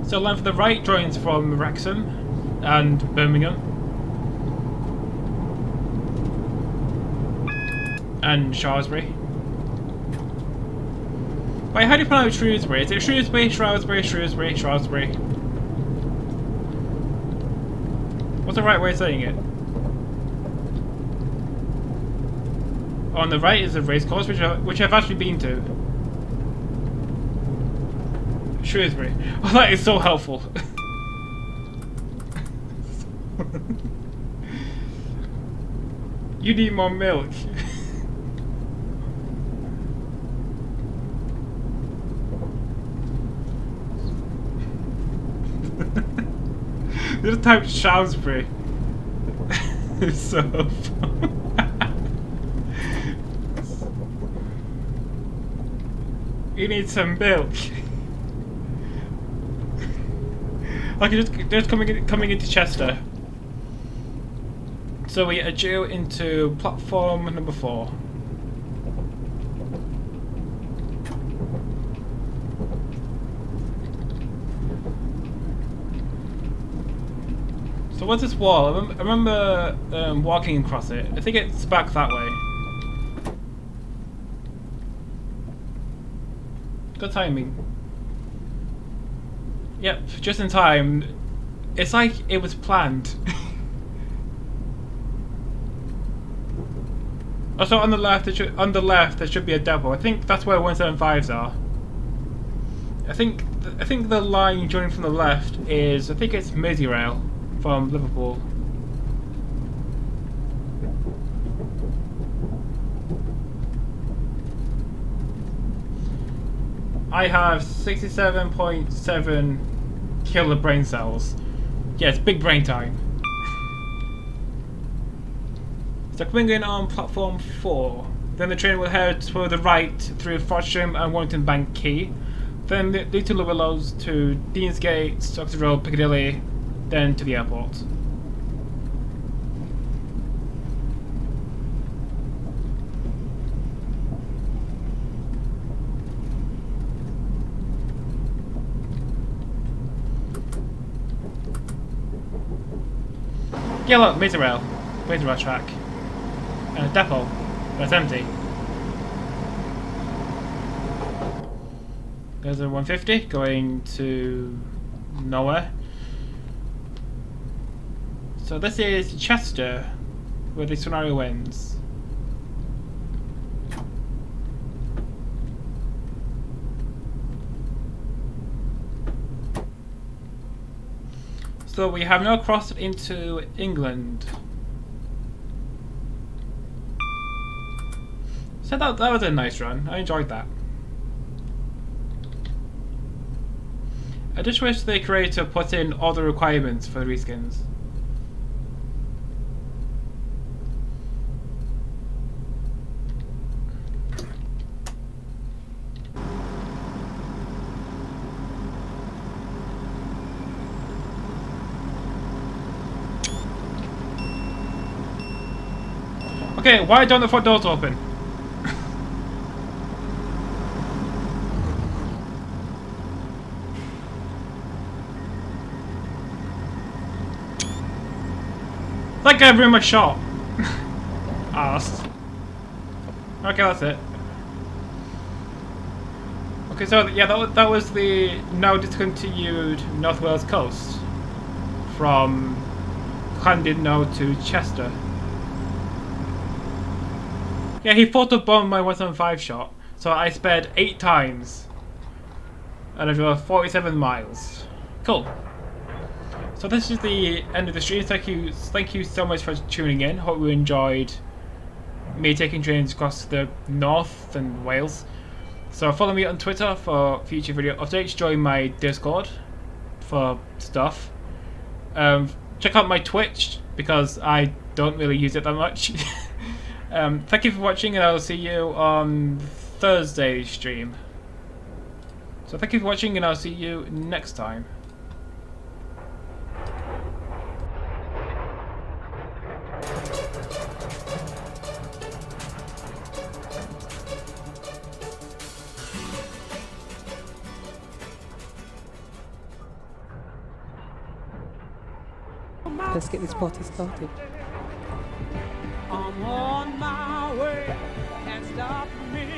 So line for the right joins from Wrexham and Birmingham and Shrewsbury. Wait, how do you pronounce Shrewsbury? Is it Shrewsbury, Shrewsbury, Shrewsbury, Shrewsbury? What's the right way of saying it? On the right is a race course, which I've actually been to. Shrewsbury. Oh, that is so helpful. You need more milk. This type Shrewsbury. It's so fun. You need some milk. Okay, just coming into Chester. So we are due into platform number 4. So what's this wall? I remember walking across it. I think it's back that way. Good timing. Yep, just in time. It's like it was planned. Also on the left, there should be a depot. I think that's where 175s are. I think the line joining from the left is, I think it's Motherwell from Liverpool. I have 67.7 killer brain cells. Yeah, it's big brain time. So coming in on platform 4, then the train will head to the right through Frodsham and Warrington Bank Quay, then lead to Willows to Deansgate, Oxford Road, Piccadilly, then to the airport. Yeah, look, Motherwell track. And a depot that's empty. There's a 150 going to nowhere. So this is Chester, where the scenario ends. So we have now crossed into England. So that was a nice run. I enjoyed that. I just wish the creator put in all the requirements for the reskins. Okay, why don't the front doors open? That guy ruined my shot. Ass. Okay, that's it. Okay, so yeah, that was the now discontinued North Wales coast from Llandudno to Chester. Yeah, he photobombed my 175 shot, so I sped 8 times and I drove 47 miles. Cool. So this is the end of the stream. Thank you so much for tuning in. Hope you enjoyed me taking trains across the north and Wales. So follow me on Twitter for future video updates. Join my Discord for stuff. Check out my Twitch because I don't really use it that much. Thank you for watching, and I'll see you on Thursday's stream. So thank you for watching, and I'll see you next time. Let's get this party started. I'm on my way, can't stop me.